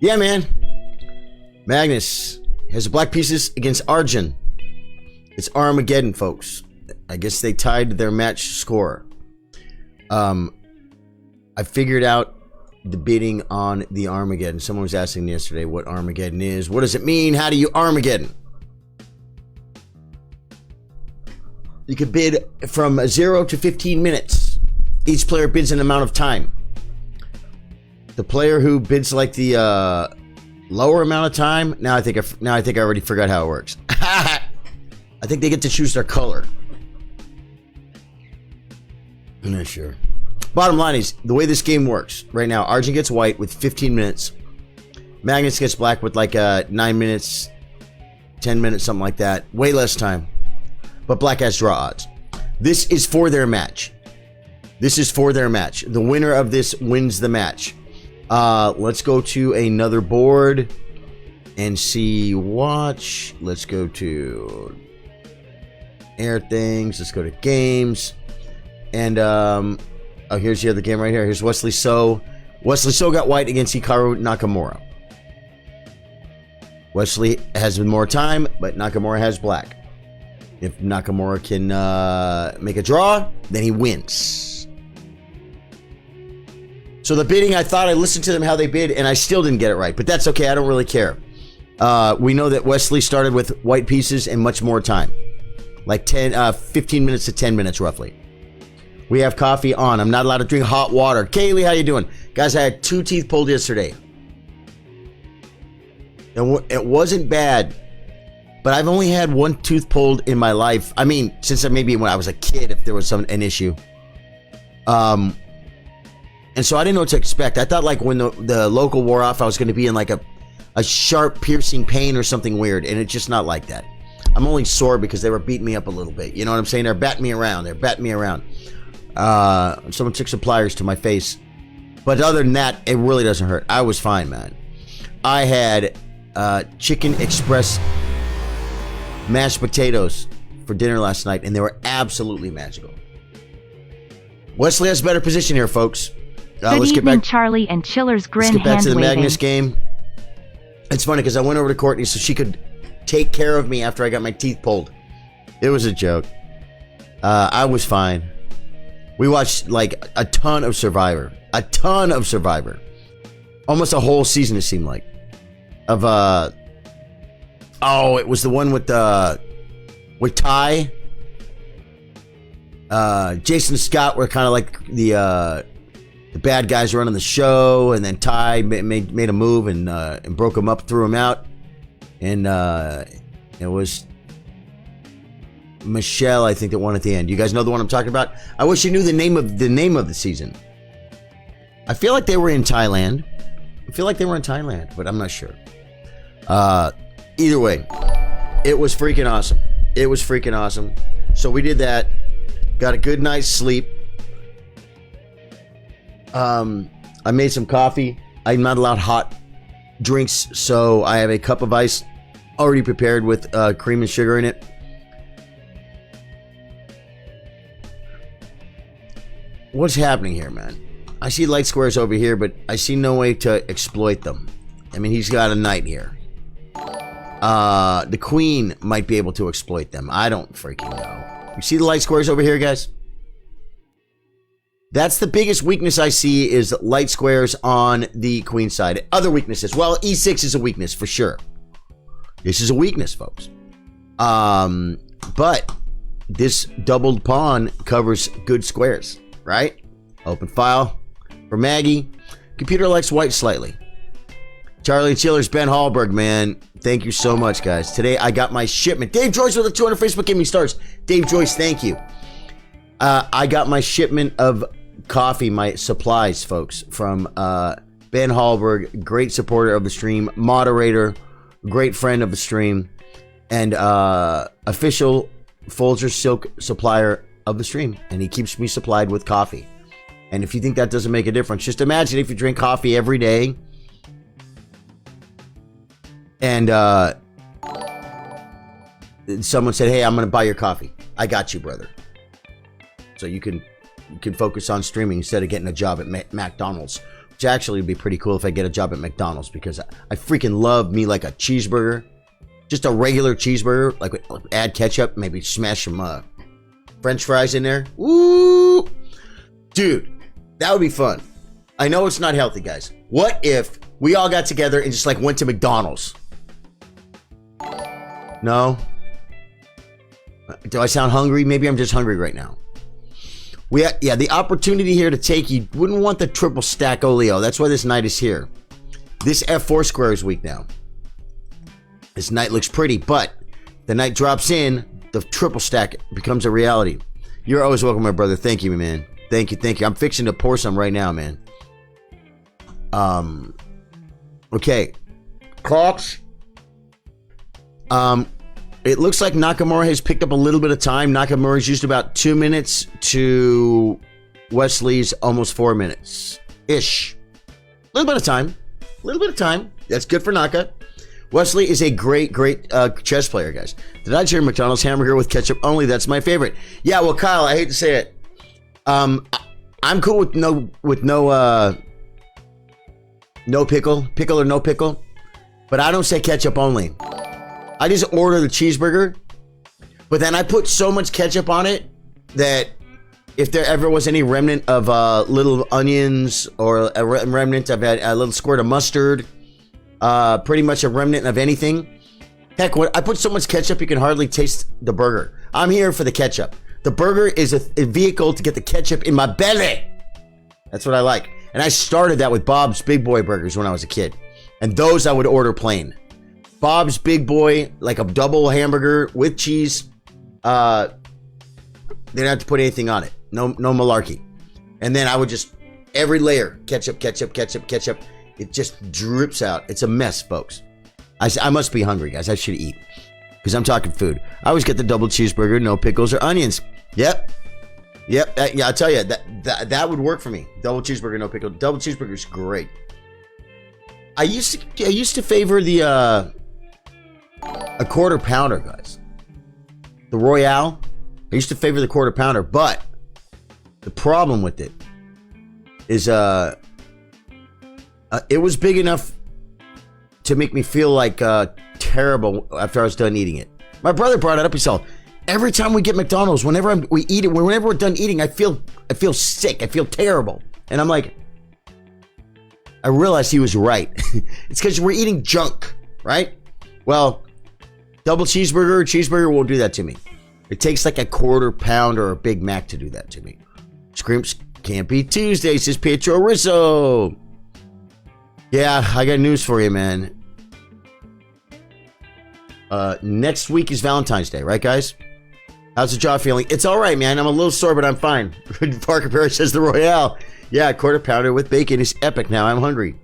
Yeah, man. Magnus has the black pieces against Arjun. It's Armageddon, folks. I guess they tied their match score. I figured out the bidding on the Armageddon. Someone was asking yesterday what Armageddon is. What does it mean? How do you Armageddon? You could bid from 0 to 15 minutes. Each player bids an amount of time. The player who bids like the lower amount of time. Now I think I already forgot how it works. I think they get to choose their color. I'm not sure. Bottom line is, the way this game works right now, Arjun gets white with 15 minutes. Magnus gets black with like 9 minutes, 10 minutes, something like that. Way less time. But black has draw odds. This is for their match. This is for their match. The winner of this wins the match. Let's go to another board and see watch. Let's go to Airthings. Let's go to games. And oh, here's the other game right here. Here's Wesley So. Wesley So got white against Hikaru Nakamura. Wesley has more time, but Nakamura has black. If Nakamura can make a draw, then he wins. So the bidding, I thought I listened to them how they bid, and I still didn't get it right. But that's okay. I don't really care. We know that Wesley started with white pieces and much more time. Like 15 minutes to 10 minutes, roughly. We have coffee on. I'm not allowed to drink hot water. Kaylee, how you doing? Guys, I had 2 teeth pulled yesterday. It wasn't bad. But I've only had 1 tooth pulled in my life. I mean, since maybe when I was a kid, if there was an issue. And so I didn't know what to expect. I thought like when the local wore off, I was going to be in like a sharp piercing pain or something weird. And it's just not like that. I'm only sore because they were beating me up a little bit. You know what I'm saying? They're batting me around. Someone took some pliers to my face. But other than that, it really doesn't hurt. I was fine, man. I had Chicken Express mashed potatoes for dinner last night, and they were absolutely magical. Wesley has a better position here, folks. Good evening, Charlie and Chiller's grin. Let's get back to the Magnus game. It's funny because I went over to Courtney so she could take care of me after I got my teeth pulled. It was a joke. I was fine. We watched like a ton of Survivor. Almost a whole season, it seemed like. Oh, it was the one with Ty. Jason and Scott were kind of like the bad guys running the show, and then Ty made a move and broke him up, threw him out, and it was Michelle, I think, that won at the end. You guys know the one I'm talking about? I wish you knew the name of the season. I feel like they were in Thailand. But I'm not sure. Either way, it was freaking awesome. So we did that. Got a good night's sleep. I made some coffee. I'm not allowed hot drinks, so I have a cup of ice already prepared with cream and sugar in it. What's happening here, man? I see light squares over here, but I see no way to exploit them. I mean, he's got a knight here. The queen might be able to exploit them. I don't freaking know. You see the light squares over here, guys? That's the biggest weakness I see, is light squares on the queen side. Other weaknesses. Well, e6 is a weakness for sure. This is a weakness, folks. But this doubled pawn covers good squares, right? Open file for Maggie. Computer likes white slightly. Charlie and Chillers, Ben Hallberg, man. Thank you so much, guys. Today I got my shipment. Dave Joyce with the 200 Facebook Gaming Stars. Dave Joyce, thank you. I got my shipment of coffee, my supplies, folks, from Ben Hallberg, great supporter of the stream, moderator, great friend of the stream, and official Folger Silk supplier of the stream. And he keeps me supplied with coffee. And if you think that doesn't make a difference, just imagine if you drink coffee every day. And someone said, hey, I'm going to buy your coffee. I got you, brother. So you can focus on streaming instead of getting a job at McDonald's which actually would be pretty cool if I get a job at McDonald's, because I freaking love me like a cheeseburger. Just a regular cheeseburger, like add ketchup, maybe smash some French fries in there. Woo! Dude, that would be fun. I know it's not healthy, guys. What if we all got together and just like went to McDonald's? No? Do I sound hungry? Maybe I'm just hungry right now. Yeah, the opportunity here to take, you wouldn't want the triple stack oleo. That's why this night is here. This F4 square is weak now. This night looks pretty, but the night drops in, the triple stack becomes a reality. You're always welcome, my brother. Thank you, man. Thank you. I'm fixing to pour some right now, man. Okay. Clocks. It looks like Nakamura has picked up a little bit of time. Nakamura's used about 2 minutes to Wesley's almost 4 minutes. Ish. A little bit of time. That's good for Naka. Wesley is a great chess player, guys. Did I share McDonald's hamburger with ketchup only? That's my favorite. Yeah, well, Kyle, I hate to say it. I'm cool with no pickle or no pickle, but I don't say ketchup only. I just order the cheeseburger, but then I put so much ketchup on it that if there ever was any remnant of little onions or a remnant of a little squirt of mustard, pretty much a remnant of anything. Heck, I put so much ketchup you can hardly taste the burger. I'm here for the ketchup. The burger is a vehicle to get the ketchup in my belly. That's what I like. And I started that with Bob's Big Boy burgers when I was a kid. And those I would order plain. Bob's Big Boy, like a double hamburger with cheese. They didn't have to put anything on it. No malarkey. And then I would just, every layer, ketchup. It just drips out. It's a mess, folks. I must be hungry, guys. I should eat. Because I'm talking food. I always get the double cheeseburger, no pickles or onions. Yep. Yeah, I'll tell you, that would work for me. Double cheeseburger, no pickle. Double cheeseburger is great. I used to favor the a quarter pounder, guys. The Royale. I used to favor the quarter pounder, but the problem with it is it was big enough to make me feel like terrible after I was done eating it. My brother brought it up. He said, every time we get McDonald's, whenever we're done eating, I feel sick. I feel terrible. And I'm like, I realized he was right. It's because we're eating junk, right? Well, double cheeseburger won't do that to me. It takes like a quarter pound or a Big Mac to do that to me. Scrimps can't be Tuesday, says Pietro Risso. Yeah, I got news for you, man. Next week is Valentine's Day, right, guys? How's the jaw feeling? It's all right, man. I'm a little sore, but I'm fine. Parker Perry says the Royale. Yeah, quarter pounder with bacon is epic. Now I'm hungry.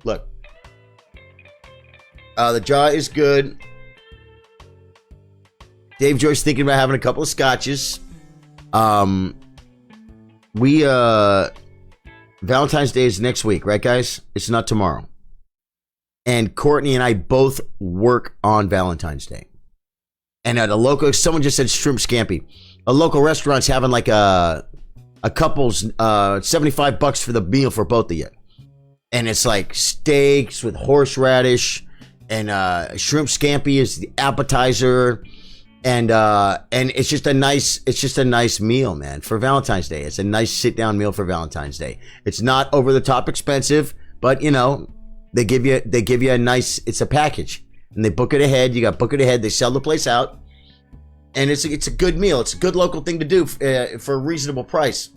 Look. The jaw is good. Dave Joyce thinking about having a couple of scotches. Valentine's Day is next week, right, guys? It's not tomorrow. And Courtney and I both work on Valentine's Day. And at a local, someone just said shrimp scampi. A local restaurant's having like a couple's $75 for the meal for both of you. And it's like steaks with horseradish and shrimp scampi is the appetizer. And it's just a nice meal, man, for Valentine's Day. It's a nice sit down meal for Valentine's Day. It's not over the top expensive, but you know, they give you a nice, it's a package. And they book it ahead. You got to book it ahead. They sell the place out. And it's a good meal. It's a good local thing to do for a reasonable price.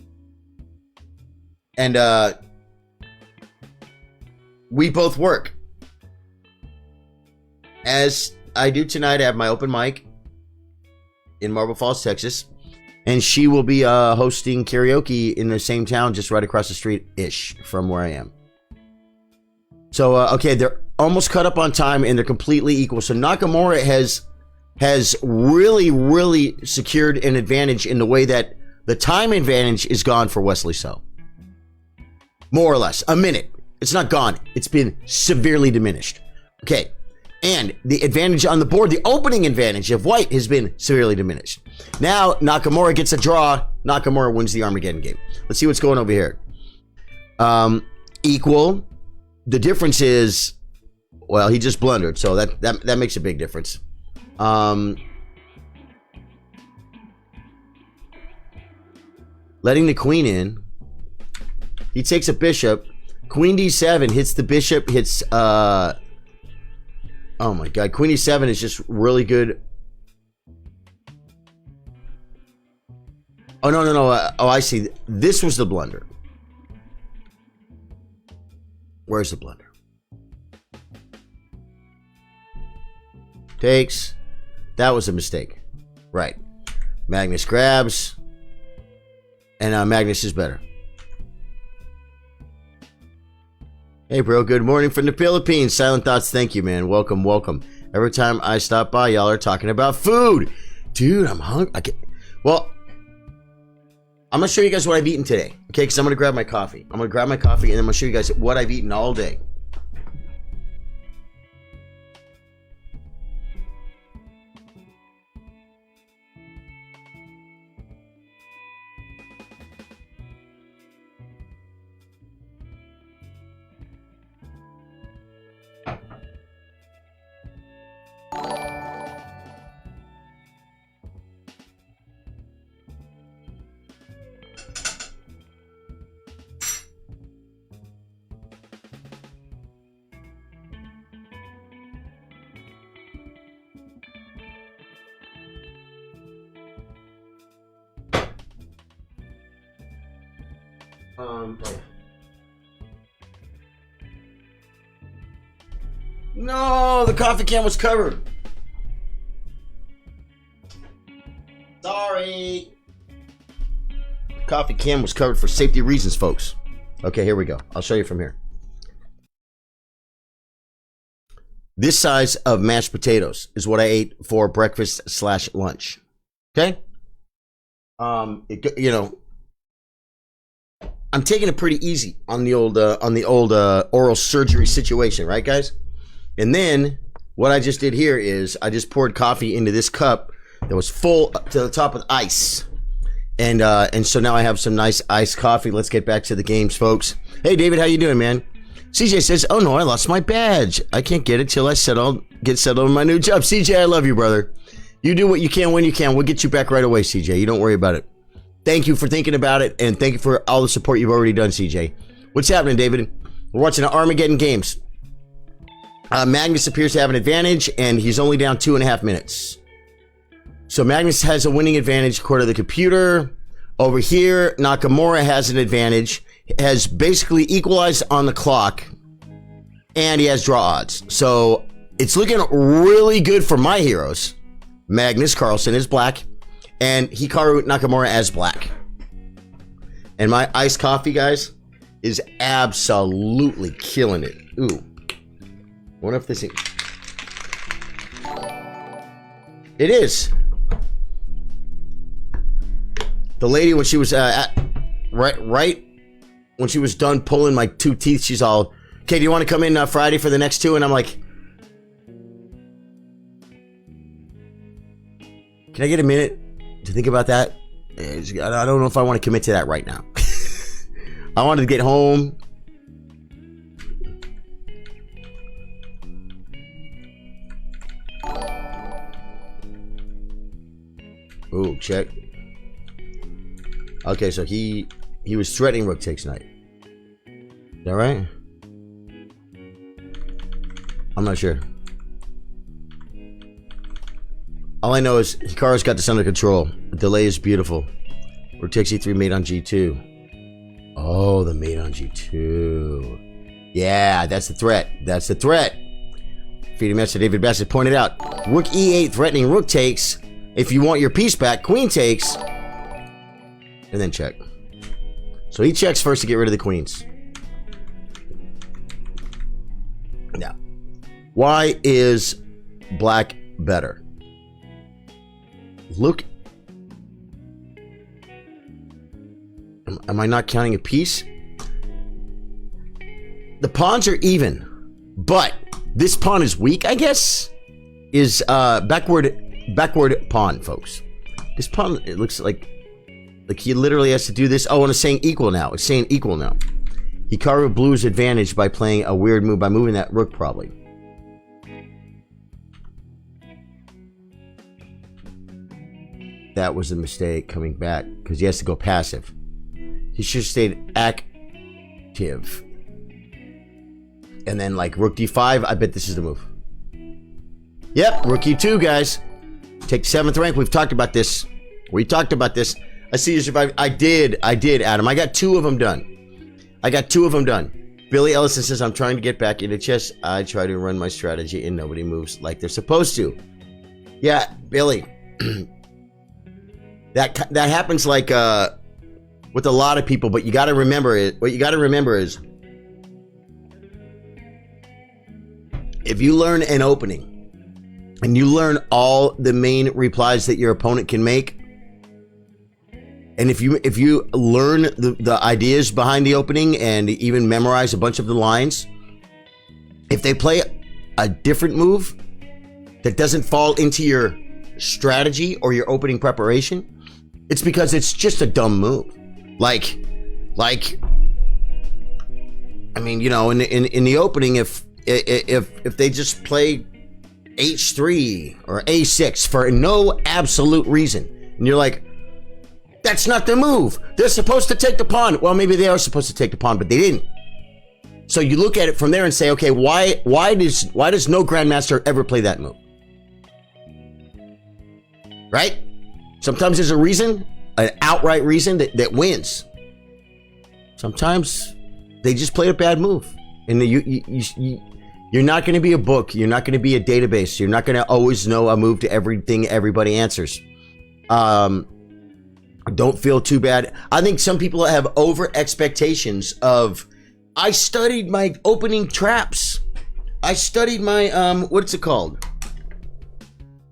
And we both work. As I do tonight, I have my open mic in Marble Falls, Texas. And she will be hosting karaoke in the same town, just right across the street-ish from where I am. So, okay, they're almost cut up on time, and they're completely equal. So Nakamura has really secured an advantage in the way that the time advantage is gone for Wesley So. More or less. A minute. It's not gone. It's been severely diminished. Okay. And the advantage on the board, the opening advantage of White has been severely diminished. Now, Nakamura gets a draw. Nakamura wins the Armageddon game. Let's see what's going over here. equal. The difference is, well, he just blundered, so that makes a big difference. Letting the queen in. He takes a bishop. Queen d7 hits the bishop, hits, oh my god, queen e7 is just really good. Oh, no. Oh, I see. This was the blunder. Where's the blunder? Takes. That was a mistake. Right. Magnus grabs. And Magnus is better. Hey, bro. Good morning from the Philippines. Silent Thoughts. Thank you, man. Welcome, welcome. Every time I stop by, y'all are talking about food. Dude, I'm hungry. Well, I'm going to show you guys what I've eaten today. Okay, because I'm going to grab my coffee. I'm going to grab my coffee, and then I'm going to show you guys what I've eaten all day. No, the coffee can was covered. Sorry. Coffee can was covered for safety reasons, folks. Okay, here we go. I'll show you from here. This size of mashed potatoes is what I ate for breakfast / lunch. Okay? You know, I'm taking it pretty easy on the old oral surgery situation, right, guys? And then what I just did here is I just poured coffee into this cup that was full up to the top with ice, and so now I have some nice iced coffee. Let's get back to the games, folks. Hey, David, how you doing, man? CJ says, "Oh no, I lost my badge. I can't get it till I get settled in my new job." CJ, I love you, brother. You do what you can when you can. We'll get you back right away, CJ. You don't worry about it. Thank you for thinking about it, and thank you for all the support you've already done, CJ. What's happening, David? We're watching the Armageddon games. Magnus appears to have an advantage, and he's only down 2.5 minutes. So Magnus has a winning advantage according to the computer. Over here, Nakamura has an advantage, has basically equalized on the clock, and he has draw odds. So it's looking really good for my heroes. Magnus Carlsen is black, and Hikaru Nakamura as black. And my iced coffee, guys, is absolutely killing it. Ooh. I wonder if this thing... It is. The lady, when she was right when she was done pulling my 2 teeth, she's all, "Okay, do you want to come in Friday for the next 2?" And I'm like, "Can I get a minute to think about that? I don't know if I want to commit to that right now." I wanted to get home. Ooh, check. Okay, so he was threatening rook takes knight. Is that right? I'm not sure. All I know is Hikaru's got this under control. The delay is beautiful. Rook takes e3, mate on g2. Oh, the mate on g2. Yeah, that's the threat. That's the threat. Feeding Master David Bassett pointed out. Rook e8 threatening rook takes. If you want your piece back, queen takes. And then check. So he checks first to get rid of the queens. Now, why is black better? Look. Am I not counting a piece? The pawns are even, but this pawn is weak, I guess. Is backward pawn, folks. This pawn, it looks like he literally has to do this. Oh, and it's saying equal now. It's saying equal now. Hikaru blew his advantage by playing a weird move by moving that rook probably. That was a mistake coming back because he has to go passive. He should have stayed active. And then like rook d5, I bet this is the move. Yep, rook e2, guys. Take 7th rank. We've talked about this. I see you survived. I did, Adam. I got 2 of them done. Billy Ellison says, I'm trying to get back into chess. I try to run my strategy and nobody moves like they're supposed to. Yeah, Billy. That happens like with a lot of people, but you got to remember it. What you got to remember is if you learn an opening and you learn all the main replies that your opponent can make, and if you learn the ideas behind the opening and even memorize a bunch of the lines, if they play a different move that doesn't fall into your strategy or your opening preparation, it's because it's just a dumb move. Like, I mean, you know, in the opening, if they just play h3 or a6 for no absolute reason, and you're like, that's not the move. They're supposed to take the pawn. Well, maybe they are supposed to take the pawn, but they didn't. So you look at it from there and say, okay, why does no grandmaster ever play that move? Right? Sometimes there's a reason, an outright reason that wins. Sometimes they just play a bad move, and you're not going to be a book. You're not going to be a database. You're not going to always know a move to everything everybody answers. Don't feel too bad. I think some people have over expectations of, I studied my opening traps. I studied my, what's it called?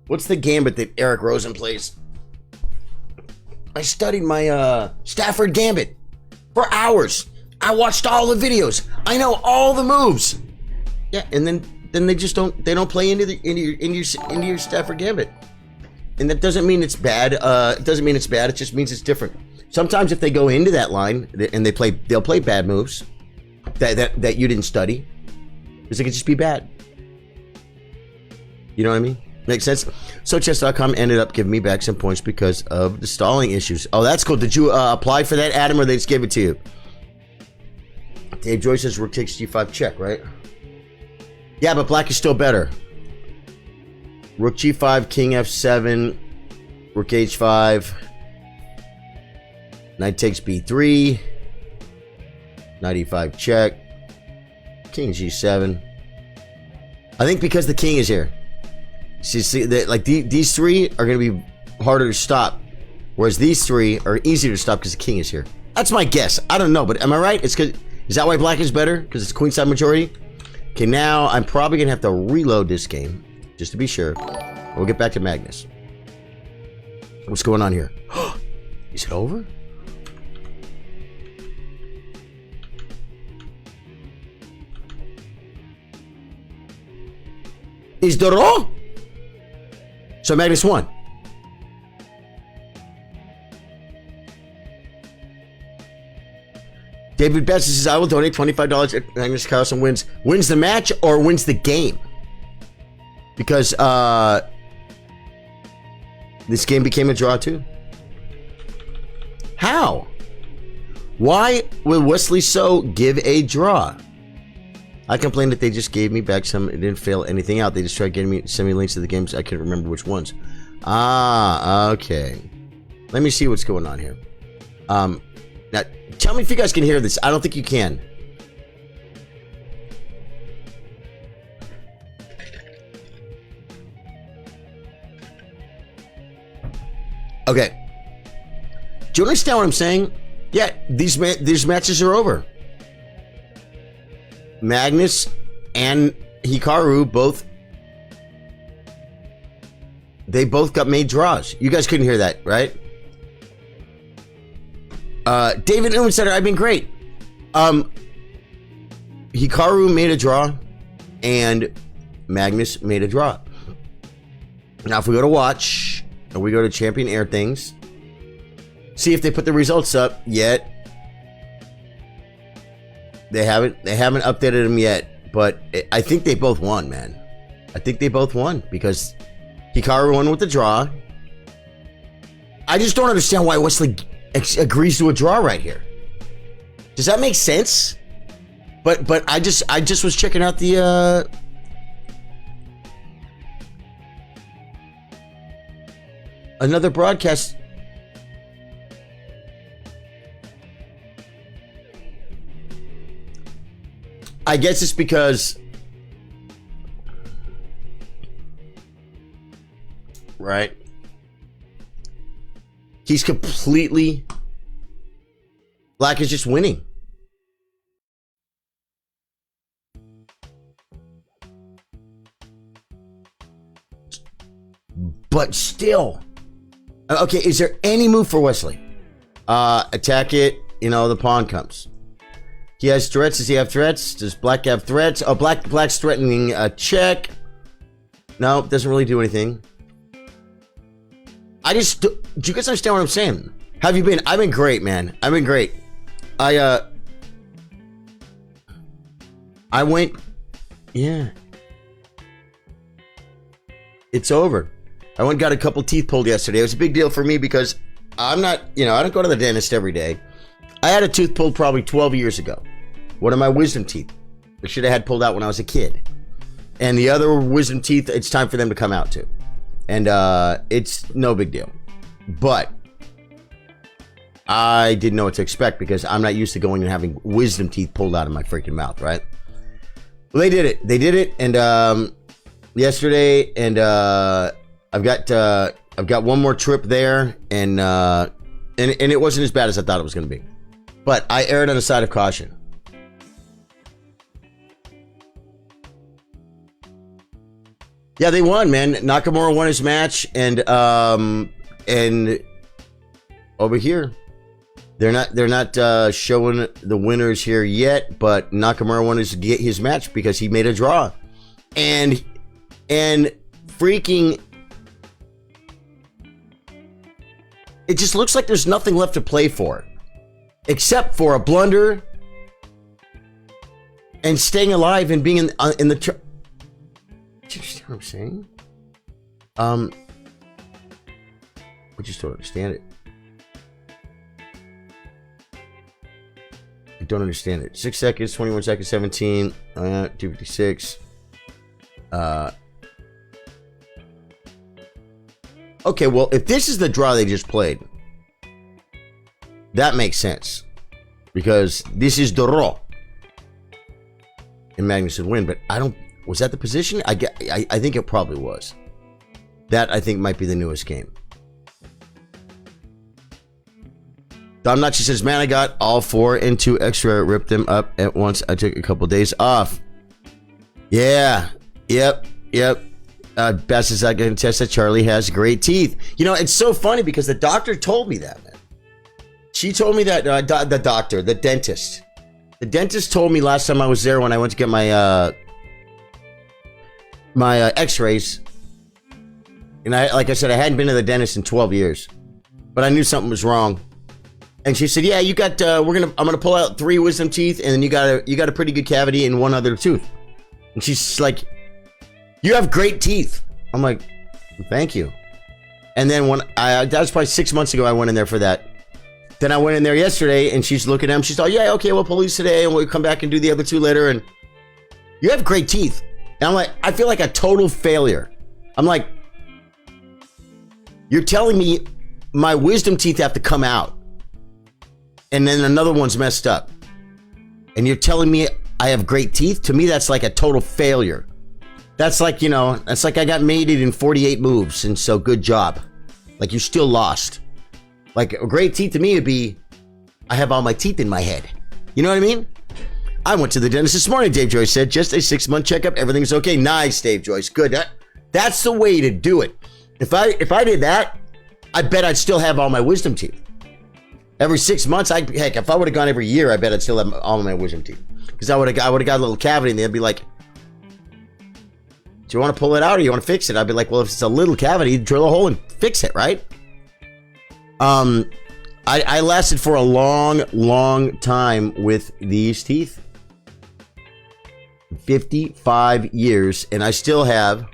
What's the gambit that Eric Rosen plays? I studied my Stafford Gambit for hours. I watched all the videos. I know all the moves. Yeah, and then they just don't play into your Stafford Gambit. And that doesn't mean it's bad. It doesn't mean it's bad. It just means it's different. Sometimes if they go into that line and they'll play bad moves that you didn't study, because it could just be bad. You know what I mean? Makes sense? So chess.com ended up giving me back some points because of the stalling issues. Oh, that's cool. Did you apply for that, Adam, or they just gave it to you? Dave Joyce says rook takes g5 check, right? Yeah, but black is still better. Rook g5, king f7, rook h5, knight takes b3, knight e5 check, king g7. I think because the king is here. See that, like these three are going to be harder to stop, whereas these three are easier to stop because the king is here. That's my guess. I don't know, but am I right? Is that why black is better? Because it's queenside majority? Okay, now I'm probably going to have to reload this game, just to be sure. We'll get back to Magnus. What's going on here? Is it over? Is the draw? So Magnus won. David Best says, I will donate $25 if Magnus Carlsen wins the match or wins the game. Because this game became a draw too. How? Why will Wesley So give a draw? I complained that they just gave me back some. It didn't fail anything out. They just tried getting me, sending me links to the games. I can't remember which ones. Ah, okay. Let me see what's going on here. Now, tell me if you guys can hear this. I don't think you can. Okay. Do you understand what I'm saying? Yeah, these matches are over. Magnus and Hikaru both got made draws. You guys couldn't hear that, right? David Newman said, I've been great. Hikaru made a draw and Magnus made a draw. Now if we go to watch and we go to Champion Airthings, see if they put the results up yet. They haven't updated them yet, but I think they both won, man. I think they both won because Hikaru won with the draw. I just don't understand why Wesley agrees to a draw right here. Does that make sense? But I just was checking out the another broadcast. I guess it's because, right? He's completely, Black is just winning. But still, okay, is there any move for Wesley? Attack it, the pawn comes. He has threats. Does he have threats? Does Black have threats? Oh, Black's threatening a check. No, doesn't really do anything. Do you guys understand what I'm saying? How have you been? I've been great, man. I've been great. I went, yeah. It's over. I went and got a couple teeth pulled yesterday. It was a big deal for me because I'm not, I don't go to the dentist every day. I had a tooth pulled probably 12 years ago. One of my wisdom teeth. I should have had pulled out when I was a kid. And the other wisdom teeth, it's time for them to come out too. And it's no big deal. But I didn't know what to expect because I'm not used to going and having wisdom teeth pulled out of my freaking mouth, right? Well, they did it. They did it. And yesterday, and I've got one more trip there, and it wasn't as bad as I thought it was going to be. But I erred on the side of caution. Yeah, they won, man. Nakamura won his match, and over here, they're not showing the winners here yet. But Nakamura wanted to get his match because he made a draw, and freaking, it just looks like there's nothing left to play for, except for a blunder and staying alive and being in the. Do you understand what I'm saying? I just don't understand it. I don't understand it. 6 seconds, 21 seconds, 17, 256. Okay, well, if this is the draw they just played, that makes sense. Because this is the draw. And Magnus would win, but I don't. Was that the position? I think it probably was. That, I think, might be the newest game. Domnachi says, man, I got all 4 and 2 extra, ripped them up at once. I took a couple days off. Yeah. Yep. Best as I can attest that Charlie has great teeth. It's so funny because the doctor told me that, man. She told me that, the dentist. The dentist told me last time I was there when I went to get my x-rays, and like I said, I hadn't been to the dentist in 12 years, but I knew something was wrong. And she said, yeah, you got I'm gonna pull out 3 wisdom teeth, and then you got a pretty good cavity in 1 other tooth. And she's like, you have great teeth. I'm like, thank you. And then that was probably 6 months ago, I went in there for that. Then I went in there yesterday, and she's looking at them. She's like, yeah, okay, we'll pull these today, and we'll come back and do the other 2 later. And you have great teeth. And I'm like, I feel like a total failure. I'm like, you're telling me my wisdom teeth have to come out, and then another one's messed up, and you're telling me I have great teeth? To me, that's like a total failure. That's like, that's like I got mated in 48 moves, and so good job. Like, you still lost. Like, a great teeth to me would be, I have all my teeth in my head. You know what I mean? I went to the dentist this morning, Dave Joyce said. Just a 6-month checkup. Everything's okay. Nice, Dave Joyce. Good. That's the way to do it. If I did that, I bet I'd still have all my wisdom teeth. Every 6 months, heck, if I would have gone every year, I bet I'd still have all of my wisdom teeth. Because I would have got a little cavity, and they'd be like, do you want to pull it out or you want to fix it? I'd be like, well, if it's a little cavity, drill a hole and fix it, right? I lasted for a long, long time with these teeth. 55 years, and I still have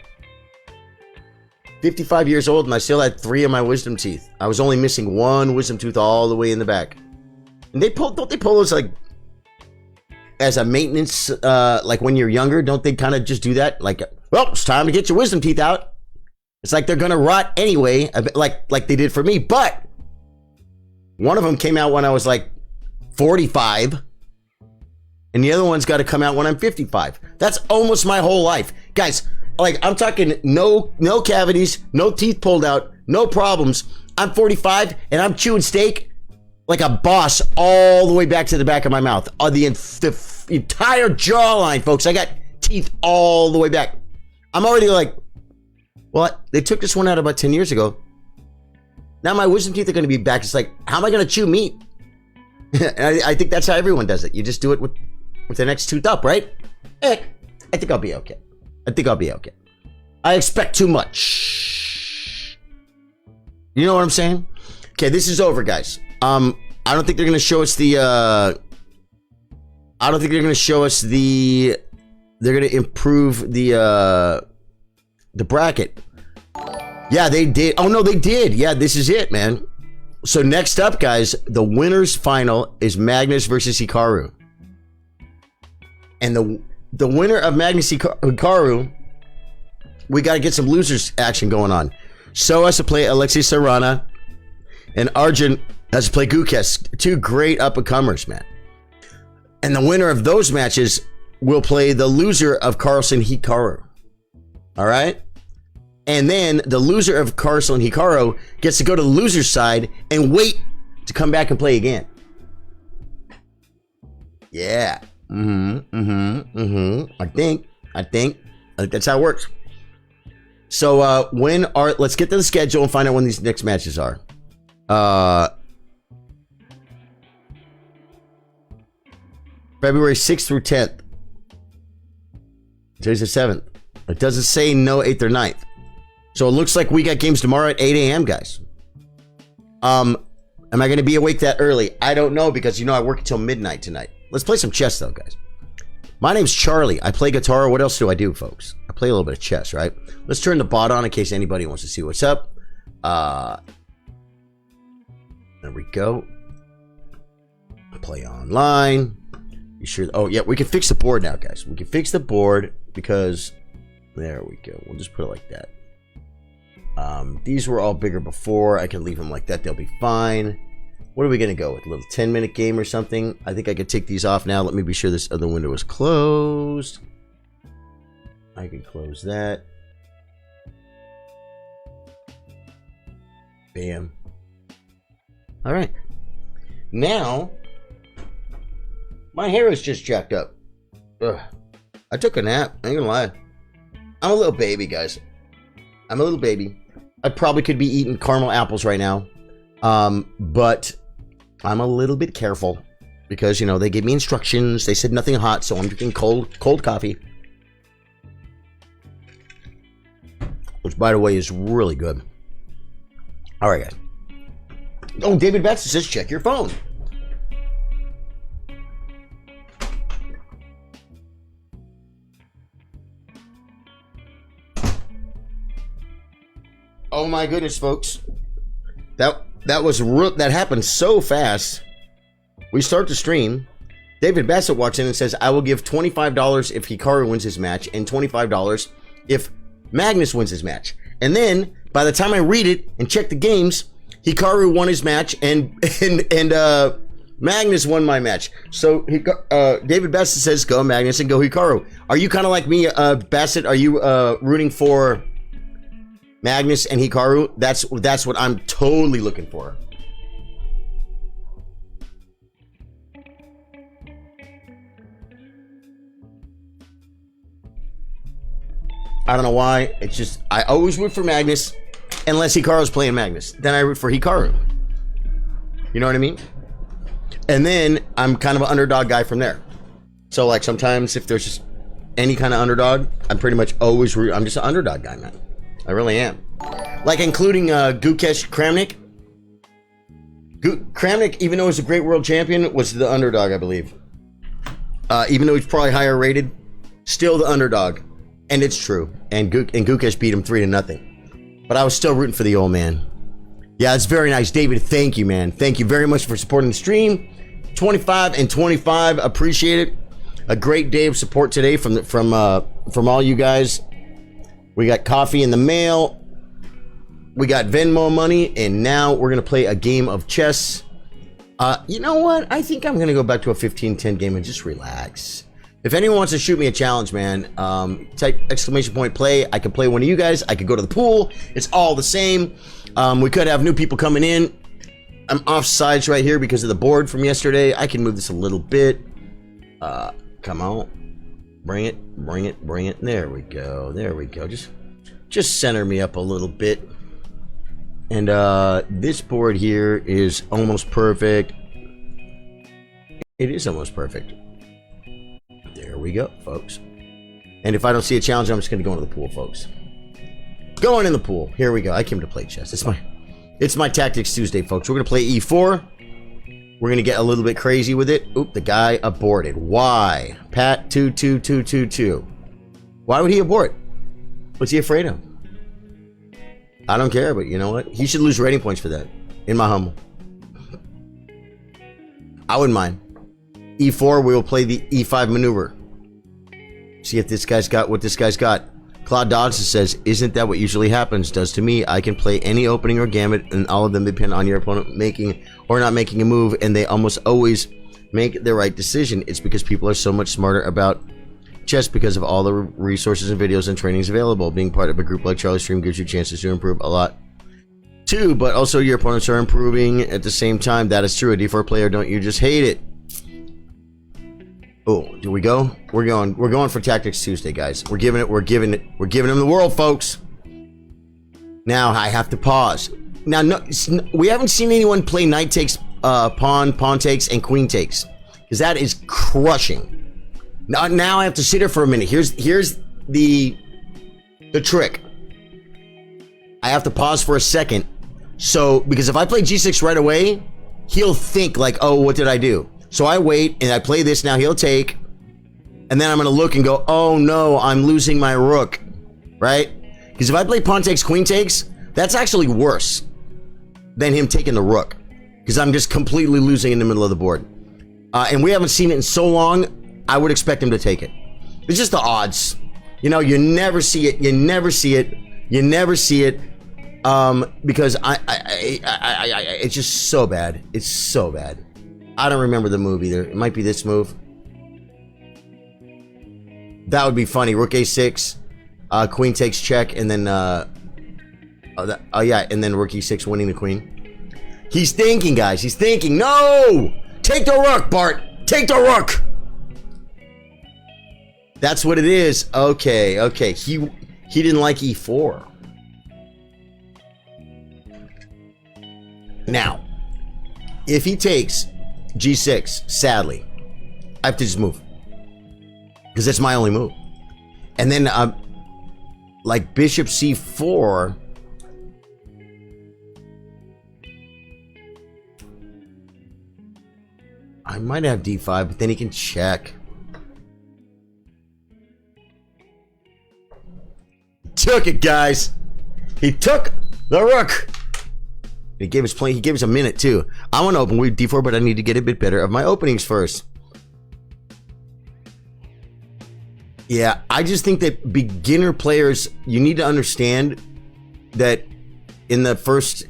55 years old, and I still had 3 of my wisdom teeth. I was only missing 1 wisdom tooth all the way in the back. And don't they pull those like as a maintenance, like when you're younger? Don't they kind of just do that? Like, well, it's time to get your wisdom teeth out. It's like they're gonna rot anyway, like they did for me. But one of them came out when I was like 45, and the other one's got to come out when I'm 55. That's almost my whole life, guys. Like, I'm talking no cavities, no teeth pulled out, no problems. I'm 45 and I'm chewing steak like a boss all the way back to the back of my mouth. The entire jawline, folks. I got teeth all the way back. I'm already like, well, they took this one out about 10 years ago. Now my wisdom teeth are going to be back. It's like, how am I going to chew meat? I think that's how everyone does it. You just do it with the next tooth up, right? I think I'll be okay. I expect too much. You know what I'm saying? Okay, this is over, guys. I don't think they're gonna show us the they're gonna improve the bracket. Yeah, they did. Oh no, they did. Yeah, this is it, man. So next up, guys, the winners final is Magnus versus Hikaru. And the winner of Magnus Hikaru, we got to get some losers action going on. So has to play Alexei Sarana, and Arjun has to play Gukesh. 2 great up-and-comers, man. And the winner of those matches will play the loser of Carlson Hikaru. All right? And then the loser of Carlson Hikaru gets to go to the loser's side and wait to come back and play again. Yeah. I think that's how it works. So let's get to the schedule and find out when these next matches are. February 6th through 10th. Today's the 7th. It doesn't say no 8th or 9th. So it looks like we got games tomorrow at 8 a.m., guys. Am I going to be awake that early? I don't know, because I work until midnight tonight. Let's play some chess, though, guys. My name's Charlie. I play guitar. What else do I do, folks? I play a little bit of chess, right? Let's turn the bot on in case anybody wants to see what's up. There we go. Play online. You sure? Oh, yeah. We can fix the board now, guys. We can fix the board because... There we go. We'll just put it like that. These were all bigger before. I can leave them like that. They'll be fine. What are we going to go with? A little 10-minute game or something? I think I could take these off now. Let me be sure this other window is closed. I can close that. Bam. All right. Now, my hair is just jacked up. Ugh. I took a nap. I ain't gonna lie. I'm a little baby, guys. I'm a little baby. I probably could be eating caramel apples right now. But I'm a little bit careful because, they gave me instructions. They said nothing hot, so I'm drinking cold coffee. Which, by the way, is really good. All right, guys. Oh, David Batson says check your phone. Oh my goodness, folks. That happened so fast. We start the stream. David Bassett walks in and says, I will give $25 if Hikaru wins his match and $25 if Magnus wins his match. And then, by the time I read it and check the games, Hikaru won his match and Magnus won my match. So David Bassett says, go Magnus and go Hikaru. Are you kind of like me, Bassett? Are you rooting for Magnus and Hikaru? That's what I'm totally looking for. I don't know why. It's just I always root for Magnus unless Hikaru's playing Magnus. Then I root for Hikaru. You know what I mean? And then I'm kind of an underdog guy from there. So like sometimes if there's just any kind of underdog, I'm pretty much always I'm just an underdog guy, man. I really am. Like including Gukesh Kramnik. Kramnik, even though he's a great world champion, was the underdog, I believe. Even though he's probably higher rated. Still the underdog. And it's true. And Gukesh beat him 3-0. But I was still rooting for the old man. Yeah, it's very nice. David, thank you, man. Thank you very much for supporting the stream. 25 and 25. Appreciate it. A great day of support today from all you guys. We got coffee in the mail. We got Venmo money. And now we're going to play a game of chess. You know what? I think I'm going to go back to a 15-10 game and just relax. If anyone wants to shoot me a challenge, man, type !play. I could play one of you guys. I could go to the pool. It's all the same. We could have new people coming in. I'm off sides right here because of the board from yesterday. I can move this a little bit. Come on. Bring it. There we go. Just center me up a little bit. And this board here is almost perfect. It is almost perfect. There we go, folks. And if I don't see a challenge, I'm just going to go into the pool, folks. Going in the pool. Here we go. I came to play chess. It's my Tactics Tuesday, folks. We're going to play E4. We're going to get a little bit crazy with it. Oop, the guy aborted. Why? Pat 22222. Why would he abort? What's he afraid of? I don't care, but you know what? He should lose rating points for that. In my humble. I wouldn't mind. E4, we will play the E5 maneuver. See if this guy's got what this guy's got. Claude Dodson says, isn't that what usually happens? Does to me. I can play any opening or gambit, and all of them depend on your opponent making or not making a move, and they almost always make the right decision. It's because people are so much smarter about chess because of all the resources and videos and trainings available. Being part of a group like Charlie's Stream gives you chances to improve a lot too, but also your opponents are improving at the same time. That is true. A D4 player, don't you just hate it? Oh, do we go? We're going for Tactics Tuesday, guys. We're giving them the world, folks. Now I have to pause. Now, no, we haven't seen anyone play knight takes, pawn takes, and queen takes, because that is crushing. Now I have to sit here for a minute. Here's the trick. I have to pause for a second. So, because if I play G6 right away, he'll think like, oh, what did I do? So I wait, and I play this, now he'll take, and then I'm going to look and go, oh no, I'm losing my rook, right? Because if I play pawn takes, queen takes, that's actually worse than him taking the rook, because I'm just completely losing in the middle of the board. And we haven't seen it in so long, I would expect him to take it. It's just the odds. You know, you never see it, because it's just so bad. It's so bad. I don't remember the move either. It might be this move. That would be funny. Rook A6, queen takes check, and then and then rook E6 winning the queen. He's thinking, guys. He's thinking. No, take the rook, Bart. Take the rook. That's what it is. Okay. He didn't like E4. Now, if he takes G6, sadly, I have to just move, because that's my only move. And then like bishop C4, I might have D5, but then he can check. Took it, guys. He took the rook. He gave us a minute too. I want to open with D4, but I need to get a bit better of my openings first. Yeah, I just think that beginner players, you need to understand that in the first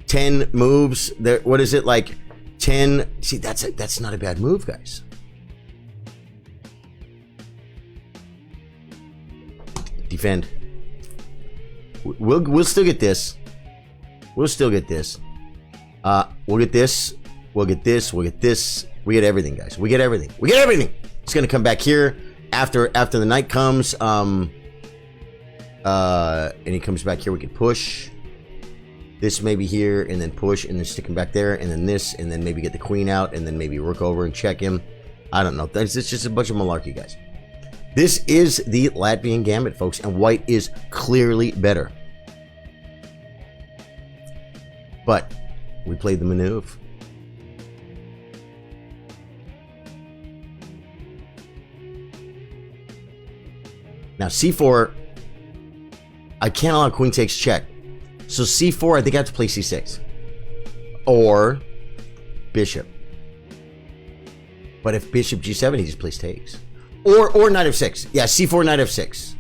10 moves, what is it, like 10? See, that's not a bad move, guys. Defend. We'll still get this. We'll still get this. We'll get this. We'll get this. We'll get this. We get everything, guys. We get everything. We get everything. It's gonna come back here after the knight comes. And he comes back here. We can push this maybe here, and then push, and then stick him back there, and then this, and then maybe get the queen out, and then maybe rook over and check him. I don't know. It's just a bunch of malarkey, guys. This is the Latvian Gambit, folks, and white is clearly better. But we played the maneuver. Now c4, I can't allow queen takes check. So c4, I think I have to play c6. Or bishop. But if bishop g7, he just plays takes. Or knight f6. Yeah, c4, knight f6.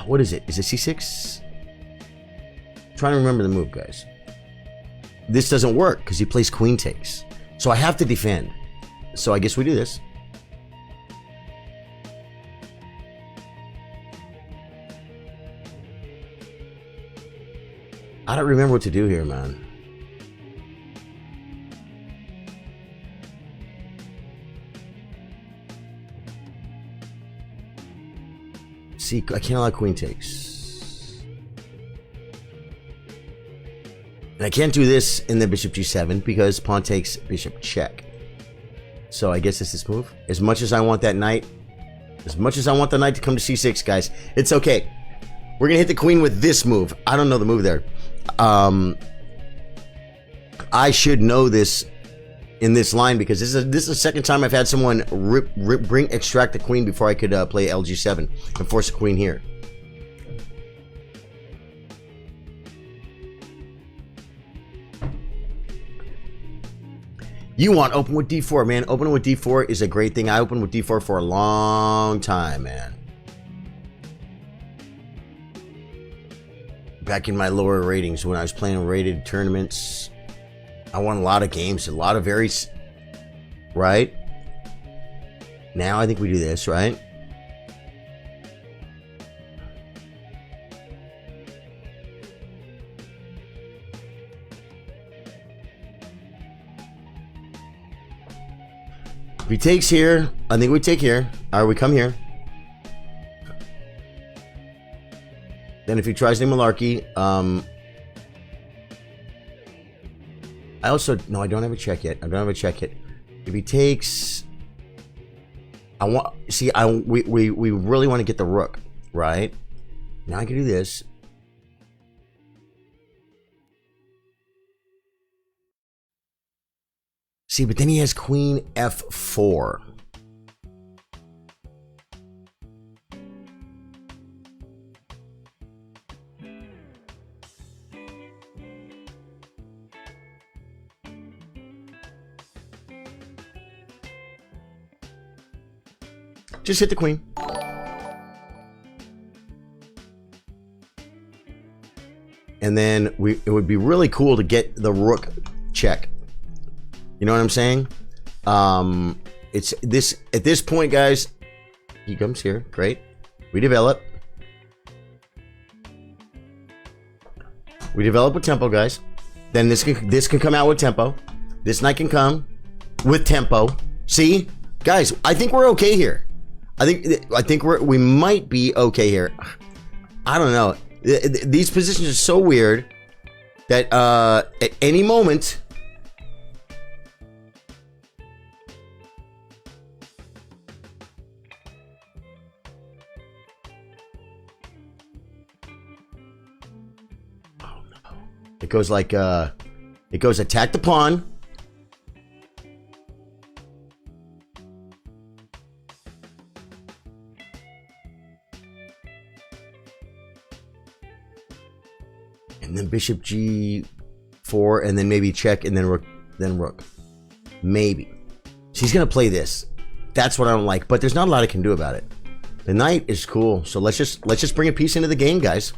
What is it? Is it c6? I'm trying to remember the move, guys. This doesn't work because he plays queen takes. So I have to defend. So I guess we do this. I don't remember what to do here, man. See, I can't allow queen takes. And I can't do this in the bishop g7 because pawn takes bishop check. So I guess it's this move. As much as I want that knight, as much as I want the knight to come to c6, guys, it's okay. We're going to hit the queen with this move. I don't know the move there. I should know this in this line because this is the second time I've had someone extract the queen before I could play LG7 and force a queen here. You want open with d4, man. Opening with d4 is a great thing. I opened with d4 for a long time, man. Back in my lower ratings when I was playing rated tournaments, I won a lot of games, a lot of very, right? Now I think we do this, right? If he takes here, I think we take here. Or we come here. Then if he tries the malarkey, I also, no, I don't have a check yet. I don't have a check yet. If he takes, I want, see, we really want to get the rook, right? Now I can do this. See, but then he has queen f4. Just hit the queen. And then it would be really cool to get the rook check. You know what I'm saying? It's this at this point, guys. He comes here. Great. We develop. We develop with tempo, guys. Then this can come out with tempo. This knight can come with tempo. See, guys, I think we're okay here. I think we might be okay here. I don't know. These positions are so weird that at any moment. Oh no! It goes like it goes attack the pawn. And then bishop g4, and then maybe check, and then rook, maybe. So he's gonna play this. That's what I don't like. But there's not a lot I can do about it. The knight is cool. So let's just bring a piece into the game, guys.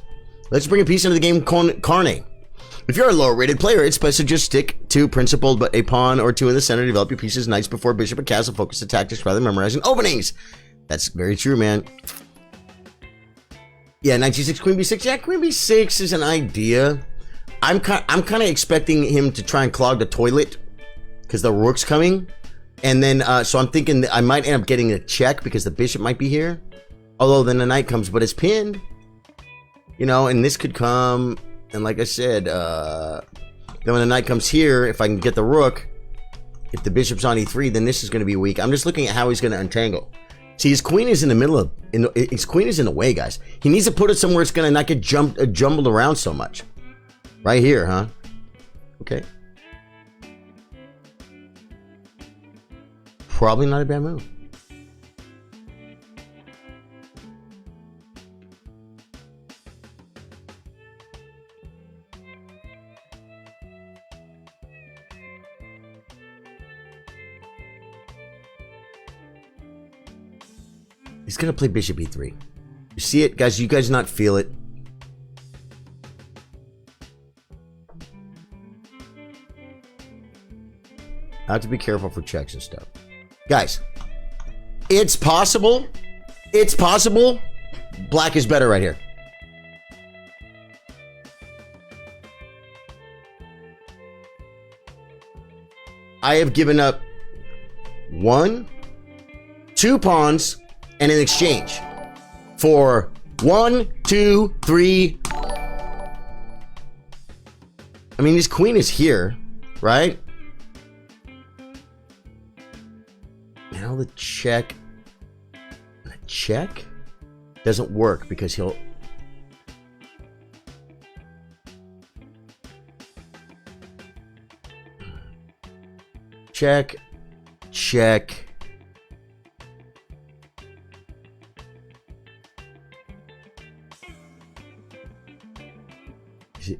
Let's bring a piece into the game, Carne. If you're a lower rated player, it's best to just stick to principled, but a pawn or two in the center. Develop your pieces, knights before bishop and castle. Focus the tactics rather than memorizing openings. That's very true, man. Yeah, knight g6, queen b6. Yeah, queen b6 is an idea. I'm kind of expecting him to try and clog the toilet because the rook's coming, and then so I'm thinking that I might end up getting a check because the bishop might be here. Although then the knight comes, but it's pinned, you know, and this could come. And like I said, then when the knight comes here, if I can get the rook, if the bishop's on e3, then this is going to be weak. I'm just looking at how he's going to untangle. See, his queen is in the middle of, his queen is in the way, guys. He needs to put it somewhere it's going to not get jumbled around so much. Right here, huh? Okay. probably not a bad move. He's gonna play bishop e3. You see it, guys? You guys not feel it? I have to be careful for checks and stuff. Guys, it's possible. It's possible. Black is better right here. I have given up 1, 2 pawns, and in exchange for 1, 2, 3. I mean, his queen is here, right? Now the check. The check doesn't work because he'll. Check. Check.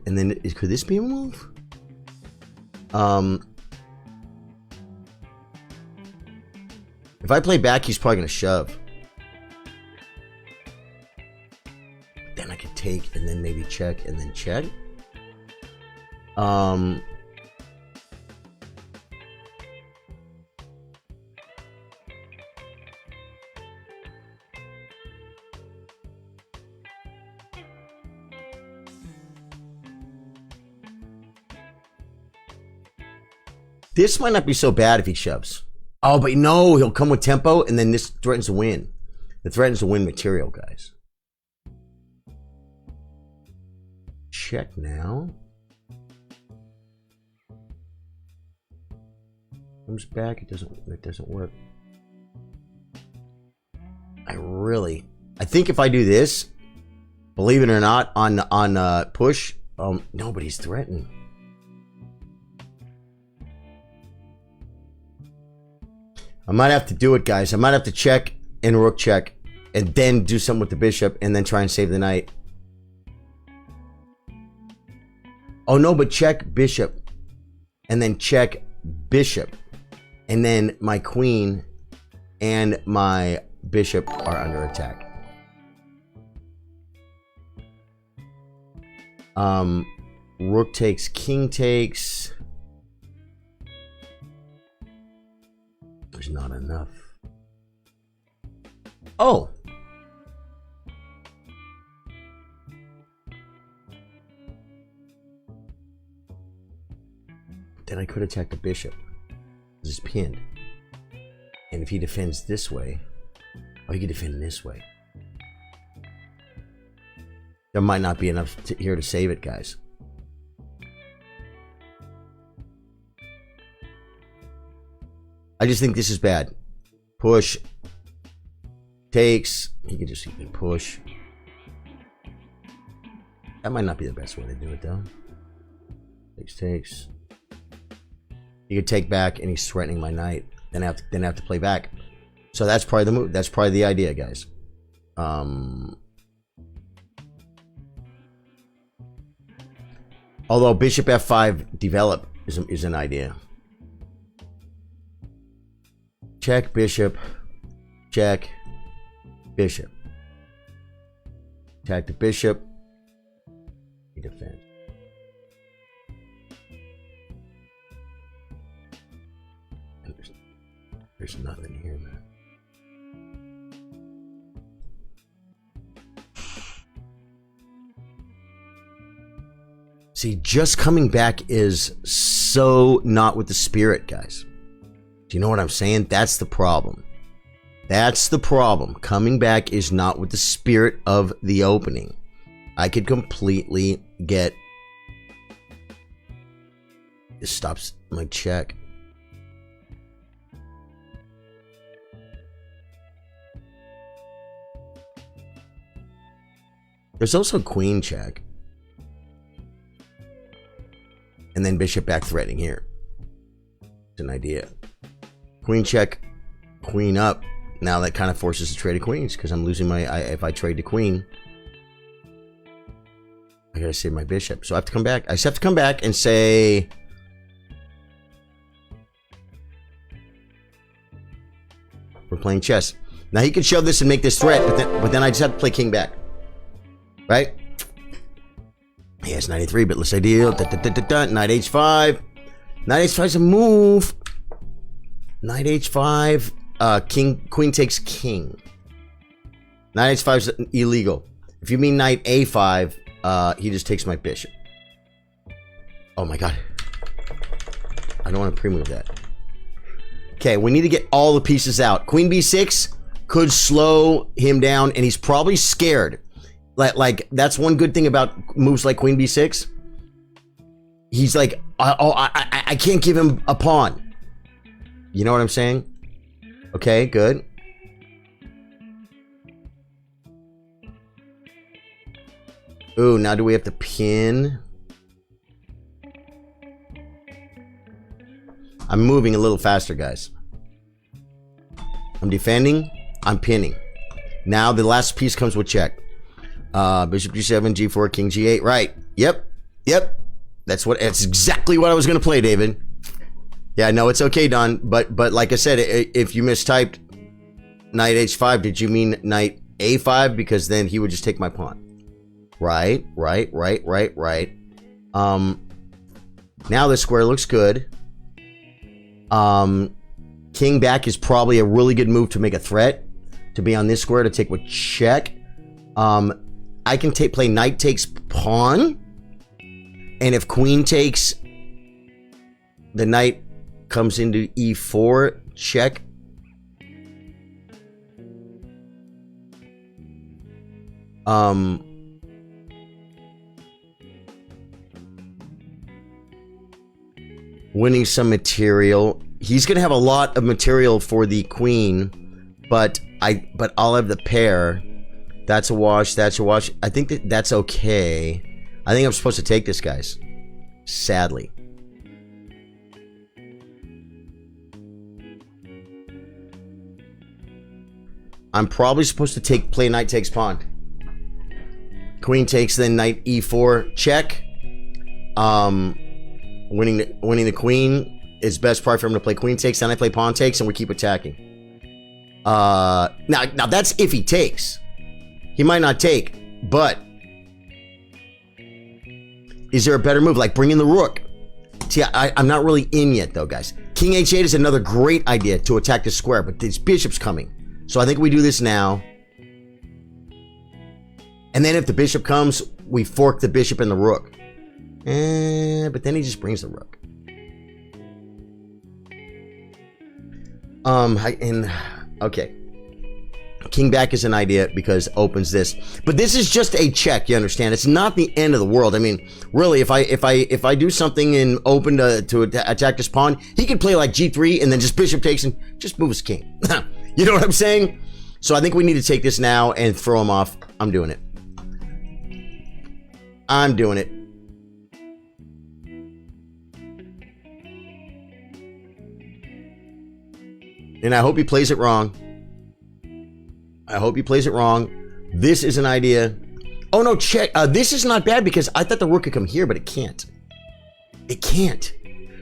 And then, could this be a move? If I play back, he's probably going to shove. Then I could take and then maybe check and then check. This might not be so bad if he shoves. Oh, but no, he'll come with tempo, and then this threatens to win. It threatens to win material, guys. Check now. Comes back. It doesn't work. I think if I do this, believe it or not, on push, nobody's threatening. I might have to do it, guys. I might have to check and rook check and then do something with the bishop and then try and save the knight. Oh, no, but check bishop and then check bishop. And then my queen and my bishop are under attack. Rook takes, king takes. There's not enough. Oh. Then I could attack the bishop. This is pinned. And if he defends this way, he could defend this way. There might not be enough here to save it, guys. I just think this is bad. Push. Takes. He can just even push. That might not be the best way to do it, though. Takes. He could take back, and he's threatening my knight. Then I have to play back. So that's probably the move. That's probably the idea, guys. Although bishop f5 develop is an idea. Check bishop. Check bishop. Attack the bishop. He defends. There's nothing here, man. See, just coming back is so not with the spirit, guys. Do you know what I'm saying? That's the problem. That's the problem. Coming back is not with the spirit of the opening. I could completely get... This stops my check. There's also queen check. And then bishop back threatening here. It's an idea. Queen check, queen up. Now that kind of forces the trade of queens because I'm losing my. If I trade the queen, I gotta save my bishop. So I have to come back. I just have to come back and say. We're playing chess. Now he could shove this and make this threat, but then I just have to play king back. Right? Yes, 93, but let's say deal. Knight h5. Knight h5 is a move. Knight h5. Queen takes king. Knight h5 is illegal. If you mean knight a5, he just takes my bishop. Oh my god. I don't want to pre-move that. Okay, we need to get all the pieces out. Queen b6 could slow him down, and he's probably scared. Like that's one good thing about moves like queen b6. He's like, I can't give him a pawn. You know what I'm saying? Okay, good. Ooh, now do we have to pin? I'm moving a little faster, guys. I'm defending. I'm pinning. Now the last piece comes with check. Bishop g7, g4, king g8. Right. Yep. That's exactly what I was going to play, David. Yeah, no, it's okay, Don. But like I said, if you mistyped knight h5, did you mean knight a5? Because then he would just take my pawn. Right. Now this square looks good. King back is probably a really good move to make a threat. To be on this square to take with check. I can play knight takes pawn. And if queen takes, the knight comes into e4, check. Winning some material. He's gonna have a lot of material for the queen, but I'll have the pair. That's a wash. That's a wash. I think that's okay. I think I'm supposed to take this, guys. Sadly. I'm probably supposed to play knight takes pawn. Queen takes, then knight e4, check. Winning the queen is best part for him to play queen takes. Then I play pawn takes, and we keep attacking. Now that's if he takes. He might not take, but is there a better move? Like bring in the rook. See, I'm not really in yet, though, guys. King h8 is another great idea to attack the square, but this bishop's coming. So I think we do this now. And then if the bishop comes, we fork the bishop and the rook. But then he just brings the rook. Okay. King back is an idea because opens this, but this is just a check. You understand? It's not the end of the world. I mean, really, if I do something and open to attack this pawn, he could play like g3 and then just bishop takes and just move his king. You know what I'm saying? So I think we need to take this now and throw him off. I'm doing it. I'm doing it. And I hope he plays it wrong. I hope he plays it wrong. This is an idea. Oh, no, check. This is not bad because I thought the rook could come here, but it can't. It can't.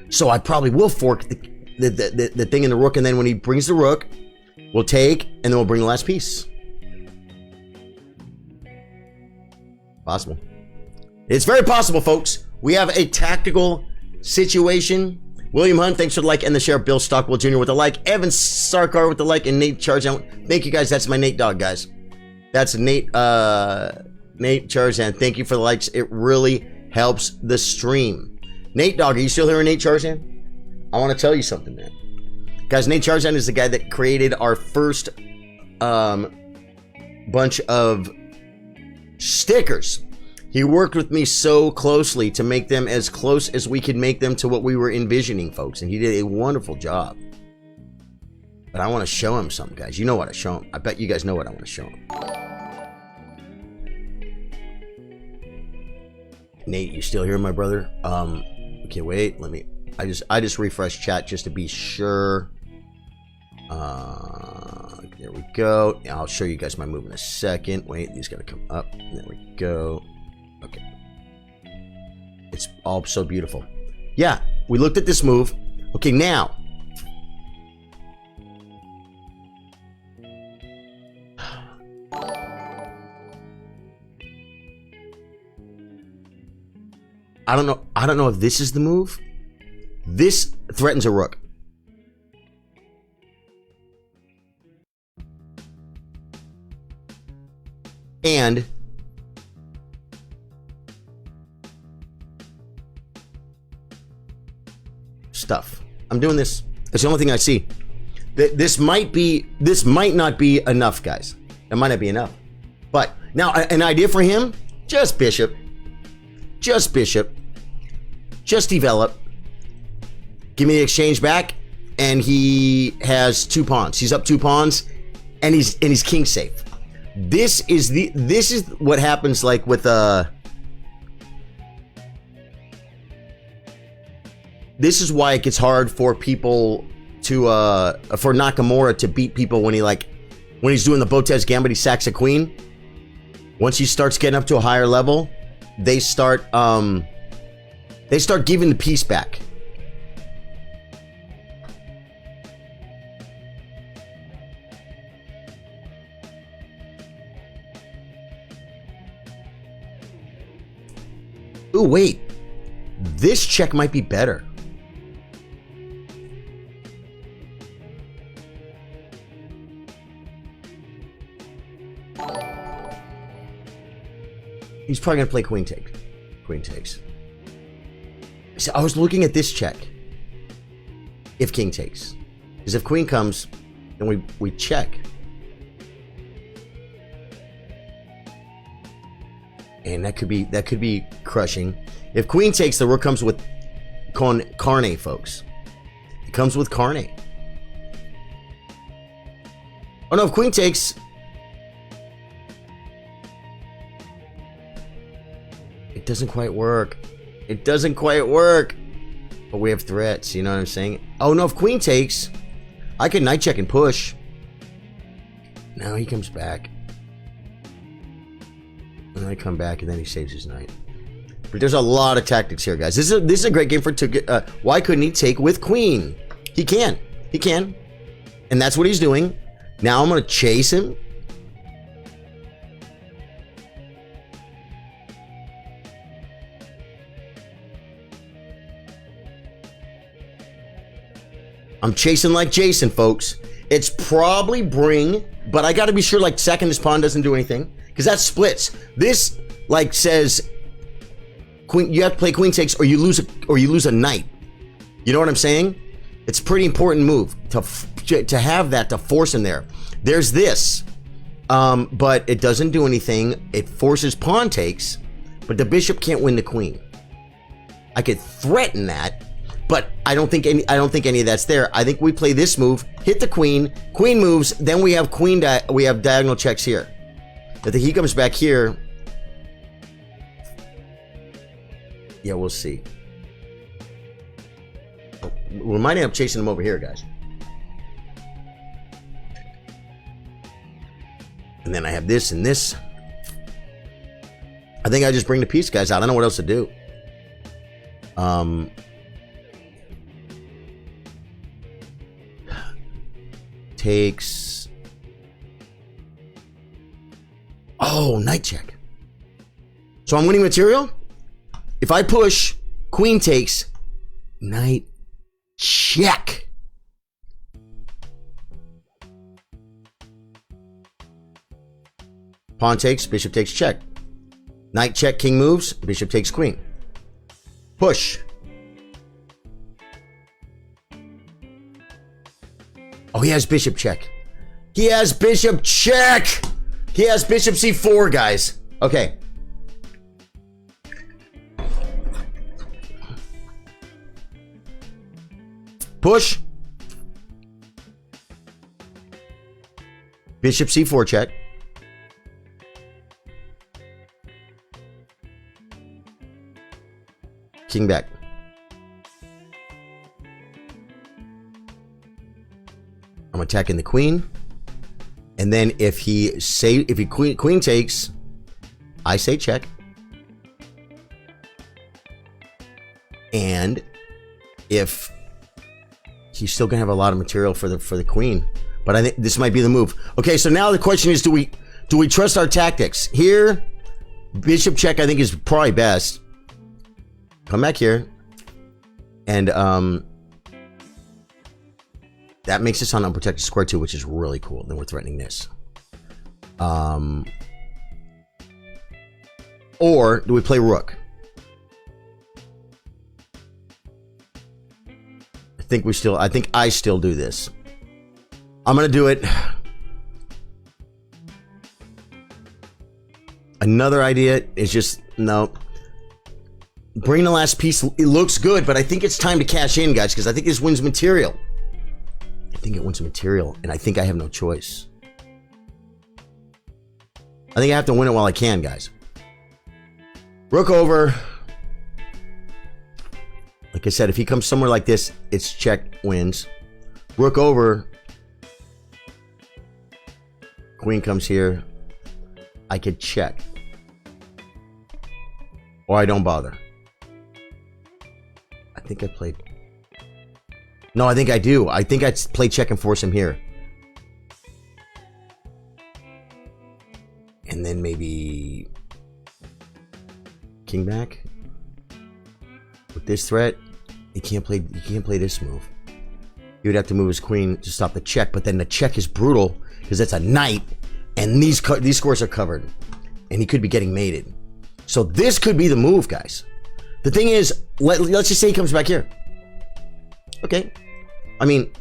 So I probably will fork the thing in the rook, and then when he brings the rook, we'll take, and then we'll bring the last piece. Possible. It's very possible, folks. We have a tactical situation. William Hunt, thanks for the like and the share. Bill Stockwell Jr. with the like. Evan Sarkar with the like. And Nate Charzan. Thank you, guys. That's my Nate dog, guys. That's Nate Charzan. Thank you for the likes. It really helps the stream. Nate dog, are you still here, Nate Charzan? I want to tell you something, man. Guys, Nate Charzan is the guy that created our first bunch of stickers. He worked with me so closely to make them as close as we could make them to what we were envisioning, folks. And he did a wonderful job. But I want to show him something, guys. You know what I show him. I bet you guys know what I want to show him. Nate, you still here, my brother? Okay, wait. Let me... I just refreshed chat just to be sure. There we go. I'll show you guys my move in a second. Wait, these gotta come up. There we go. Okay. It's all so beautiful. Yeah, we looked at this move. Okay, now. I don't know if this is the move. This threatens a rook. And stuff. I'm doing this. It's the only thing I see. This might not be enough, guys. It might not be enough. But now an idea for him, just bishop. Just bishop. Just develop. Give me the exchange back. And he has 2 pawns. He's up 2 pawns. And he's king safe. This is what happens like with this is why it gets hard for people to for Nakamura to beat people when he's doing the Botez Gambit, he sacks a queen. Once he starts getting up to a higher level, they start giving the piece back. Ooh, wait. This check might be better. He's probably going to play queen takes. Queen takes. So I was looking at this check. If king takes. Because if queen comes, then we check. And that could be crushing. If queen takes, the rook comes with carne, folks. It comes with carne. Oh no, if queen takes, it doesn't quite work. It doesn't quite work. But we have threats, you know what I'm saying? Oh no, if queen takes, I can knight check and push. Now he comes back. And I come back, and then he saves his knight. But there's a lot of tactics here, guys. This is a great game for why couldn't he take with queen? He can, and that's what he's doing. Now I'm gonna chase him. I'm chasing like Jason, folks. It's probably bring, but I got to be sure like second his pawn doesn't do anything. Because that splits. This like says queen. You have to play queen takes, or you lose a knight. You know what I'm saying? It's a pretty important move to have that to force him there. There's this, but it doesn't do anything. It forces pawn takes, but the bishop can't win the queen. I could threaten that, but I don't think any of that's there. I think we play this move, hit the queen. Queen moves, then we have we have diagonal checks here. I think he comes back here. Yeah, we'll see. We might end up chasing him over here, guys. And then I have this and this. I think I just bring the piece, guys, out. I don't know what else to do. Takes. Oh, knight check. So I'm winning material. If I push, queen takes, knight check. Pawn takes, bishop takes check. Knight check, king moves, bishop takes queen. Push. Oh, he has bishop check. He has bishop check. He has bishop c4, guys. Okay. Push. Bishop c4 check. King back. I'm attacking the queen. And then if queen takes, I say check. And if he's still gonna have a lot of material for the queen, but I think this might be the move. Okay, so now the question is, do we trust our tactics here? Bishop check, I think, is probably best. Come back here, and that makes us on unprotected square too, which is really cool. Then we're threatening this. Or do we play rook? I think I still do this. I'm gonna do it. Another idea is just, no. Bring the last piece. It looks good, but I think it's time to cash in, guys, because I think this wins material. I think it wins material, and I think I have no choice. I think I have to win it while I can, guys. Rook over. Like I said, if he comes somewhere like this, it's check, wins. Rook over. Queen comes here. I could check. Or I don't bother. I think I played... No, I think I do. I think I'd play check and force him here. And then maybe... king back? With this threat, he can't play this move. He would have to move his queen to stop the check, but then the check is brutal because that's a knight, and these squares are covered, and he could be getting mated. So this could be the move, guys. The thing is, let's just say he comes back here. Okay. I mean,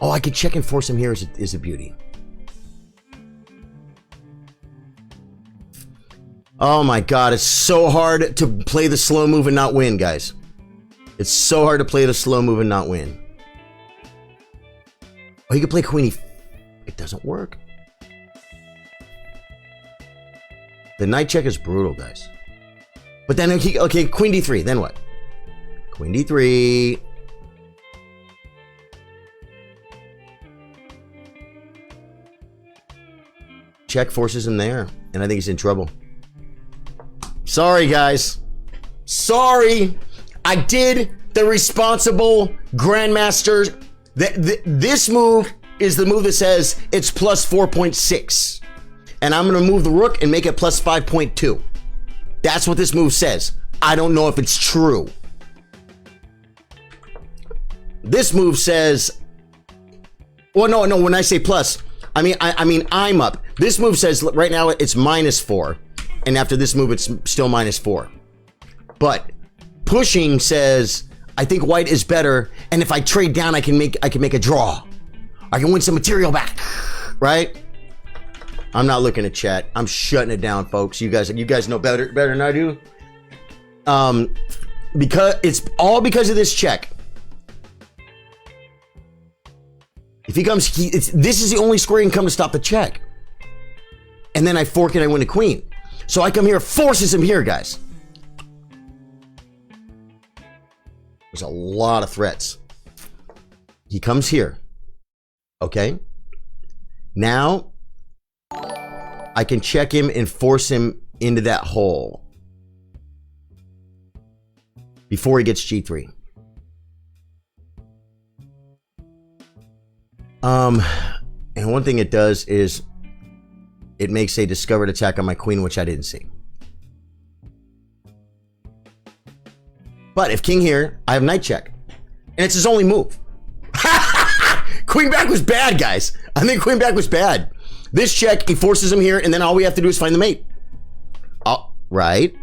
oh, I could check and force him here is a beauty. Oh my God, it's so hard to play the slow move and not win, guys. It's so hard to play the slow move and not win. Oh, you could play queen e... It doesn't work. The knight check is brutal, guys. But then, okay, queen d3, then what? Queen d3. Check forces him there, and I think he's in trouble. Sorry, guys. Sorry. I did the responsible grandmaster. This move is the move that says it's plus 4.6. And I'm going to move the rook and make it plus 5.2. That's what this move says. I don't know if it's true. This move says... Well, no, when I say plus, I mean I'm up. This move says right now it's -4. And after this move, it's still -4. But pushing says, I think white is better, and if I trade down, I can make a draw. I can win some material back, right? I'm not looking at chat. I'm shutting it down, folks. You guys know better than I do. Because it's all because of this check. If he comes, this is the only square he can come to stop the check. And then I fork and I win a queen. So I come here, forces him here, guys. There's a lot of threats. He comes here. Okay. Now, I can check him and force him into that hole. Before he gets G3. And one thing it does is it makes a discovered attack on my queen, which I didn't see. But if king here, I have knight check. And it's his only move. Queen back was bad, guys. I think queen back was bad. This check, he forces him here, and then all we have to do is find the mate. Oh, right.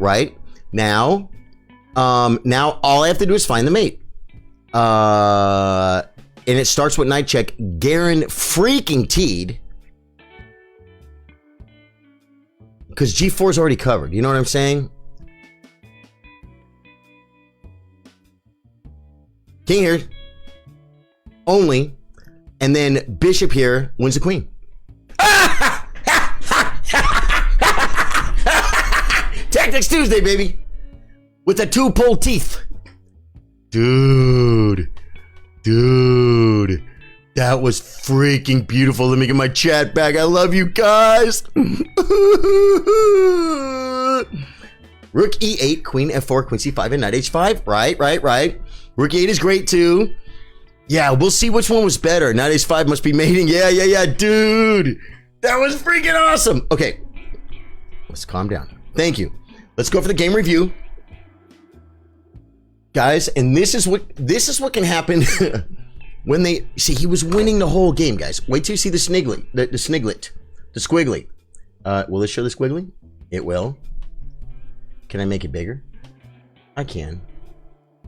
Now all I have to do is find the mate. And it starts with knight check. Garen freaking T'd. Because G4 is already covered. You know what I'm saying? King here. Only. And then bishop here wins the queen. Tactics Tuesday, baby. With the 2-pull teeth. Dude. That was freaking beautiful. Let me get my chat back. I love you guys. Rook E8, Queen F4, Queen C5, and Knight H5. Right. Rook E8 is great too. Yeah, we'll see which one was better. Knight H5 must be mating. Yeah, dude. That was freaking awesome. Okay, let's calm down. Thank you. Let's go for the game review, guys. And this is what can happen when they see he was winning the whole game, guys. Wait till you see the sniglet, the squiggly. Will this show the squiggly? It will. Can I make it bigger? I can.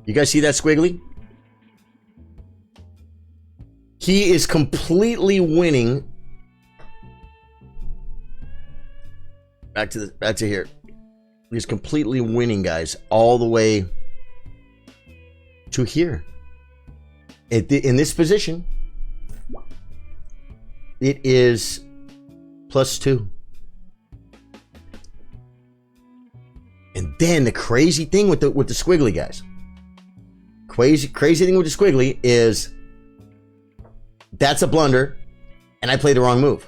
You guys see that squiggly? He is completely winning. Back to here. He's completely winning, guys, all the way to here. In this position, it is +2. And then the crazy thing with the squiggly, guys. Crazy thing with the squiggly is that's a blunder, and I played the wrong move.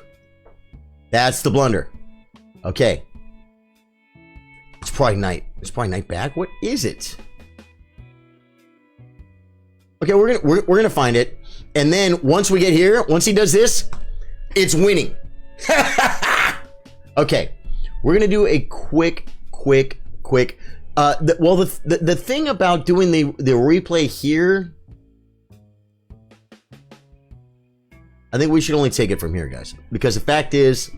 That's the blunder. Okay. It's probably knight. It's probably knight back. What is it? Okay, we're gonna find it, and then once we get here, once he does this, it's winning. Okay, we're gonna do a quick. The thing about doing the replay here, I think we should only take it from here, guys, because the fact is,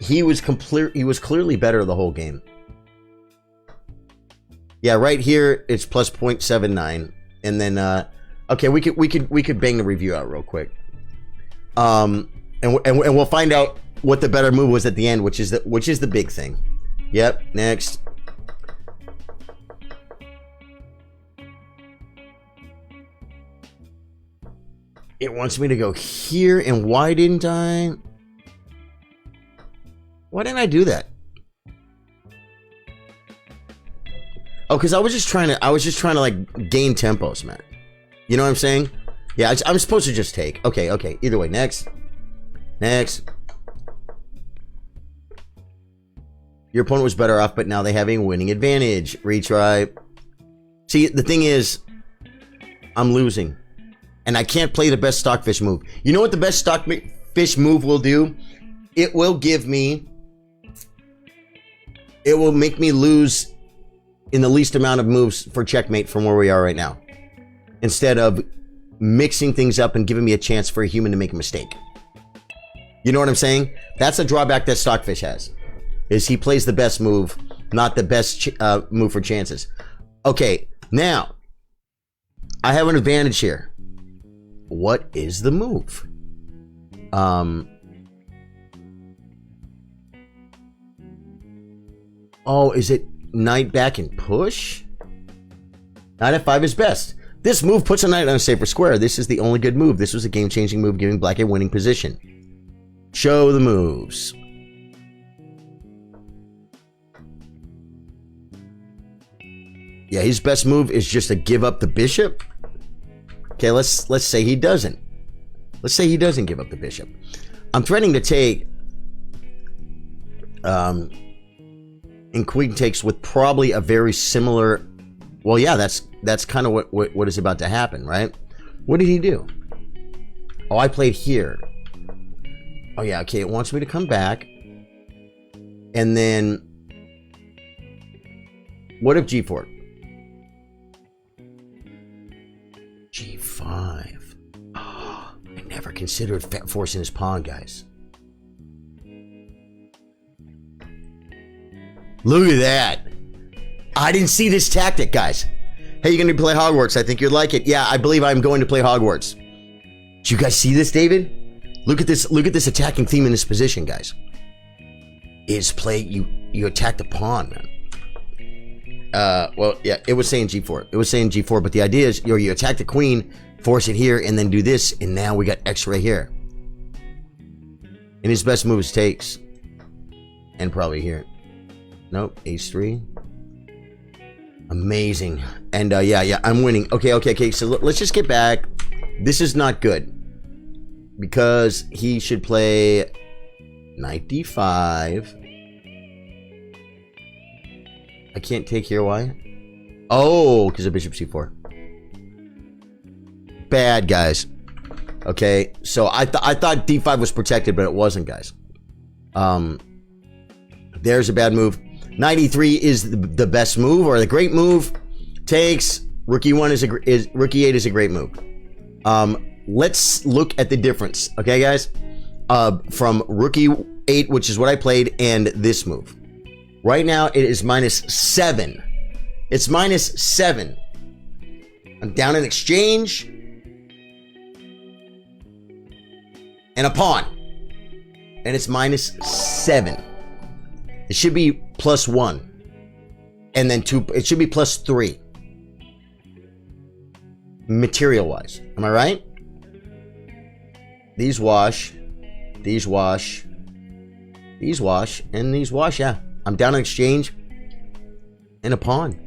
he was clearly better the whole game. Yeah, right here it's plus 0.79, and then okay, we could bang the review out real quick, and we'll find out what the better move was at the end, which is the big thing. Yep, next. It wants me to go here, and why didn't I? Why didn't I do that? Oh, because I was just trying to like gain tempos, man. You know what I'm saying? Yeah, I'm supposed to just take. Okay. Either way, next. Your opponent was better off, but now they have a winning advantage. Retry. See, the thing is, I'm losing. And I can't play the best stockfish move. You know what the best stockfish move will do? It will make me lose in the least amount of moves for checkmate from where we are right now. Instead of mixing things up and giving me a chance for a human to make a mistake. You know what I'm saying? That's a drawback that stockfish has. Is he plays the best move, not the best move for chances. Okay, now, I have an advantage here. What is the move? Oh, is it knight back and push? Knight f5 is best. This move puts a knight on a safer square. This is the only good move. This was a game-changing move, giving black a winning position. Show the moves. Yeah, his best move is just to give up the bishop. Okay, let's say he doesn't. Let's say he doesn't give up the bishop. I'm threatening to take in queen takes with probably a very similar. Well, yeah, that's kind of what is about to happen, right? What did he do? Oh, I played here. Oh yeah, okay, it wants me to come back. And then what if g4? g5. Oh, I never considered forcing his pawn, guys. Look at that. I didn't see this tactic, guys. Hey, you're going to play Hogwarts. I think you'd like it. Yeah, I believe I'm going to play Hogwarts. Did you guys see this, David? Look at this attacking theme in this position, guys. Is play you attack the pawn, man. Well, yeah, it was saying g4. It was saying g4, but the idea is you attack the queen, force it here, and then do this, and now we got x right here. And his best move is takes. And probably here. Nope, h3. Amazing. And yeah, I'm winning. Okay, so let's just get back. This is not good. because he should play knight d5. I can't take here. Why? Oh, because of bishop c4. Bad, guys. Okay, so I thought d5 was protected, but it wasn't, guys. There's a bad move. Knight e3 is the best move, or the great move. Takes. Rook e1 is rook e8 is a great move. Let's look at the difference, okay, guys? From rook e8, which is what I played, and this move. Right now, it is -7. It's -7. I'm down in exchange. And a pawn. And it's -7. It should be +1. And then 2. It should be +3. Material-wise. Am I right? These wash. These wash. These wash. And these wash, yeah. I'm down in exchange. And a pawn.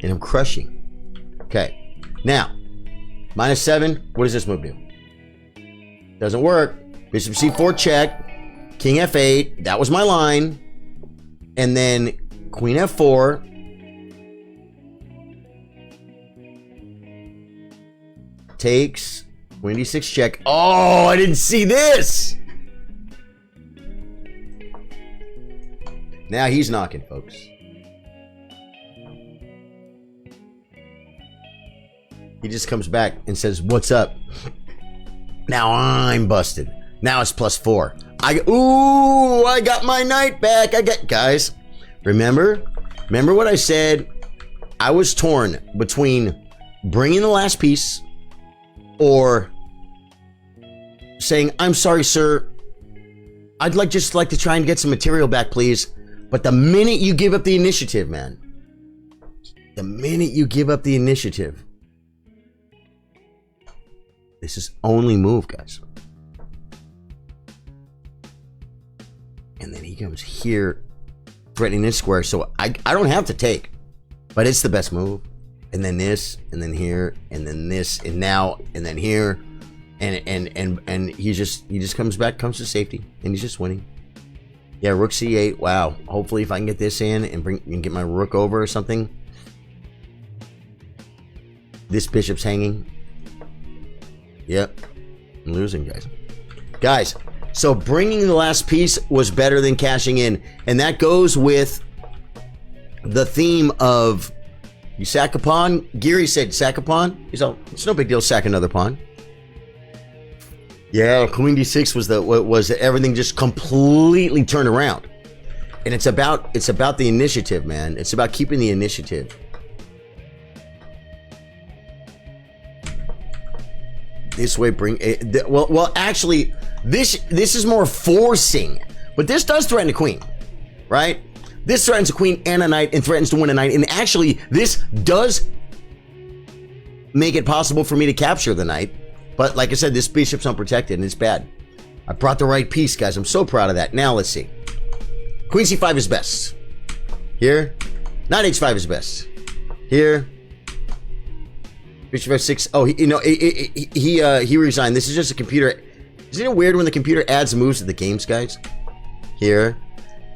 And I'm crushing. Okay. Now. -7. What does this move do? Doesn't work. Bishop c4 check. King f8. That was my line. And then queen f4. Takes. Queen d6 check. Oh, I didn't see this. Now he's knocking, folks. He just comes back and says, "What's up?" Now I'm busted. Now it's +4. I got my knight back. Guys, remember what I said? I was torn between bringing the last piece or saying, "I'm sorry, sir. I'd just like to try and get some material back, please." But the minute you give up the initiative, man, the minute you give up the initiative, this is only move, guys. And then he comes here, threatening this square. So I don't have to take, but it's the best move. And then this, and then here, and then this, and now, and then here, and he just comes back, comes to safety, and he's just winning. Yeah, rook c8. Wow. Hopefully, if I can get this in and get my rook over or something. This bishop's hanging. Yep, I'm losing, guys. Guys, so bringing the last piece was better than cashing in, and that goes with the theme of you sack a pawn. Geary said sack a pawn. He's all, it's no big deal, sack another pawn. Yeah, queen d6 was everything just completely turned around, and it's about the initiative, man. It's about keeping the initiative. This way, well, actually, this is more forcing, but this does threaten a queen, right? This threatens a queen and a knight, and threatens to win a knight, and actually, this does make it possible for me to capture the knight. But like I said, this bishop's unprotected, and it's bad. I brought the right piece, guys. I'm so proud of that. Now let's see. Queen c5 is best. Here, knight h5 is best. Here. Bishop f6. Oh, he resigned. This is just a computer. Isn't it weird when the computer adds moves to the games, guys? Here,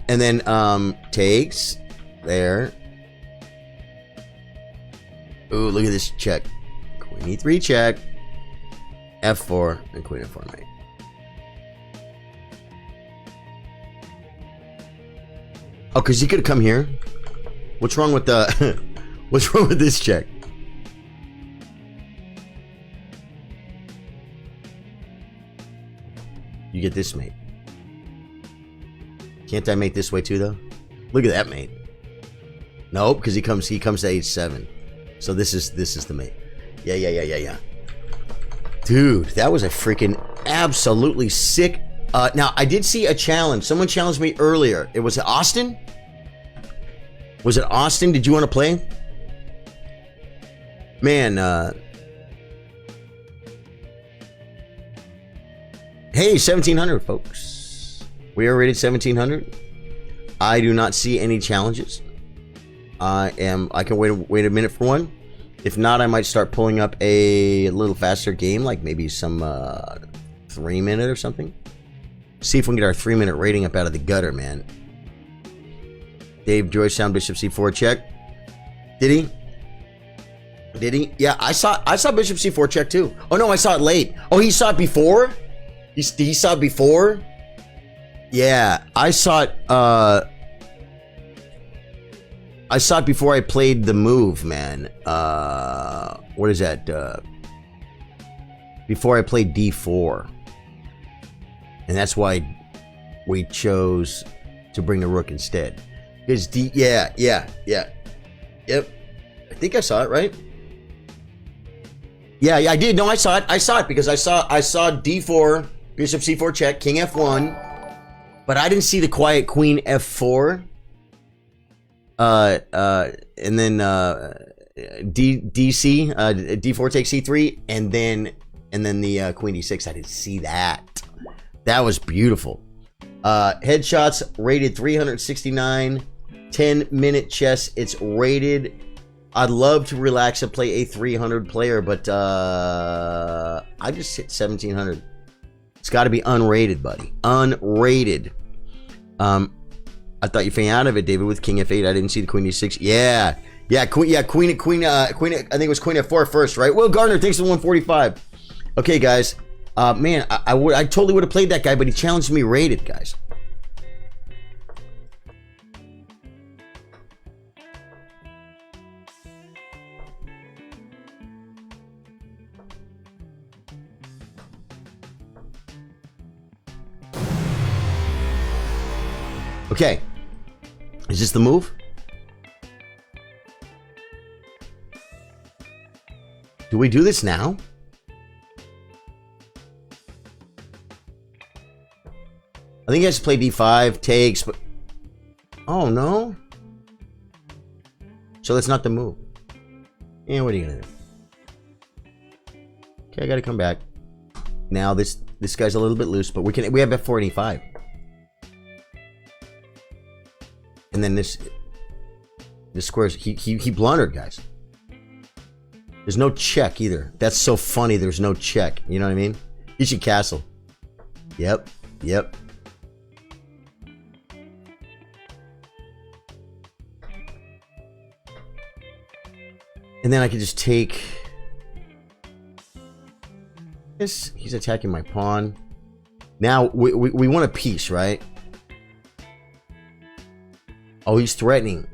and then takes there. Ooh, look at this check. Queen e3 check. F4 and queen f4 knight. Oh, because he could have come here. What's wrong with the? What's wrong with this check? You get this mate. Can't I mate this way too, though? Look at that mate. Nope, because he comes to h7. So this is the mate. Yeah. Dude, that was a freaking absolutely sick. Now I did see a challenge. Someone challenged me earlier. It was Austin. Was it Austin? Did you want to play? Man, hey, 1700, folks. We are rated 1700. I do not see any challenges. I can wait a minute for one. If not, I might start pulling up a little faster game, like maybe some 3-minute or something. See if we can get our 3-minute rating up out of the gutter, man. Dave Joyce sound Bishop C4 check. Did he? Did he? Yeah, I saw Bishop C4 check too. Oh no, I saw it late. Oh, he saw it before? He saw it before? Yeah, I saw it before I played the move, man. What is that? Before I played D4. And that's why we chose to bring the rook instead. Because yeah. Yep. I think I saw it, right? Yeah, I did. No, I saw it because I saw D4, Bishop C4 check, King F1. But I didn't see the quiet Queen F4. And then DC, D4 takes C3, and then the Queen D6. I didn't see that. That was beautiful. Headshots rated 369, 10-minute chess. It's rated. I'd love to relax and play a 300 player, but I just hit 1700. It's got to be unrated, buddy. Unrated. I thought you fell out of it, David, with King F8. I didn't see the Queen D6. Yeah, Queen. I think it was Queen F4 first, right? Will Gardner, thanks for 145. Okay, guys. Man, I totally would have played that guy, but he challenged me rated, guys. Okay. Is this the move? Do we do this now? I think he has to play D5, takes, but... Oh, no? So that's not the move. Yeah, what are you gonna do? Okay, I gotta come back. Now this guy's a little bit loose, but we have F4 and E5. And then this squares, he blundered, guys. There's no check either. That's so funny, there's no check. You know what I mean? He should castle. Yep. And then I could just take this. He's attacking my pawn. Now, we want a piece, right? Oh, he's threatening.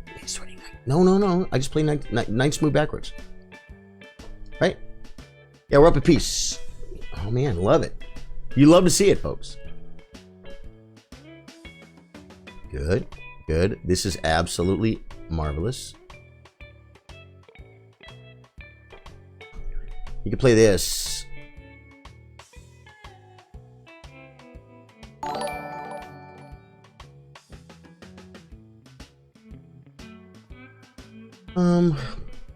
No. I just play knight's move backwards. Right? Yeah, we're up a piece. Oh, man, love it. You love to see it, folks. Good. This is absolutely marvelous. You can play this.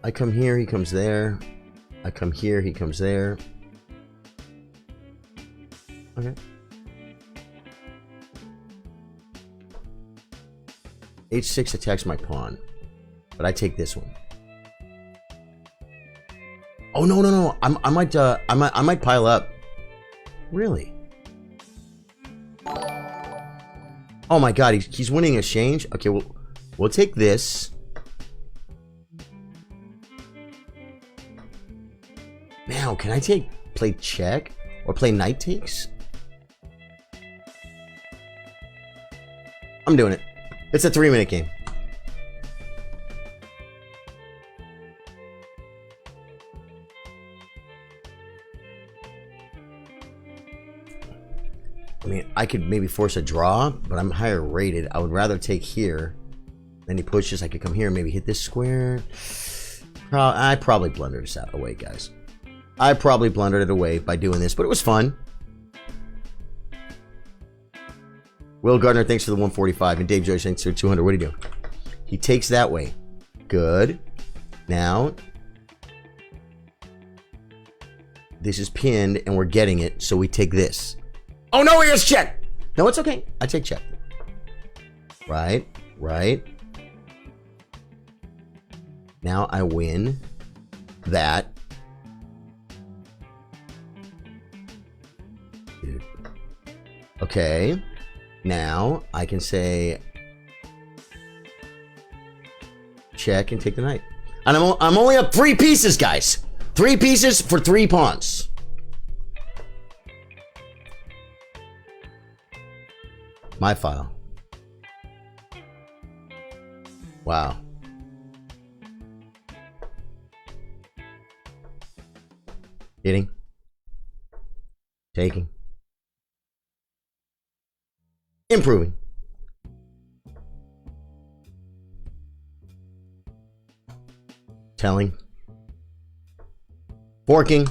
I come here, he comes there. I come here, he comes there. Okay. H6 attacks my pawn, but I take this one. Oh no! I might pile up. Really? Oh my God, he's winning exchange. Okay, we'll take this. Now, can I play check or play knight takes? I'm doing it. It's a 3-minute game. I mean, I could maybe force a draw, but I'm higher rated. I would rather take here. Then he pushes. I could come here and maybe hit this square. I probably blundered this away, guys. I probably blundered it away by doing this, but it was fun. Will Gardner, thanks for the 145. And Dave Joyce, thanks for 200. What do you do? He takes that way. Good. Now, this is pinned, and we're getting it, so we take this. Oh, no, here's check. No, it's okay. I take check. Right. Now I win. that. Dude. Okay. Now I can say check and take the knight. And I'm only up 3 pieces, guys. 3 pieces for 3 pawns. My file. Wow. Hitting. Taking. Improving. Telling. Forking.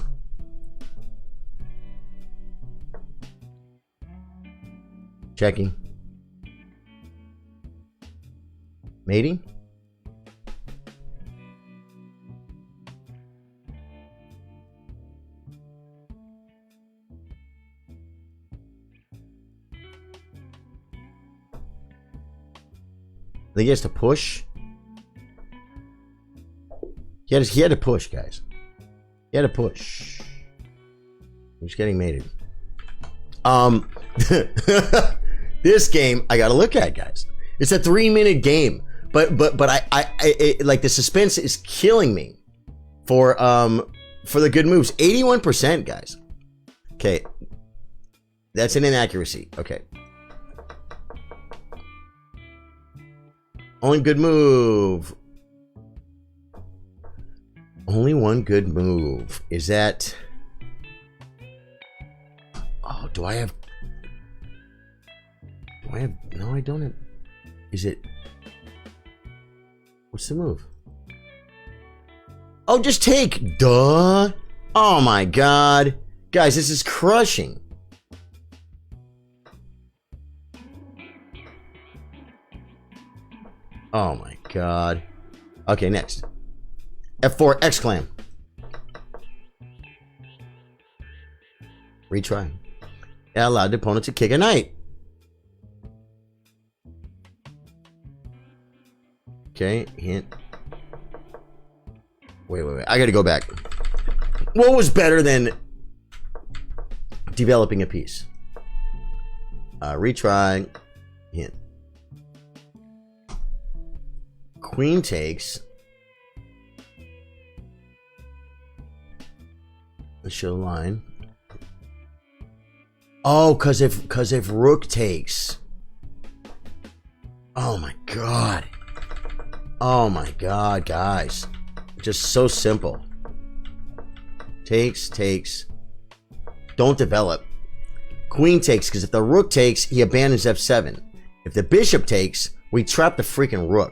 Checking. Mating. I think he has to push. He had to push, guys. He had to push. He's getting mated. This game I gotta look at, guys. It's a 3-minute game, but I like the suspense is killing me for the good moves. 81%, guys. Okay, that's an inaccuracy. Okay. Only good move. Only one good move. Is that... Oh, do I have... No, I don't have... Is it... What's the move? Oh, just take. Duh. Oh my god. Guys, this is crushing. Oh my god. Okay, next. F4 exclam. Retry. Allowed the opponent to kick a knight. Okay, hint. Wait. I gotta go back. What was better than developing a piece? Retry. Hint. Queen takes. Let's show the line. Oh, cause if rook takes. Oh my god. Oh my god, guys. Just so simple. Takes. Don't develop. Queen takes, because if the rook takes, he abandons f7. If the bishop takes, we trap the freaking rook.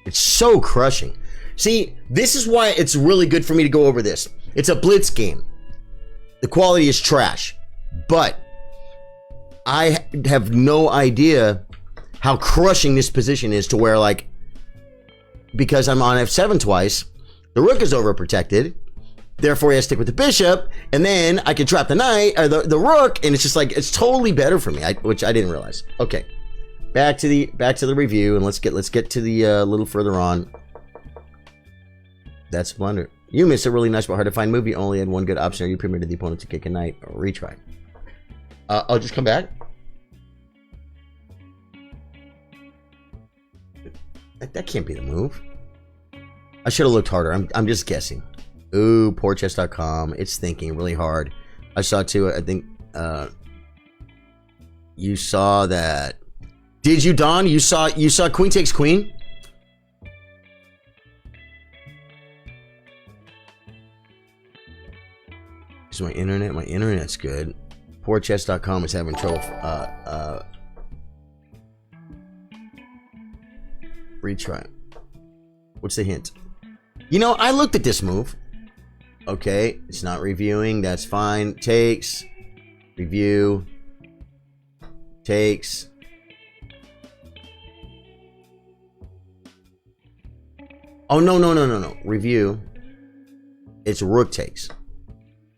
It's so crushing. See, this is why it's really good for me to go over this. It's a blitz game. The quality is trash. But I have no idea how crushing this position is to where, like, because I'm on f7 twice, the rook is overprotected. Therefore, I have to stick with the bishop, and then I can trap the knight or the rook, and it's just like it's totally better for me, which I didn't realize. Okay, back to the review, and let's get to the little further on. That's blunder. You missed a really nice but hard to find movie. Only had one good option. Or you permitted the opponent to kick a knight or retry. I'll just come back. That can't be the move. I should have looked harder. I'm just guessing. Ooh, poorchess.com. It's thinking really hard. I saw too. I think you saw that. Did you, Don? You saw queen takes queen? Is my internet? My internet's good. Poorchess.com is having trouble. Retry. What's the hint? You know, I looked at this move. Okay, it's not reviewing. That's fine. Takes. Review. Takes. Oh, no. Review. It's rook takes.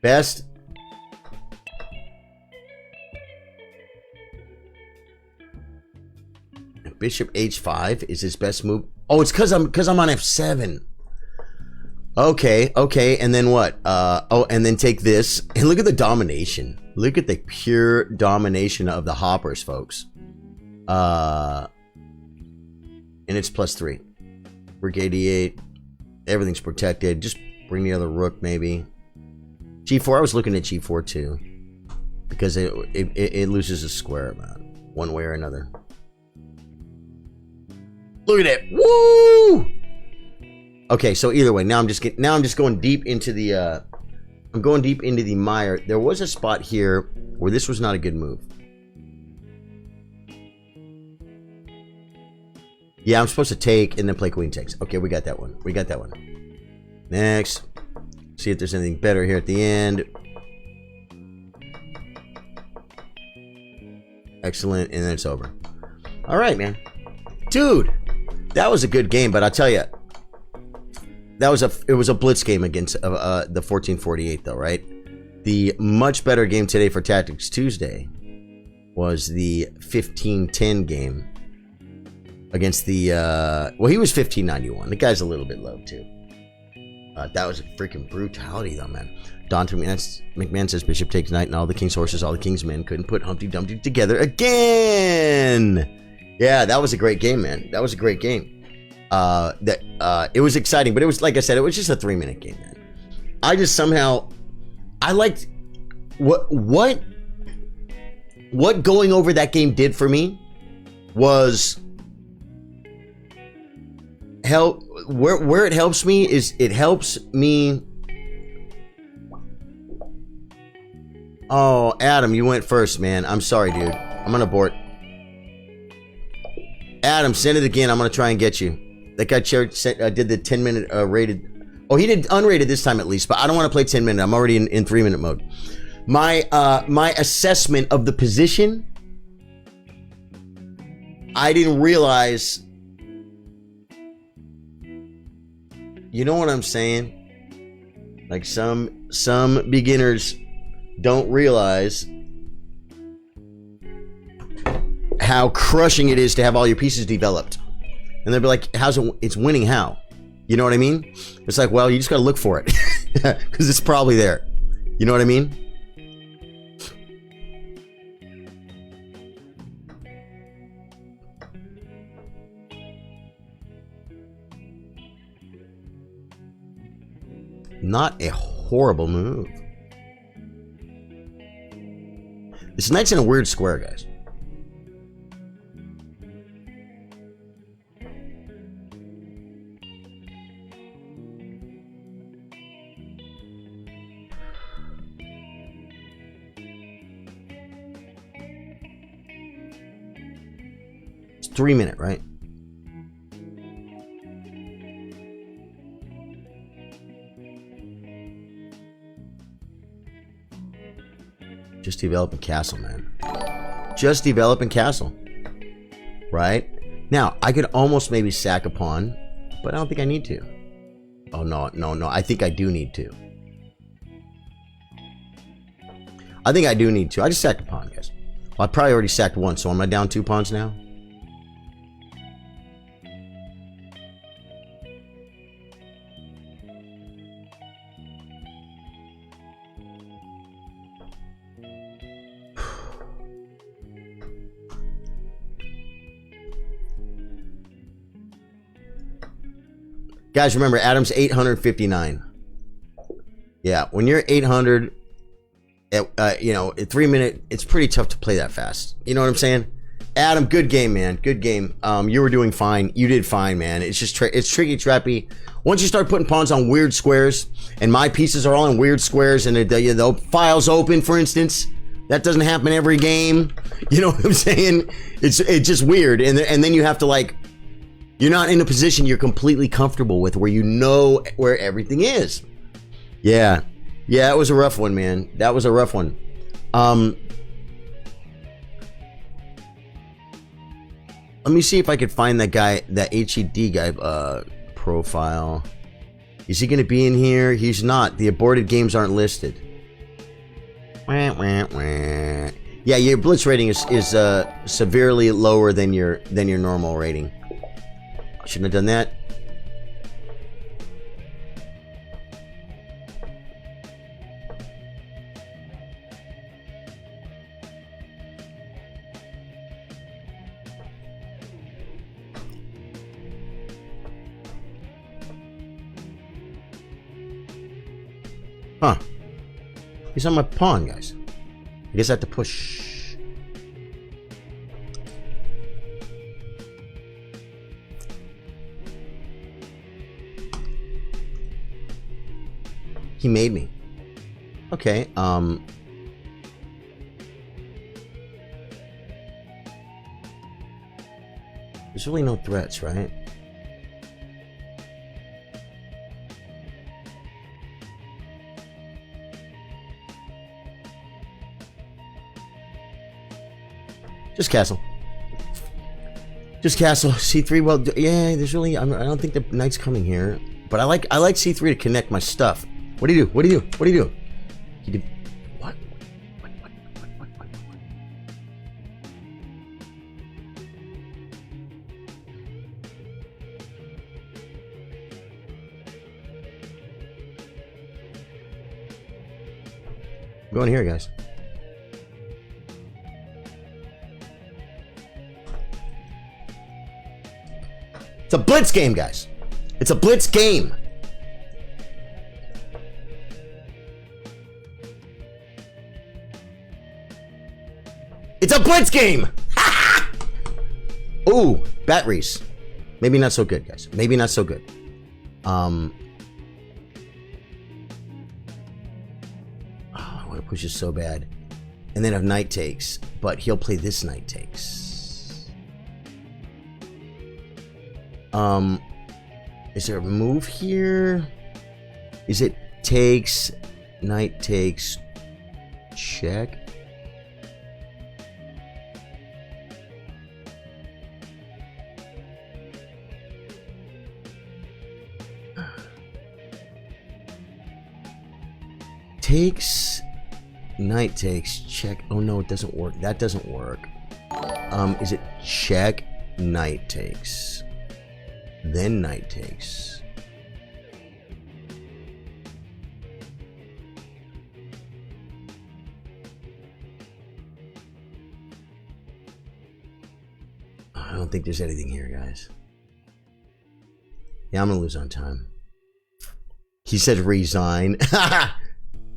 Best. Bishop h5 is his best move. Oh, it's because I'm on f7. Okay, and then what? And then take this and look at the domination. Look at the pure domination of the hoppers, folks. And it's +3. Rook 88. Everything's protected. Just bring the other rook, maybe. G4. I was looking at G4 too, because it loses a square, man, one way or another. Look at it. Woo! Okay, so either way, now I'm just going deep into the I'm going deep into the mire. There was a spot here where this was not a good move. Yeah, I'm supposed to take and then play queen takes. Okay, we got that one. We got that one. Next. See if there's anything better here at the end. Excellent, and then it's over. All right, man. Dude, that was a good game, but I'll tell you, it was a blitz game against the 1448 though, right? The much better game today for Tactics Tuesday was the 1510 game against the well, he was 1591. The guy's a little bit low too. That was a freaking brutality though, man. Dante McMahon says bishop takes knight and all the king's horses, all the king's men couldn't put Humpty Dumpty together again. Yeah, that was a great game, man. That was a great game. It was exciting, but it was, like I said, it was just a 3-minute game, man. I just somehow, I liked what going over that game did for me was help. Where it helps me is it helps me. Oh, Adam, you went first, man. I'm sorry, dude. I'm gonna abort. Adam, send it again. I'm gonna try and get you. That guy did the 10-minute rated. Oh, he did unrated this time at least, but I don't want to play 10-minute. I'm already in 3-minute mode. My assessment of the position, I didn't realize. You know what I'm saying? Like some beginners don't realize how crushing it is to have all your pieces developed. And they'll be like, how's it? It's winning how? You know what I mean? It's like, well, you just got to look for it. Because it's probably there. You know what I mean? Not a horrible move. This knight's in a weird square, guys. It's 3-minute, right? Just developing castle, man. Just developing castle. Right? Now, I could almost maybe sack a pawn, but I don't think I need to. Oh, no. I think I do need to. I think I do need to. I just sacked a pawn, guys. Well, I probably already sacked one, so am I down 2 pawns now? Guys, remember, Adam's 859. Yeah, when you're 800, at 3 minute, it's pretty tough to play that fast. You know what I'm saying? Adam, good game, man. Good game. You were doing fine. You did fine, man. It's just it's tricky, trappy. Once you start putting pawns on weird squares, and my pieces are all in weird squares, and the file's open, for instance, that doesn't happen every game. You know what I'm saying? It's just weird, and then you have to like. You're not in a position you're completely comfortable with where you know where everything is. Yeah. Yeah, it was a rough one, man. That was a rough one. Let me see if I could find that guy, that HED guy profile. Is he going to be in here? He's not. The aborted games aren't listed. Wah, wah, wah. Yeah, your blitz rating is severely lower than your normal rating. Shouldn't have done that. Huh. He's on my pawn, guys. I guess I have to push. He made me. Okay, there's really no threats, right? Just castle. Just castle. C3. Well, yeah. There's really. I don't think the knight's coming here. But I like C3 to connect my stuff. What do you do? What do you do? What do you do? You do what? What? I'm going here, guys. It's a blitz game, guys. It's a blitz game. It's a blitz game. Ooh, batteries. Maybe not so good, guys. Maybe not so good. Oh, I want to push this so bad. And then if knight takes, but he'll play this knight takes. Is there a move here? Is it takes, knight takes, check? Takes, knight takes, check. Oh no, it doesn't work. That doesn't work. Is it check, knight takes? Then knight takes. I don't think there's anything here, guys. Yeah, I'm gonna lose on time. He said resign.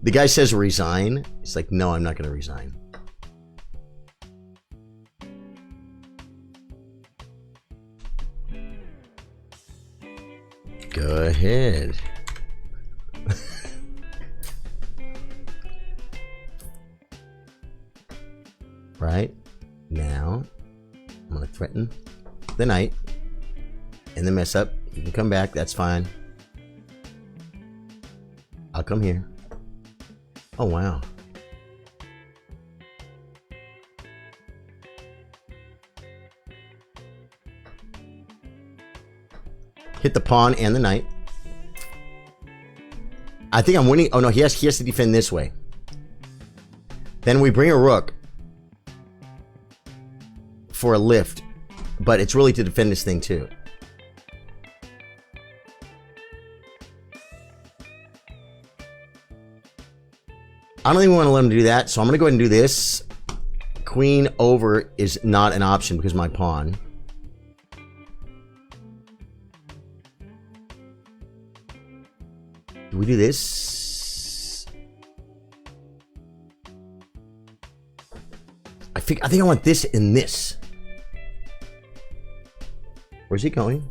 The guy says resign. It's like, no, I'm not gonna resign. Go ahead. Right now, I'm gonna threaten the knight and then mess up. You can come back, that's fine. I'll come here. Oh wow. Hit the pawn and the knight. I think I'm winning. Oh no, he has to defend this way. Then we bring a rook for a lift, but it's really to defend this thing too. I don't even want to let him do that, so I'm gonna go ahead and do this. Queen over is not an option because of my pawn. Do we do this? I think I want this and this. Where's he going?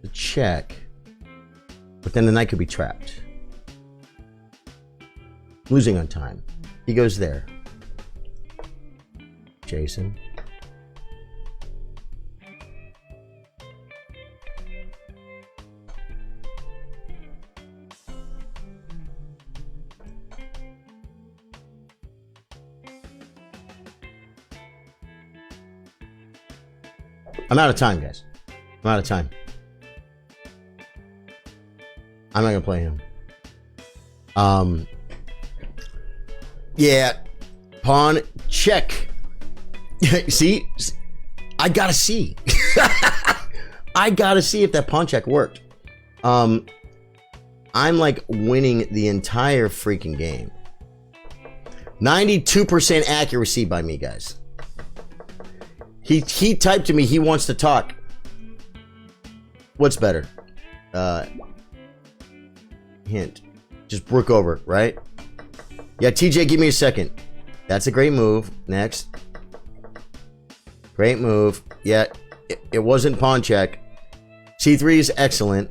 The check. But then the knight could be trapped. Losing on time. He goes there. Jason. I'm out of time, guys. I'm out of time. I'm not gonna play him. Yeah. Pawn check. See? I gotta see. I gotta see if that pawn check worked. I'm like winning the entire freaking game. 92% accuracy by me, guys. He typed to me he wants to talk. What's better? hint. Just brook over, right? Yeah, TJ, give me a second. That's a great move. Next. Great move. Yeah, it wasn't pawn check. C3 is excellent.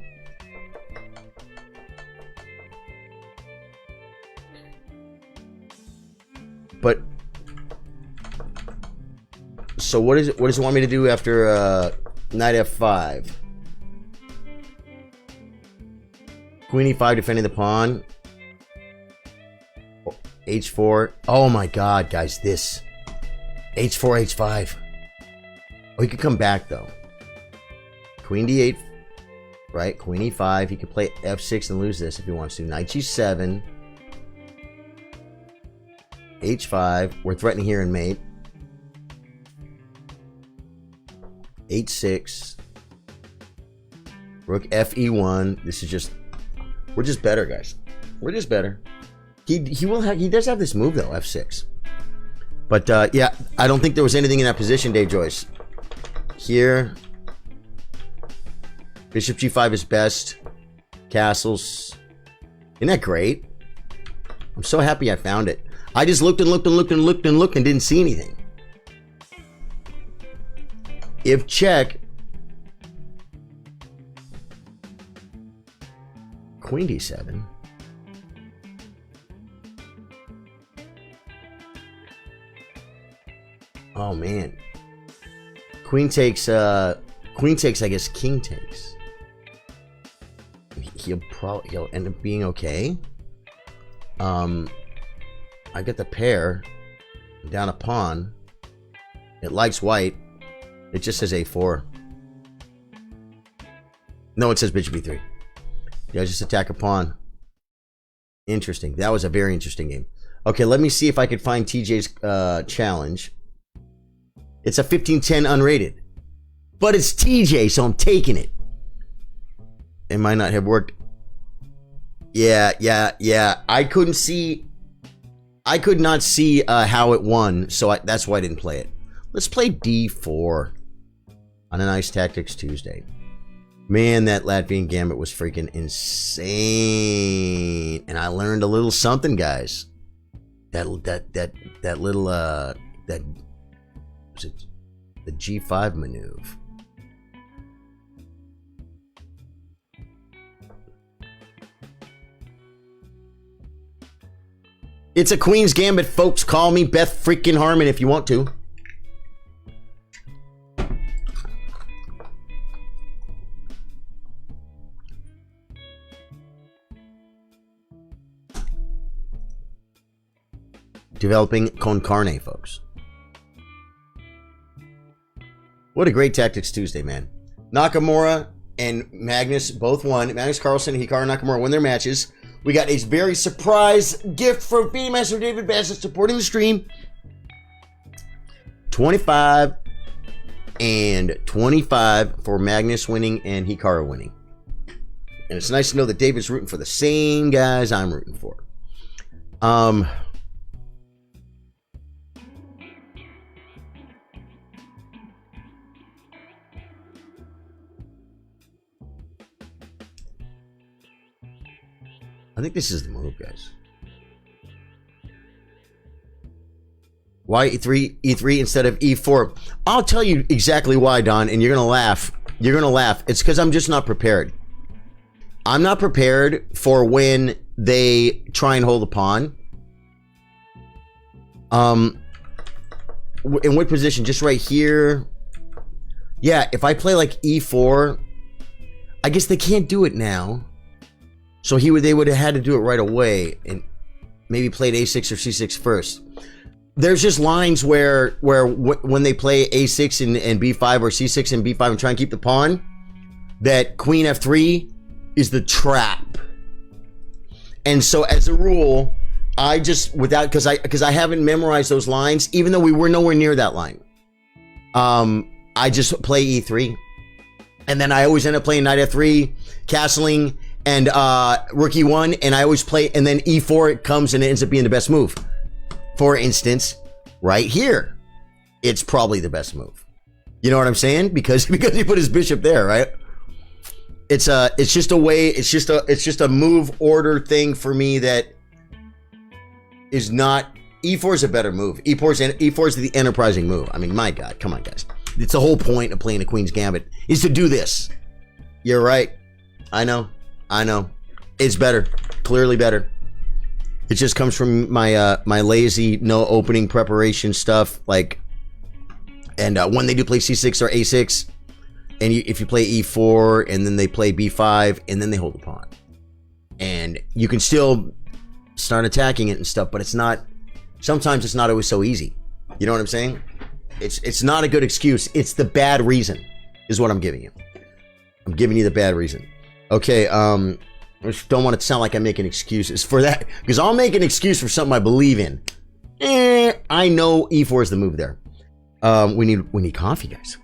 But so what does it want me to do after knight f5? Queen e5 defending the pawn. H4. Oh my god, guys, this. H4, H5. Oh, he could come back though. Queen d8. Right, Queen e5. He could play f6 and lose this if he wants to. Knight g7. H5. We're threatening here in mate. H6. Rook fe1. This is just... We're just better, guys. We're just better. He does have this move though, f6. But yeah, I don't think there was anything in that position, Dave Joyce. Here, bishop g5 is best. Castles. Isn't that great? I'm so happy I found it. I just looked and looked and looked and looked and looked and didn't see anything. If check, Queen d7. Oh man. Queen takes, I guess king takes. He'll end up being okay. I get the pair. Down a pawn. It likes white. It just says a4. No, it says bishop b3. Yeah, just attack a pawn. Interesting. That was a very interesting game. Okay, let me see if I could find TJ's challenge. It's a 15-10 unrated. But it's TJ, so I'm taking it. It might not have worked. Yeah. I could not see how it won, so that's why I didn't play it. Let's play D4 on a nice Tactics Tuesday. Man, that Latvian gambit was freaking insane, and I learned a little something, guys. That little was it the G5 maneuver. It's a Queen's Gambit, folks. Call me Beth freaking Harmon if you want to. Developing con carne, folks. What a great Tactics Tuesday, man. Nakamura and Magnus both won. Magnus Carlsen and Hikaru Nakamura won their matches. We got a very surprise gift from Beanie Master David Bassett supporting the stream. 25 and 25 for Magnus winning and Hikaru winning. And it's nice to know that David's rooting for the same guys I'm rooting for. I think this is the move, guys. Why E3 instead of E4? I'll tell you exactly why, Don, and you're going to laugh. You're going to laugh. It's because I'm just not prepared. I'm not prepared for when they try and hold a pawn. In what position? Just right here? Yeah, if I play like E4, I guess they can't do it now. So they would have had to do it right away and maybe played A6 or C6 first. There's just lines where when they play A6 and B5 or C6 and B5 and try and keep the pawn, that Queen F3 is the trap. And so as a rule, I just because I haven't memorized those lines, even though we were nowhere near that line. I just play E3, and then I always end up playing Knight F3, castling. And Rook E1, and I always play, and then E4 it comes and it ends up being the best move. For instance, right here, it's probably the best move. You know what I'm saying? Because he put his bishop there, right? It's just a way. It's just a move order thing for me that is not. E4 is a better move. E4 is the enterprising move. I mean, my God, come on, guys. It's the whole point of playing the Queen's Gambit is to do this. You're right. I know. It's better. Clearly better. It just comes from my my lazy no opening preparation stuff. Like, and when they do play C6 or A6, and if you play E4 and then they play B5 and then they hold the pawn, and you can still start attacking it and stuff, but it's not. Sometimes it's not always so easy. You know what I'm saying? It's not a good excuse. It's the bad reason is what I'm giving you. I'm giving you the bad reason. Okay, I just don't want it to sound like I'm making excuses for that, because I'll make an excuse for something I believe in. I know E4 is the move there. We need coffee, guys.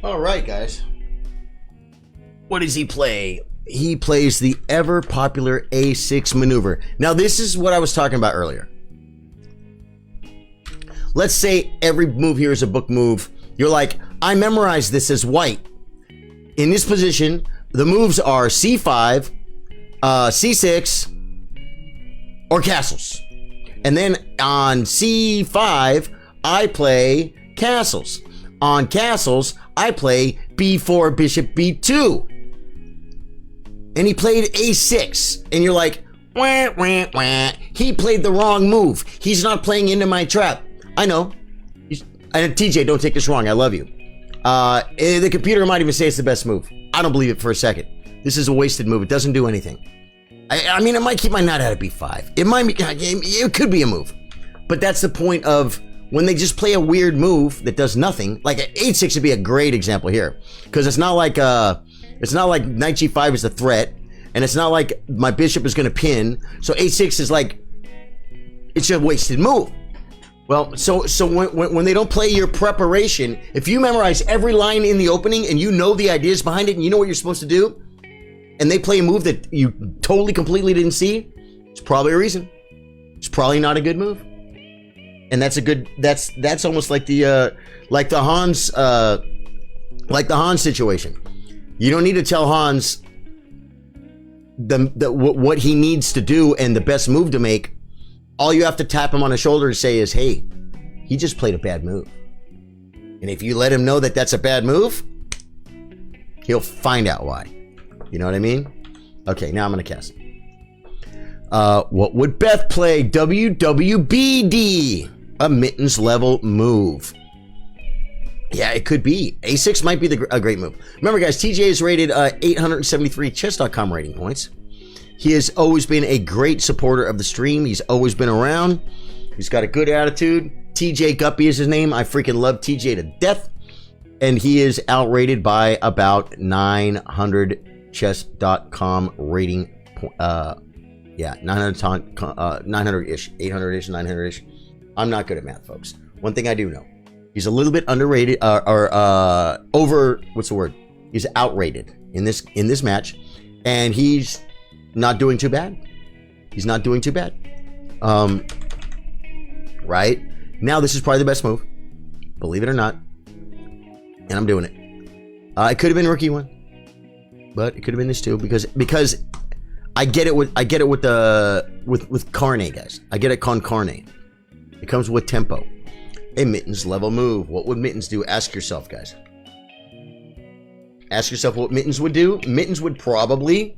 All right, guys. What does he play? He plays the ever popular A6 maneuver. Now, this is what I was talking about earlier. Let's say every move here is a book move. You're like, I memorized this as white. In this position, the moves are C5, C6, or castles. And then on C5, I play castles. On castles, I play B4, bishop B2. And he played A6. And you're like, wah, wah, wah. He played the wrong move. He's not playing into my trap. I know. And TJ, don't take this wrong. I love you. The computer might even say it's the best move. I don't believe it for a second. This is a wasted move. It doesn't do anything. I mean, it might keep my knight out of B5. It could be a move. But that's the point of when they just play a weird move that does nothing. Like A6 would be a great example here, because it's not like knight G5 is a threat, and it's not like my bishop is going to pin. So A6 is like, it's a wasted move. Well, so when they don't play your preparation, if you memorize every line in the opening and you know the ideas behind it and you know what you're supposed to do, and they play a move that you totally, completely didn't see, it's probably a reason. It's probably not a good move. And that's almost like the Hans situation. You don't need to tell Hans what he needs to do and the best move to make. All you have to tap him on the shoulder and say is, hey, he just played a bad move. And if you let him know that that's a bad move, he'll find out why. You know what I mean? Okay, now I'm going to cast. What would Beth play? WWBD. A mittens level move. Yeah, it could be. A6 might be a great move. Remember, guys, TJ is rated 873 chess.com rating points. He has always been a great supporter of the stream. He's always been around. He's got a good attitude. TJ Guppy is his name. I freaking love TJ to death. And he is outrated by about 900 chess.com rating. 900-ish, 800-ish, 900-ish. I'm not good at math, folks. One thing I do know. He's a little bit underrated, over, what's the word? He's outrated in this match. And he's not doing too bad. He's not doing too bad. Right? Now, this is probably the best move. Believe it or not. And I'm doing it. It could have been rookie one. But it could have been this too. Because I get it with Carne, guys. I get it con Carne. It comes with tempo. A mittens level move. What would mittens do? Ask yourself, guys. Ask yourself what Mittens would do. Mittens would probably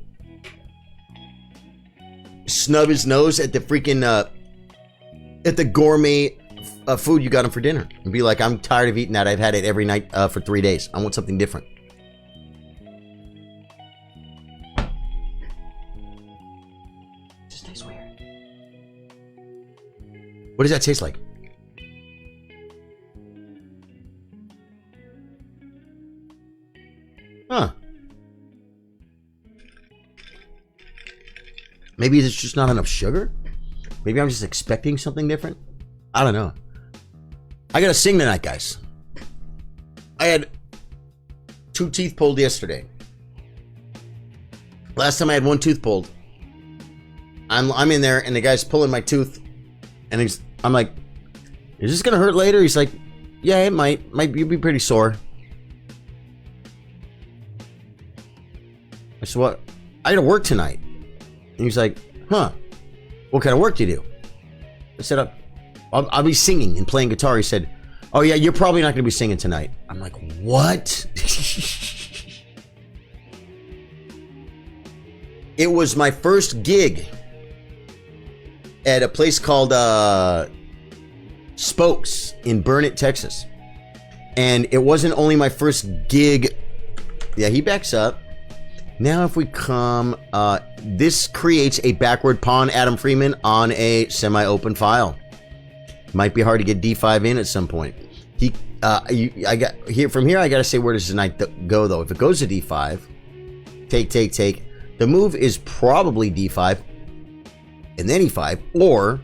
snub his nose at the freaking, at the gourmet food you got him for dinner. And be like, I'm tired of eating that. I've had it every night for 3 days. I want something different. Just tastes weird. What does that taste like? Huh. Maybe there's just not enough sugar? Maybe I'm just expecting something different? I don't know. I gotta sing tonight, guys. I had 2 teeth pulled yesterday. Last time I had 1 tooth pulled. I'm in there and the guy's pulling my tooth and I'm like, is this gonna hurt later? He's like, yeah, it might. You'll be pretty sore. I said, what? I gotta work tonight. And he's like, huh, what kind of work do you do? I said, I'll be singing and playing guitar. He said, oh yeah, you're probably not gonna be singing tonight. I'm like, what? It was my first gig at a place called Spokes in Burnett, Texas. And it wasn't only my first gig. Yeah, he backs up. Now if we come, this creates a backward pawn Adam Freeman on a semi-open file. Might be hard to get D5 in at some point. From here I gotta say, where does the knight go though? If it goes to D5, take. The move is probably D5 and then E5, or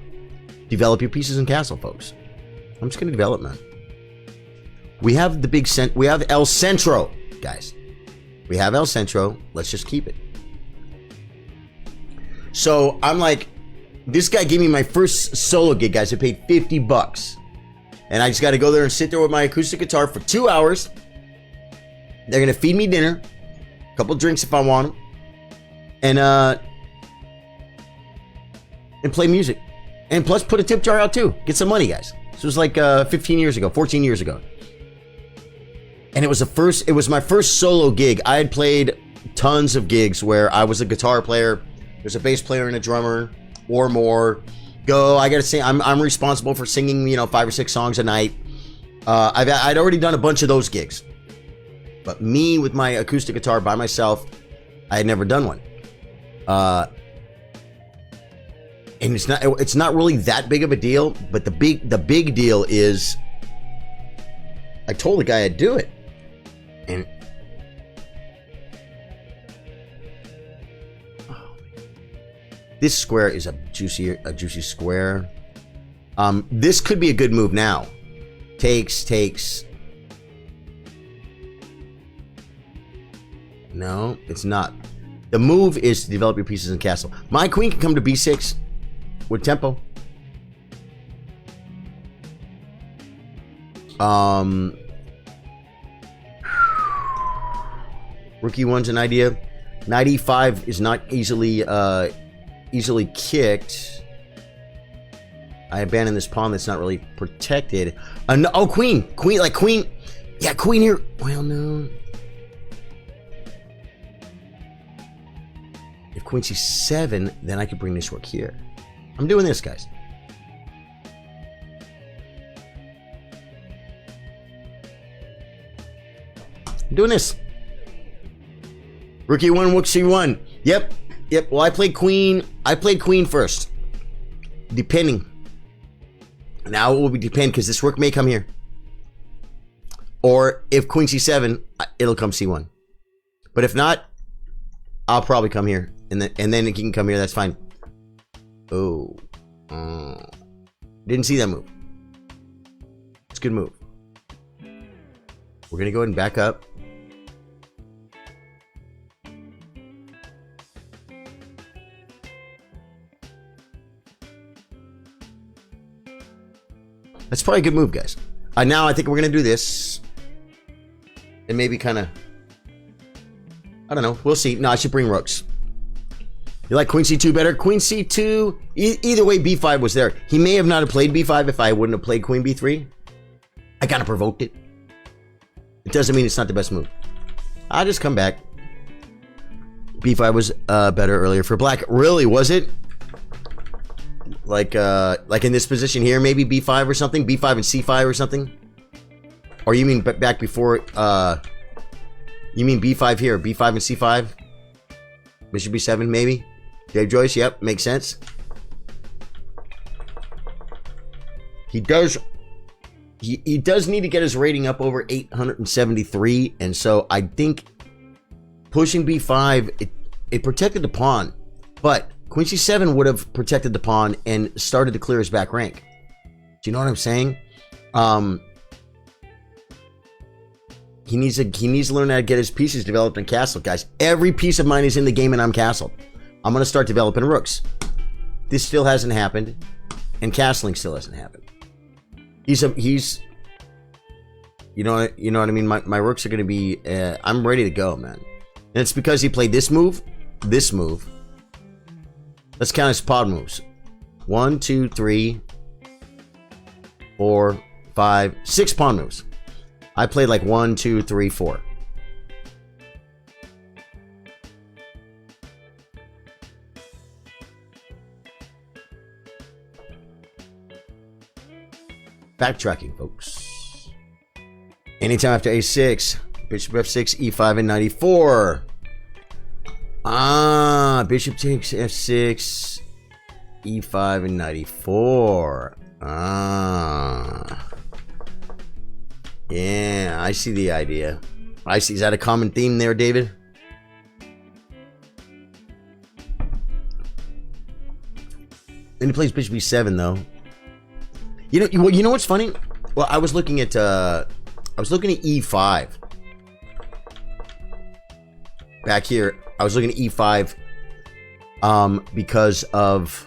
develop your pieces in castle, folks. I'm just gonna develop, man. We have we have El Centro, guys. We have El Centro. Let's just keep it. So I'm like, this guy gave me my first solo gig, guys. I paid $50. And I just got to go there and sit there with my acoustic guitar for 2 hours. They're going to feed me dinner. A couple drinks if I want them. And play music. And plus put a tip jar out too. Get some money, guys. This was like 14 years ago. And it was my first solo gig. I had played tons of gigs where I was a guitar player, there's a bass player and a drummer, or more. I gotta say, I'm responsible for singing, 5 or 6 songs a night. I'd already done a bunch of those gigs. But me with my acoustic guitar by myself, I had never done one. And it's not really that big of a deal, but the big deal is I told the guy I'd do it. And this square is a juicy square. This could be a good move now. Takes. No, it's not. The move is to develop your pieces in castle. My queen can come to B6 with tempo. Rookie one's an idea. Knight E5 is not easily kicked. I abandoned this pawn that's not really protected. No, oh, queen. Yeah, queen here. Well, no. If queen C7, then I could bring this rook here. I'm doing this, guys. I'm doing this. Rookie 1, rook C1. Yep. Well, I played queen first. Depending. Now it will be depend because this rook may come here. Or if queen C7, it'll come C1. But if not, I'll probably come here. And then he can come here, that's fine. Oh. Didn't see that move. It's a good move. We're going to go ahead and back up. That's probably a good move, guys. Now I think we're going to do this. And maybe kind of... I don't know. We'll see. No, I should bring rooks. You like queen C2 better? Queen C2... Either way, B5 was there. He may have not have played B5 if I wouldn't have played queen B3. I kind of provoked it. It doesn't mean it's not the best move. I'll just come back. B5 was better earlier for black. Really, was it? Like in this position here, maybe B5 or something? B5 and C5 or something? Or you mean back before, you mean B5 here, B5 and C5? Bishop B7, maybe? Dave Joyce, yep, makes sense. He does need to get his rating up over 873, and so I think pushing B5, it protected the pawn, but Queen C7 would have protected the pawn and started to clear his back rank. Do you know what I'm saying? He needs to learn how to get his pieces developed and castled, guys. Every piece of mine is in the game and I'm castled. I'm going to start developing rooks. This still hasn't happened, and castling still hasn't happened. He's you know what I mean? My rooks are going to be, I'm ready to go, man. And it's because he played this move. Let's count his pod moves. 1, 2, 3, 4, 5, 6 pawn moves. I played like 1, 2, 3, 4. Backtracking, folks. Anytime after A6. Bishop F6, E5, and 94. Bishop takes F6, E5, and 94. Yeah, I see the idea. I see. Is that a common theme there, David? Then he plays Bishop E7, though. You know what's funny? Well, I was looking at E5. Back here, I was looking at E5 because of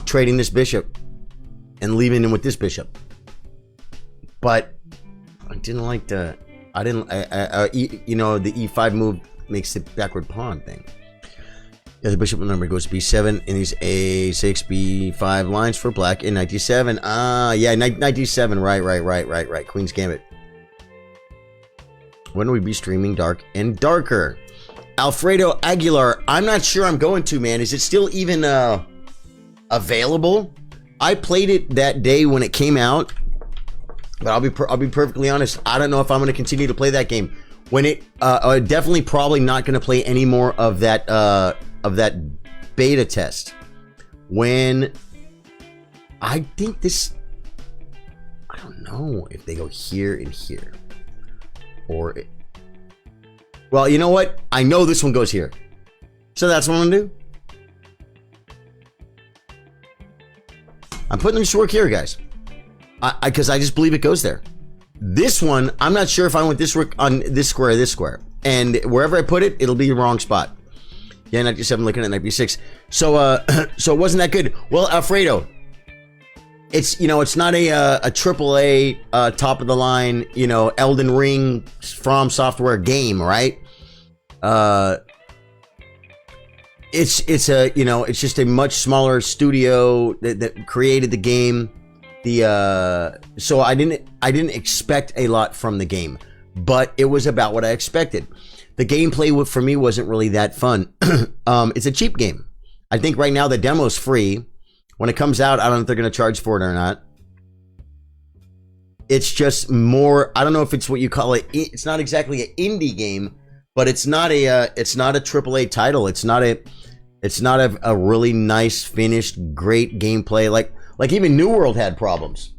trading this bishop and leaving him with this bishop. But I didn't like the the E5 move makes the backward pawn thing. Yeah, the bishop number goes to B7 and these A6, B5 lines for black in 97. Yeah, 97. Right. Queen's Gambit. When will we be streaming Dark and Darker? Alfredo Aguilar, I'm not sure I'm going to, man. Is it still even available? I played it that day when it came out, but I'll be perfectly honest. I don't know if I'm going to continue to play that game. When it definitely probably not going to play any more of that beta test. When I think this, I don't know if they go here and here. Or, well, you know what? I know this one goes here. So that's what I'm going to do. I'm putting them to work here, guys. Because I just believe it goes there. This one, I'm not sure if I want this rook on this square or this square. And wherever I put it, it'll be the wrong spot. Yeah, 97 looking at 96. So, so it wasn't that good. Well, Alfredo, it's not a triple A top of the line, Elden Ring From Software game, right? It's just a much smaller studio that created the game. So I didn't expect a lot from the game, but it was about what I expected. The gameplay for me wasn't really that fun. It's a cheap game. I think right now the demo's free. When it comes out, I don't know if they're going to charge for it or not. It's just more, I don't know if it's what you call it. It's not exactly an indie game, but it's not a AAA title. It's not a really nice, finished, great gameplay. Like even New World had problems.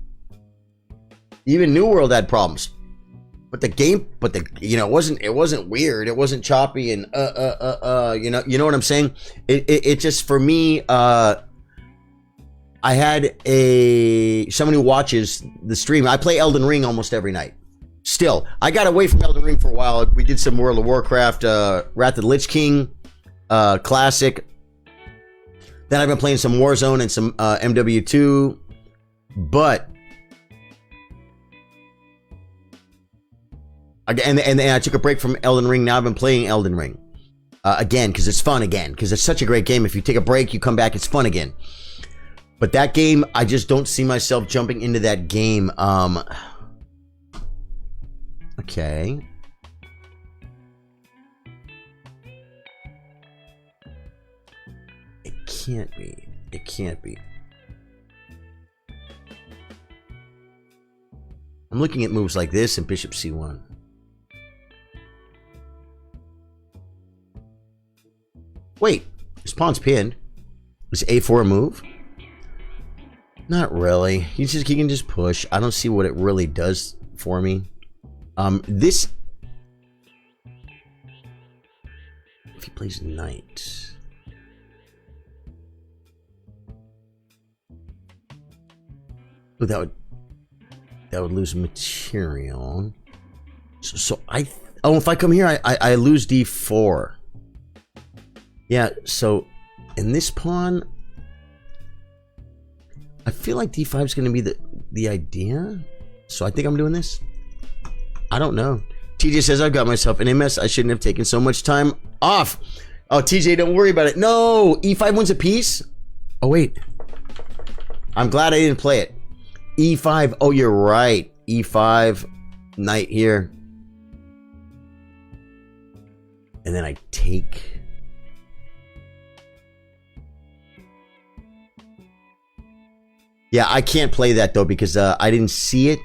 But the game, it wasn't weird. It wasn't choppy and you know what I'm saying? It just, for me, I had someone who watches the stream. I play Elden Ring almost every night. Still, I got away from Elden Ring for a while. We did some World of Warcraft, Wrath of the Lich King, Classic. Then I've been playing some Warzone and some MW2. But and I took a break from Elden Ring. Now I've been playing Elden Ring again because it's fun again. Because it's such a great game. If you take a break, you come back, it's fun again. But that game, I just don't see myself jumping into that game. Okay. It can't be. It can't be. I'm looking at moves like this and bishop c1. Wait, his pawn's pinned. Is a4 a move? Not really. He can just push. I don't see what it really does for me. This. If he plays knight. Oh, that would lose material. So if I come here, I lose d4. Yeah, so in this pawn, I feel like d5 is going to be the idea. So I think I'm doing this. I don't know. TJ says I've got myself an MS. I shouldn't have taken so much time off. Oh, TJ, don't worry about it. No, e5 wins a piece. Oh, wait. I'm glad I didn't play it. e5. Oh, you're right. e5, knight here. And then I take. Yeah, I can't play that, though, because I didn't see it.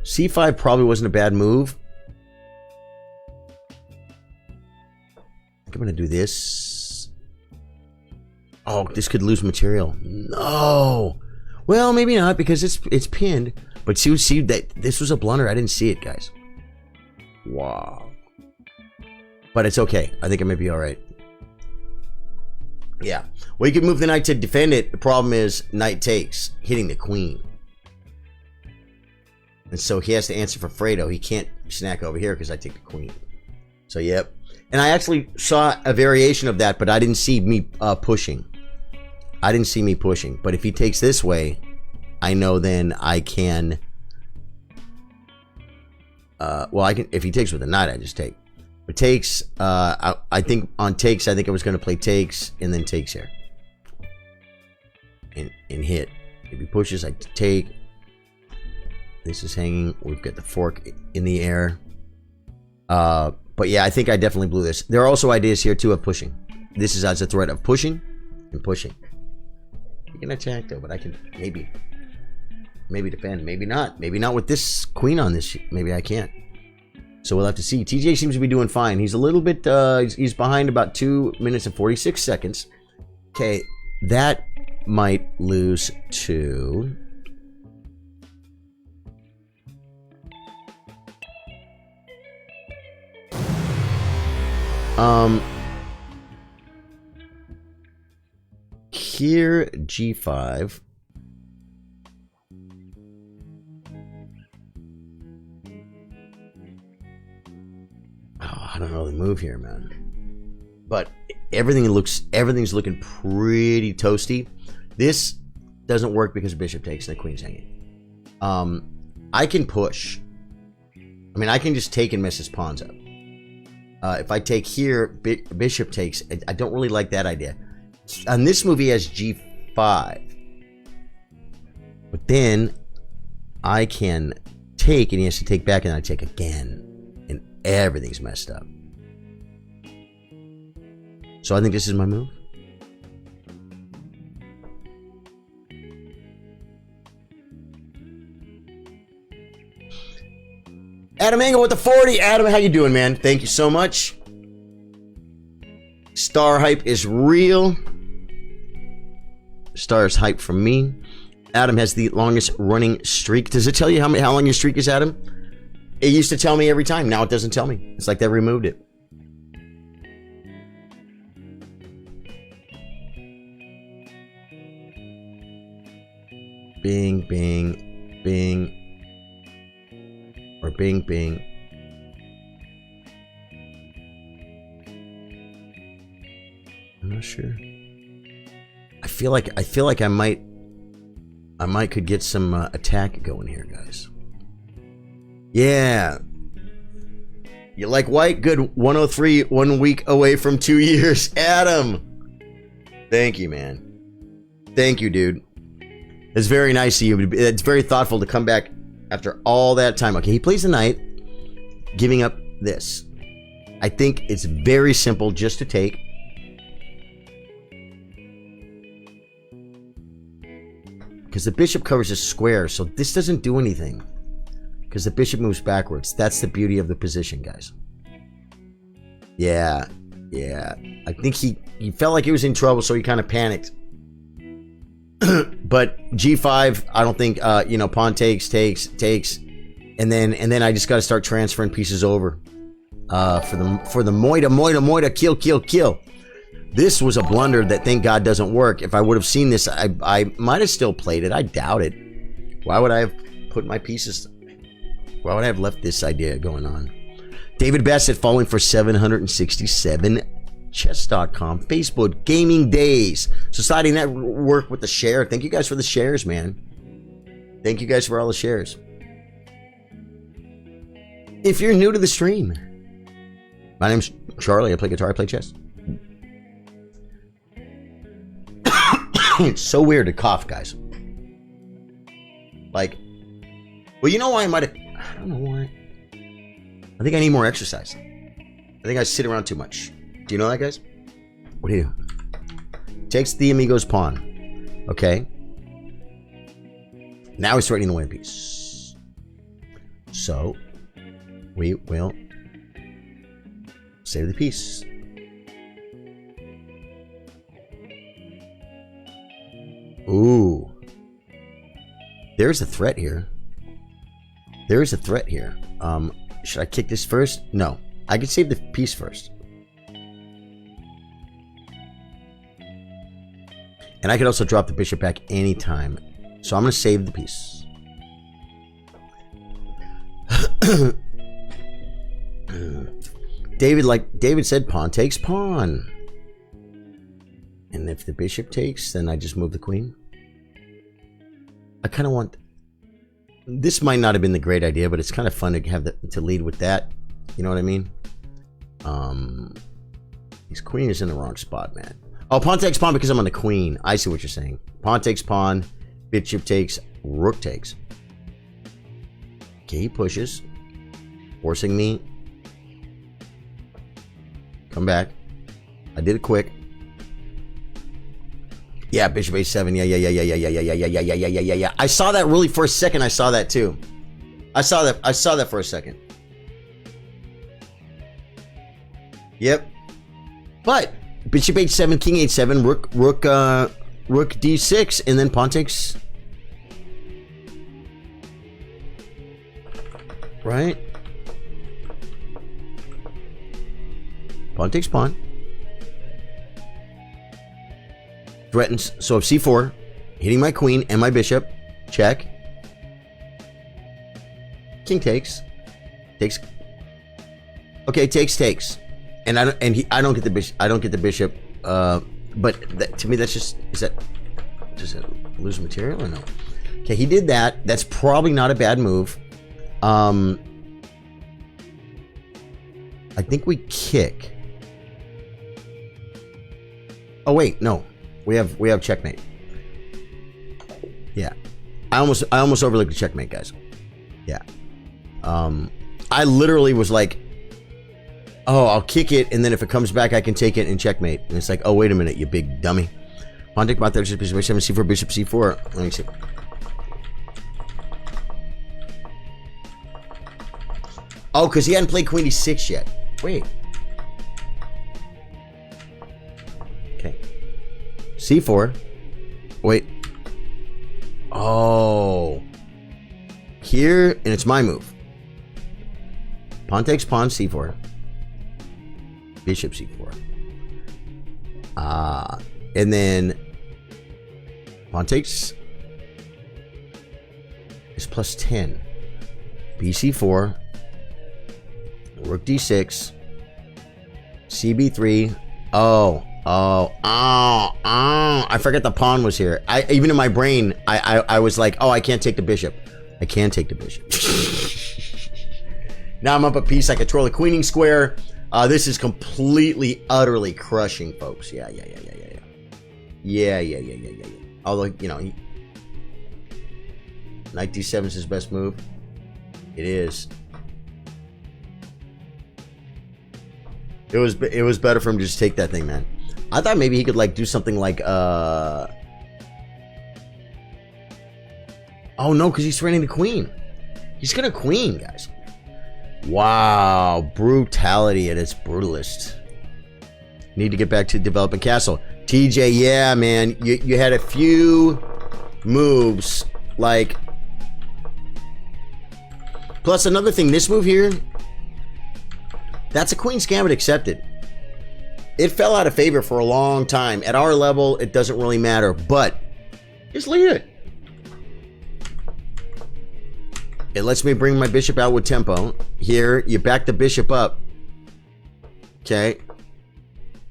c5 probably wasn't a bad move. I think I'm going to do this. Oh, this could lose material. No. Well, maybe not, because it's pinned. But see that this was a blunder. I didn't see it, guys. Wow. But it's okay. I think it might be all right. Yeah. Well, you can move the knight to defend it. The problem is knight takes, hitting the queen. And so he has to answer for Fredo. He can't snack over here because I take the queen. So, yep. And I actually saw a variation of that, but I didn't see me pushing. I didn't see me pushing. But if he takes this way, I know then I can... well, I can. If he takes with a knight, I just take. But takes, I think on takes, I think I was going to play takes and then takes here. And hit. If he pushes, I take. This is hanging. We've got the fork in the air. But yeah, I think I definitely blew this. There are also ideas here, too, of pushing. This is as a threat of pushing and pushing. You can attack, though, but I can maybe defend. Maybe not. Maybe not with this queen on this. Maybe I can't. So we'll have to see. TJ seems to be doing fine. He's a little bit, he's behind about 2 minutes and 46 seconds. Okay, that might lose to... Here, G5. I don't know the move here, man. But everything's looking pretty toasty. This doesn't work because bishop takes and the queen's hanging. I can push. I mean, I can just take and mess his pawns up. If I take here, bishop takes. I don't really like that idea. On this move, he has G5. But then I can take, and he has to take back, and I take again. And everything's messed up. So I think this is my move. Adam Engel with the 40. Adam, how you doing, man? Thank you so much. Star hype is real. Stars hype from me. Adam has the longest running streak. Does it tell you how long your streak is, Adam? It used to tell me every time. Now it doesn't tell me. It's like they removed it. Bing, bing, bing. Or bing, bing. I'm not sure. I feel like I might could get some attack going here, guys. Yeah. You like white? Good. 103, 1 week away from 2 years. Adam. Thank you, man. Thank you, dude. It's very nice of you. It's very thoughtful to come back after all that time. Okay, he plays the knight, giving up this. I think it's very simple just to take. Because the bishop covers a square, so this doesn't do anything. Because the bishop moves backwards. That's the beauty of the position, guys. Yeah. I think he felt like he was in trouble, so he kind of panicked. But G5, I don't think, pawn takes, and then I just got to start transferring pieces over for the moita, kill. This was a blunder that, thank God, doesn't work. If I would have seen this, I might have still played it. I doubt it. Why would I have put my pieces? Why would I have left this idea going on? David Bassett falling for 767. Chess.com, Facebook, Gaming Days, Society Network with the share. Thank you guys for the shares, man. Thank you guys for all the shares. If you're new to the stream, my name's Charlie. I play guitar, I play chess. It's so weird to cough, guys. Like, well, you know why I don't know why. I think I need more exercise. I think I sit around too much. Do you know that, guys? What do you do? Takes the amigo's pawn. Okay. Now he's threatening to win a piece. So, we will save the piece. Ooh. There's a threat here. Should I kick this first? No. I could save the piece first. And I could also drop the bishop back anytime. So I'm going to save the piece. David said, pawn takes pawn. And if the bishop takes, then I just move the queen. I kind of want... This might not have been the great idea, but it's kind of fun to have to lead with that. You know what I mean? His queen is in the wrong spot, man. Oh, pawn takes pawn because I'm on the queen. I see what you're saying. Pawn takes pawn. Bishop takes. Rook takes. Okay, he pushes. Forcing me. Come back. I did it quick. Yeah, bishop a7. Yeah. I saw that really for a second. I saw that too. I saw that for a second. Yep. But bishop h7, king h7, rook d6, and then pawn takes. Right? Pawn takes pawn. Threatens. So if c4, hitting my queen and my bishop, check. King takes. Takes. Okay, takes. And I don't get the bishop. I don't get the bishop. But to me, that's just does it lose material or no? Okay, he did that. That's probably not a bad move. I think we kick. Oh wait, no. We have checkmate. Yeah. I almost overlooked the checkmate, guys. Yeah. I literally was like, oh, I'll kick it, and then if it comes back, I can take it and checkmate. And it's like, oh, wait a minute, you big dummy. Pawn take pawn, bishop h7, c4, bishop c4. Let me see. Oh, because he hadn't played queen d6 yet. Wait. Okay. c4. Wait. Oh. Here, and it's my move. Pawn takes pawn, c4. Bishop c4. And then pawn takes is plus 10. bc4. Rook d6. cb3. Oh. I forgot the pawn was here. Even in my brain, I was like, oh, I can't take the bishop. I can take the bishop. Now I'm up a piece. I control the queening square. This is completely, utterly crushing, folks. Yeah. Although, you know, Knight d7 is his best move. It is. It was better for him to just take that thing, man. I thought maybe he could like do something like oh no, because he's threatening the queen. He's gonna queen, guys. Wow, brutality at its brutalist. Need to get back to developing castle. TJ, yeah, man, you had a few moves like. Plus another thing, this move here, that's a Queen's Gambit accepted. It fell out of favor for a long time. At our level, it doesn't really matter, but just leave it. It lets me bring my bishop out with tempo. Here, you back the bishop up. Okay.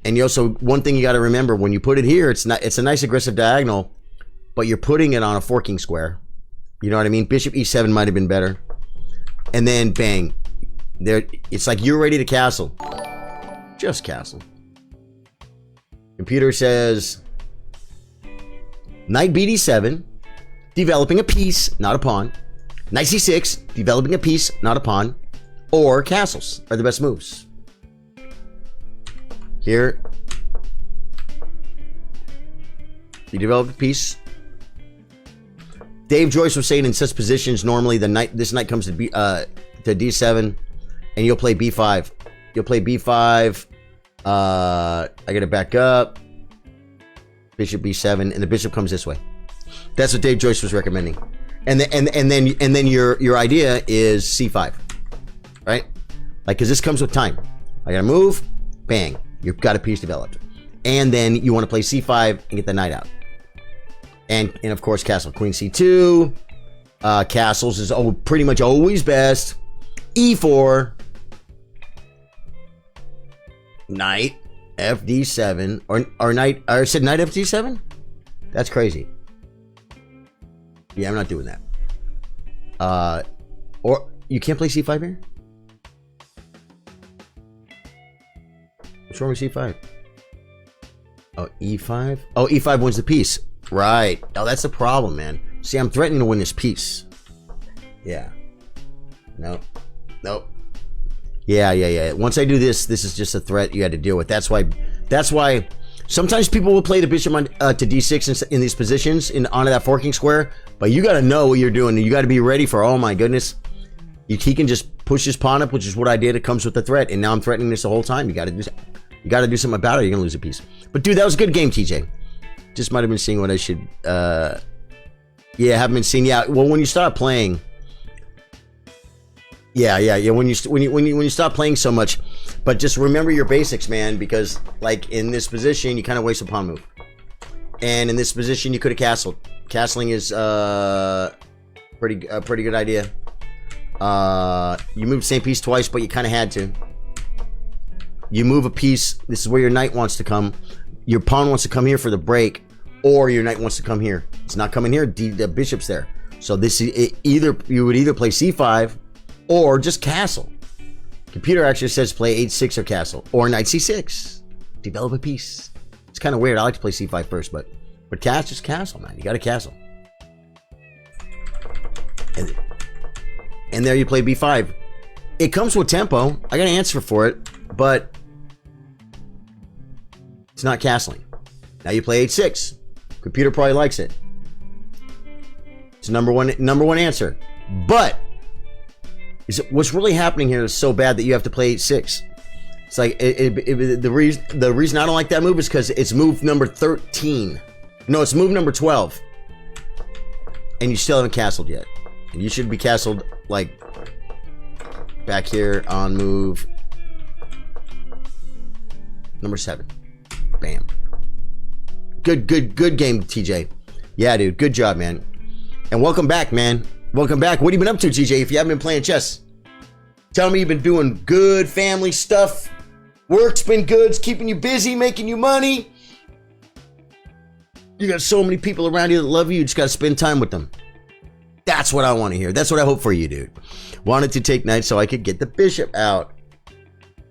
And you also, one thing you got to remember, when you put it here, it's a nice aggressive diagonal, but you're putting it on a forking square. You know what I mean? Bishop e7 might have been better. And then bang. There, it's like you're ready to castle. Just castle. Computer says knight bd7, developing a piece, not a pawn. Knight c6, developing a piece, not a pawn. Or castles are the best moves. Here, you develop a piece. Dave Joyce was saying in such positions, normally this knight comes to d7, and you'll play b5. You'll play b5. I gotta back up. Bishop b7, and the bishop comes this way. That's what Dave Joyce was recommending. And then your idea is c5, right? Like, because this comes with time. I gotta move, bang, you've got a piece developed, and then you want to play c5 and get the knight out. And of course, castle, queen c2. Castles is pretty much always best. e4, knight fd7, or knight. I said knight fd7. That's crazy. Yeah, I'm not doing that. Or you can't play c5 here. What's wrong with c5? Oh, e5. Oh, e5 wins the piece. Right. Oh, that's the problem, man. See, I'm threatening to win this piece. Yeah. Nope. Nope. Yeah. Once I do this, this is just a threat you had to deal with. That's why sometimes people will play the bishop on, to d6 in these positions onto that forking square, but you got to know what you're doing. You got to be ready for, oh my goodness, he can just push his pawn up, which is what I did. It comes with the threat, and now I'm threatening this the whole time. You got to do something about it, or you're gonna lose a piece. But dude, that was a good game, TJ. Just might have been seeing what I should. Yeah, haven't been seeing. Yeah, well, when you start playing. Yeah. When you stop playing so much, but just remember your basics, man. Because like in this position, you kind of waste a pawn move, and in this position, you could have castled. Castling is pretty good idea. You moved the same piece twice, but you kind of had to. You move a piece. This is where your knight wants to come. Your pawn wants to come here for the break, or your knight wants to come here. It's not coming here. The bishop's there. So this is you would either play c5 or just castle. Computer actually says play h6 or castle, or knight c6. Develop a piece. It's kind of weird. I like to play c5 first, but just castle, man. You got to castle. And there you play b5. It comes with tempo. I got an answer for it, but it's not castling. Now you play h6. Computer probably likes it. It's number one answer. But what's really happening here is so bad that you have to play h6. It's like the reason I don't like that move is because it's move number 13. No, it's move number 12, and you still haven't castled yet. And you should be castled like back here on move number 7. Bam. Good game, TJ. Yeah, dude. Good job, man. And welcome back, man. Welcome back. What have you been up to, TJ, if you haven't been playing chess? Tell me you've been doing good family stuff. Work's been good. It's keeping you busy, making you money. You got so many people around you that love you. You just got to spend time with them. That's what I want to hear. That's what I hope for you, dude. Wanted to take knight so I could get the bishop out.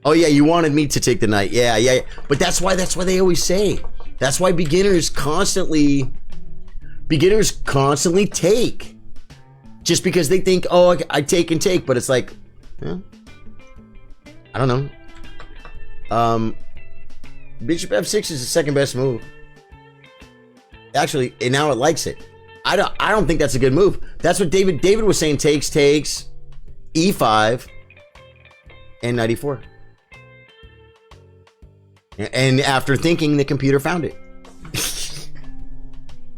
Oh, yeah, you wanted me to take the knight. Yeah. But that's why they always say. That's why beginners constantly take. just because they think, oh, I take and take, but it's like, yeah, I don't know. Bishop f6 is the second best move. Actually, and now it likes it. I don't think that's a good move. That's what David was saying. Takes, e5, and knight e4. And after thinking, the computer found it.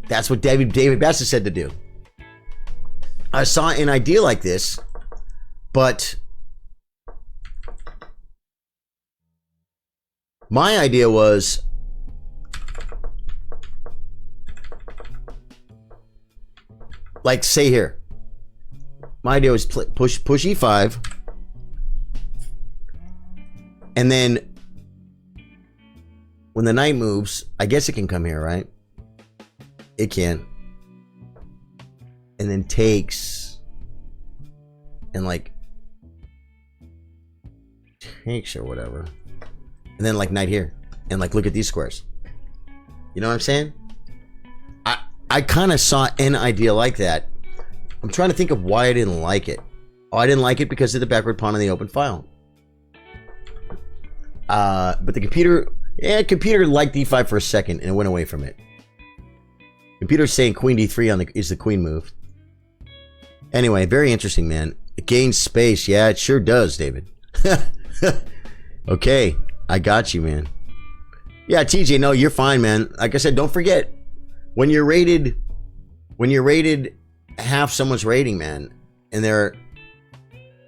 That's what David Bassett said to do. I saw an idea like this, but my idea was like, say here. My idea was push e5, and then when the knight moves, I guess it can come here, right? It can. And then takes. And like takes or whatever. And then like knight here. And like look at these squares. You know what I'm saying? I kind of saw an idea like that. I'm trying to think of why I didn't like it. Oh, I didn't like it because of the backward pawn on the open file. But the computer liked d5 for a second and it went away from it. Computer's saying queen d3 is the queen move. Anyway, very interesting, man. It gains space. Yeah, it sure does, David. Okay, I got you, man. Yeah, TJ, no, you're fine, man. Like I said, don't forget, when you're rated half someone's rating, man, and they're,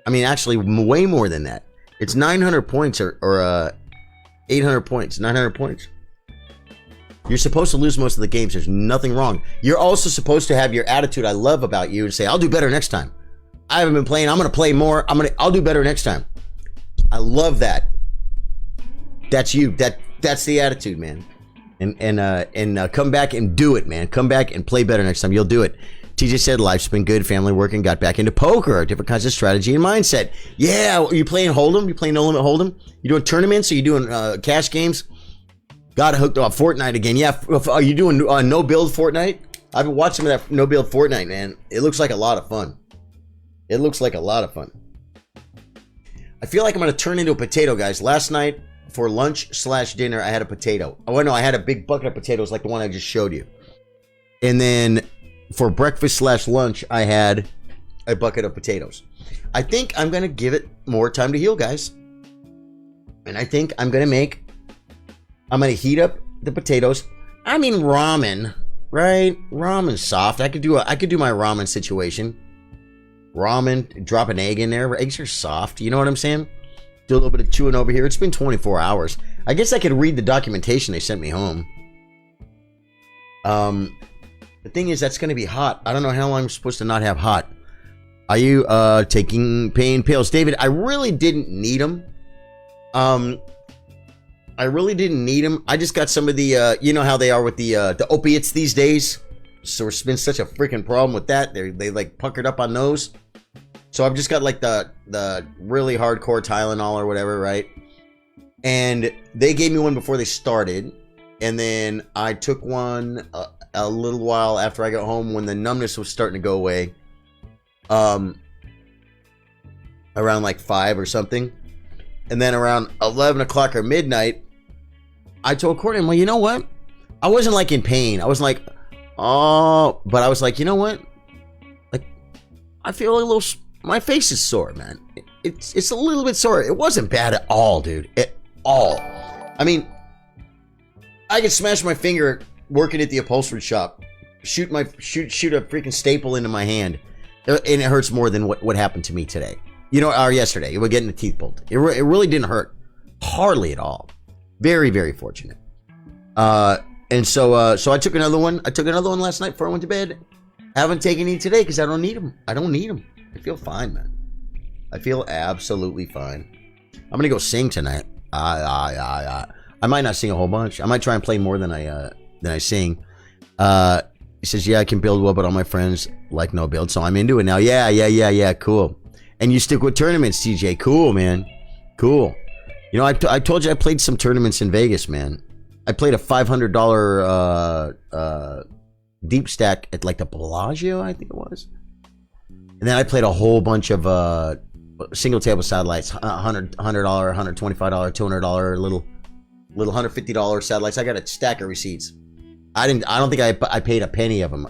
I mean, actually way more than that. It's 900 points or 800 points, 900 points. You're supposed to lose most of the games. There's nothing wrong. You're also supposed to have your attitude I love about you and say, I'll do better next time. I haven't been playing. I'm going to play more. I'll do better next time. I love that. That's you. That's the attitude, man. And come back and do it, man. Come back and play better next time. You'll do it. TJ said life's been good, family working, got back into poker, different kinds of strategy and mindset. Yeah, are you playing Hold'em? You playing No Limit Hold'em? You doing tournaments? Are you doing cash games? Got hooked up Fortnite again. Yeah, are you doing no build Fortnite? I've been watching that no build Fortnite, man. It looks like a lot of fun. It looks like a lot of fun. I feel like I'm going to turn into a potato, guys. Last night for lunch/dinner, I had a potato. Oh, no, I had a big bucket of potatoes like the one I just showed you. And then for breakfast/lunch, I had a bucket of potatoes. I think I'm going to give it more time to heal, guys. And I think I'm going to heat up the potatoes. I mean, ramen, right? Ramen's soft. I could do my ramen situation. Ramen, drop an egg in there. Eggs are soft. You know what I'm saying? Do a little bit of chewing over here. It's been 24 hours. I guess I could read the documentation they sent me home. The thing is, that's going to be hot. I don't know how long I'm supposed to not have hot. Are you taking pain pills? David, I really didn't need them. I really didn't need them. I just got some of the, you know how they are with the opiates these days. So it's been such a freaking problem with that. They like puckered up on those. So I've just got like the really hardcore Tylenol or whatever, right? And they gave me one before they started. And then I took one a little while after I got home when the numbness was starting to go away. Around like 5 or something. And then around 11 o'clock or midnight, I told Courtney, well, you know what? I wasn't like in pain. I was like, oh, but I was like, you know what? Like, I feel a little, my face is sore, man. It's a little bit sore. It wasn't bad at all, dude. At all. I mean, I could smash my finger working at the upholstery shop, shoot a freaking staple into my hand, and it hurts more than what happened to me today. You know, or yesterday. We're getting the teeth pulled. It really didn't hurt. Hardly at all. Very, very fortunate. And so I took another one. I took another one last night before I went to bed. Haven't taken any today because I don't need them. I don't need them. I feel fine, man. I feel absolutely fine. I'm going to go sing tonight. I might not sing a whole bunch. I might try and play more than I sing. He says, yeah, I can build well, but all my friends like no build, so I'm into it now. Yeah, cool. And you stick with tournaments, TJ. Cool, man. Cool. You know, I told you I played some tournaments in Vegas, man. I played a $500 deep stack at like the Bellagio, I think it was. And then I played a whole bunch of single table satellites, $100, $125, $200, little $150 satellites. I got a stack of receipts. I don't think I paid a penny of them.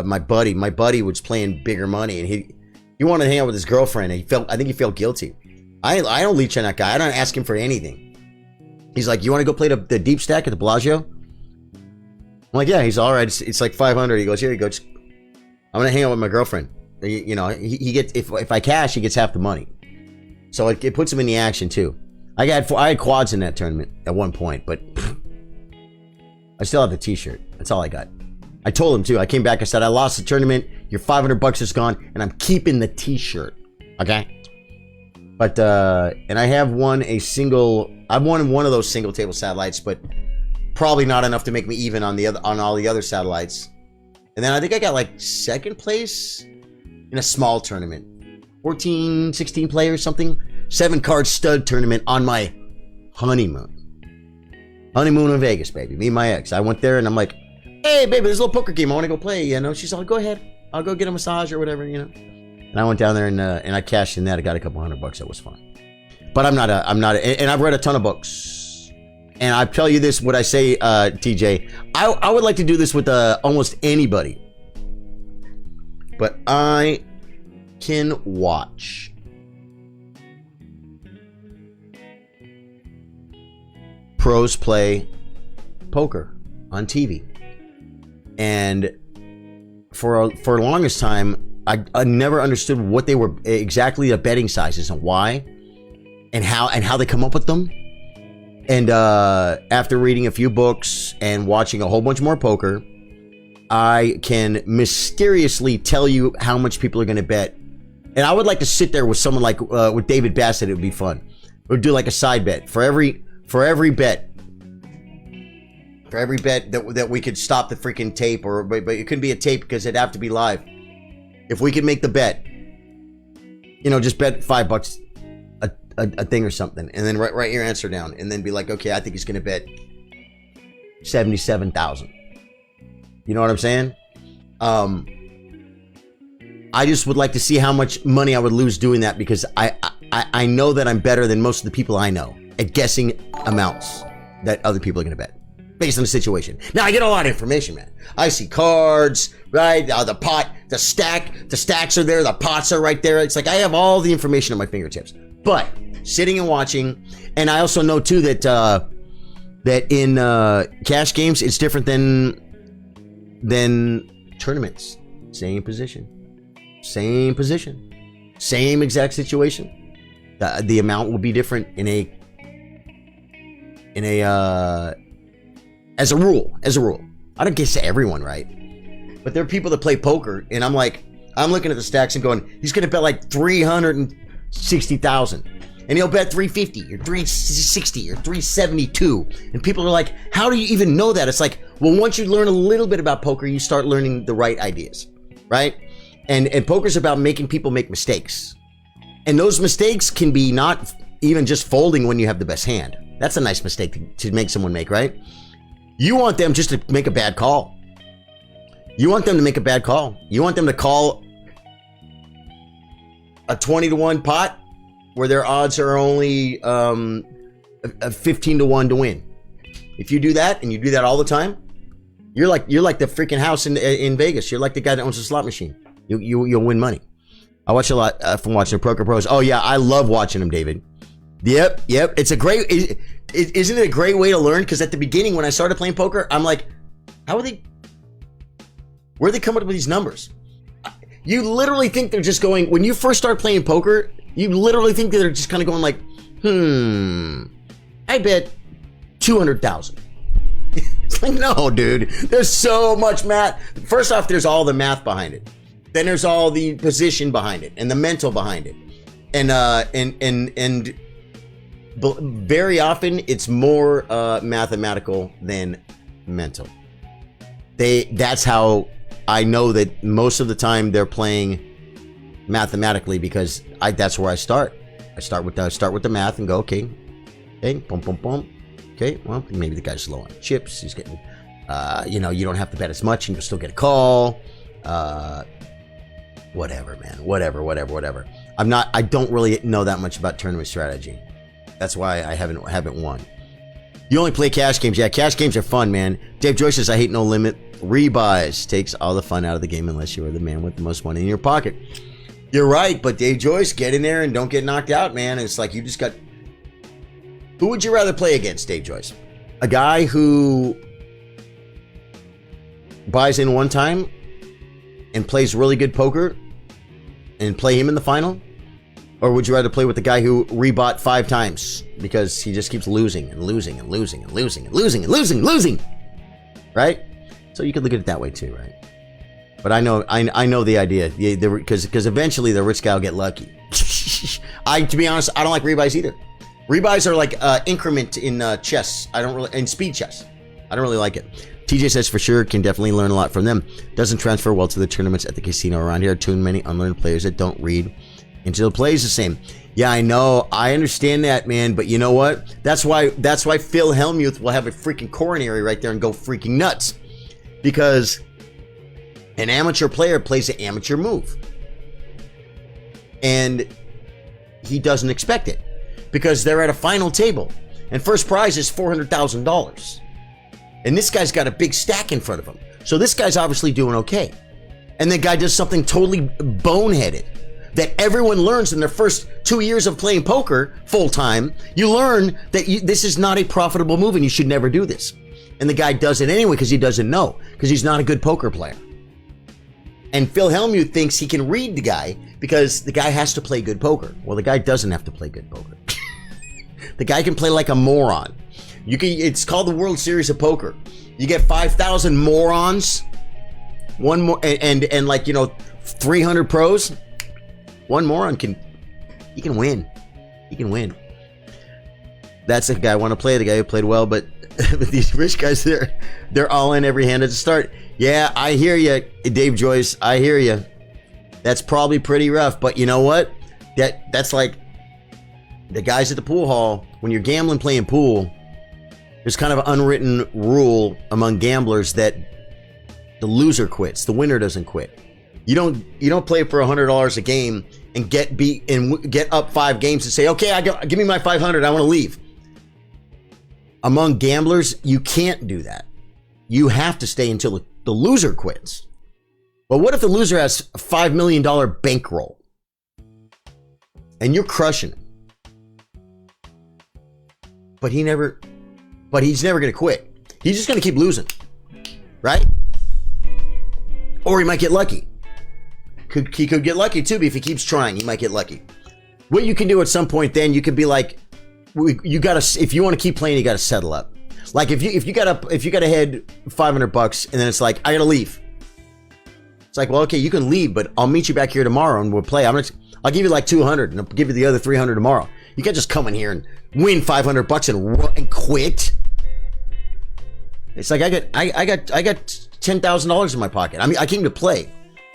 My buddy was playing bigger money, and he wanted to hang out with his girlfriend, and I think he felt guilty. I don't leech on that guy. I don't ask him for anything. He's like, you want to go play the deep stack at the Bellagio? I'm like, yeah. He's all right. It's like 500. He goes, here you go. I'm gonna hang out with my girlfriend. You know, he gets, if I cash, he gets half the money. So it puts him in the action too. I had quads in that tournament at one point, but I still have the t-shirt. That's all I got. I told him too. I came back. I said, I lost the tournament. Your $500 is gone, and I'm keeping the t-shirt. Okay. But and I have won I've won one of those single table satellites, but probably not enough to make me even on all the other satellites. And then I think I got like second place in a small tournament, 14, 16 players, something, 7-card stud tournament on my honeymoon in Vegas, baby. Me and my ex. I went there and I'm like, hey, baby, there's a little poker game. I want to go play. You know, she's like, go ahead. I'll go get a massage or whatever. You know. And I went down there and I cashed in that. I got a couple $100. That was fun. But and I've read a ton of books. And I tell you this, what I say, TJ, I would like to do this with almost anybody. But I can watch pros play poker on TV. And for the longest time, I never understood what they were exactly, the betting sizes and why and how they come up with them. And after reading a few books and watching a whole bunch more poker, I can mysteriously tell you how much people are going to bet. And I would like to sit there with someone like with David Bassett. It would be fun. We'd do like a side bet for every bet. For every bet that we could stop the freaking tape, but it couldn't be a tape because it'd have to be live. If we could make the bet, you know, just bet $5 a thing or something, and then write your answer down, and then be like, okay, I think he's going to bet 77,000. You know what I'm saying? I just would like to see how much money I would lose doing that, because I know that I'm better than most of the people I know at guessing amounts that other people are going to bet based on the situation. Now, I get a lot of information, man. I see cards, right? The pot, the stacks are there, the pots are right there. It's like I have all the information at my fingertips. But sitting and watching, and I also know too that that in cash games it's different than tournaments. Same position, same exact situation. The amount will be different in a as a rule. I don't guess everyone, right? But there are people that play poker, and I'm looking at the stacks and going, he's going to bet like 360,000, and he'll bet 350 or 360 or 372, and people are like, how do you even know that? It's like, well, once you learn a little bit about poker, you start learning the right ideas, right? And poker's about making people make mistakes, and those mistakes can be not even just folding when you have the best hand. That's a nice mistake to make someone make, right? You want them just to make a bad call. You want them to make a bad call. You want them to call a 20-1 pot where their odds are only 15-1 to win. If you do that, and you do that all the time, you're like the freaking house in Vegas. You're like the guy that owns a slot machine. You'll win money. I watch a lot from watching the Poker Pros. Oh yeah, I love watching them, David. Yep. It's a great. Isn't it a great way to learn? Because at the beginning, when I started playing poker, I'm like, where are they coming up with these numbers? You literally think they're just going, when you first start playing poker, you literally think that they're just kind of going like, I bet 200,000. It's like, no, dude, there's so much math. First off, there's all the math behind it. Then there's all the position behind it and the mental behind it. And very often it's more mathematical than mental. That's how I know that most of the time they're playing mathematically, because that's where I start. I start with the math and go, okay, boom, boom, boom. Okay, well, maybe the guy's low on chips. He's getting, you don't have to bet as much and you'll still get a call. whatever, man. Whatever. I don't really know that much about tournament strategy. That's why I haven't won. You only play cash games. Yeah, cash games are fun, man. Dave Joyce says, I hate no limit. Rebuys takes all the fun out of the game unless you are the man with the most money in your pocket. You're right, but Dave Joyce, get in there and don't get knocked out, man. It's like you just got... Who would you rather play against, Dave Joyce? A guy who buys in one time and plays really good poker and play him in the final? Or would you rather play with the guy who rebought 5 times because he just keeps losing and losing and losing and losing and losing and losing and losing? Right? So you could look at it that way too, right? But I know the idea, because eventually the rich guy will get lucky. To be honest, I don't like rebuys either. Rebuys are like increment in chess. In speed chess. I don't really like it. TJ says for sure can definitely learn a lot from them. Doesn't transfer well to the tournaments at the casino around here. Too many unlearned players that don't read into the plays the same. Yeah, I know. I understand that, man. But you know what? That's why Phil Hellmuth will have a freaking coronary right there and go freaking nuts. Because an amateur player plays an amateur move. And he doesn't expect it. Because they're at a final table. And first prize is $400,000. And this guy's got a big stack in front of him. So this guy's obviously doing okay. And the guy does something totally boneheaded that everyone learns in their first 2 years of playing poker full time. You learn that this is not a profitable move and you should never do this. And the guy does it anyway because he doesn't know, because he's not a good poker player. And Phil Hellmuth thinks he can read the guy because the guy has to play good poker. Well, the guy doesn't have to play good poker. The guy can play like a moron. It's called the World Series of Poker. You get 5,000 morons, one more, and like 300 pros. One moron can win. He can win. That's the guy I want to play. The guy who played well, but these rich guys, they're all in every hand at the start. Yeah, I hear you, Dave Joyce. I hear you. That's probably pretty rough, but you know what? That's like the guys at the pool hall. When you're gambling, playing pool, there's kind of an unwritten rule among gamblers that the loser quits, the winner doesn't quit. You don't play for $100 a game and get beat and get up 5 games and say, okay, give me my 500. I want to leave. Among gamblers, you can't do that. You have to stay until the loser quits. But what if the loser has a $5 million bankroll and you're crushing him? But he's never going to quit. He's just going to keep losing, right? Or he might get lucky. He could get lucky too, but if he keeps trying, he might get lucky. What you can do at some point, then you could be like, if you want to keep playing, you got to settle up. Like if you got to head $500 and then it's like, I got to leave. It's like, well, okay, you can leave, but I'll meet you back here tomorrow and we'll play. I'll give you like 200 and I'll give you the other 300 tomorrow. You can't just come in here and win $500 and quit. It's like I got $10,000 in my pocket. I mean, I came to play.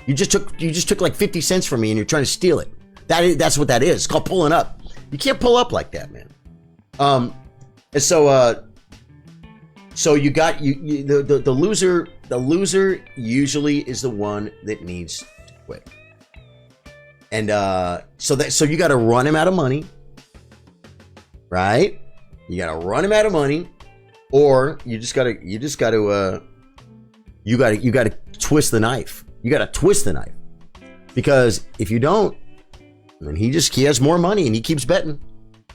You just took like 50 cents from me and you're trying to steal it. That's what that is. It's called pulling up. You can't pull up like that, man. And so you got the loser. The loser usually is the one that needs to quit. And so you got to run him out of money, right? You got to run him out of money, or you got to twist the knife. You got to twist the knife, because if you don't, then he has more money and he keeps betting.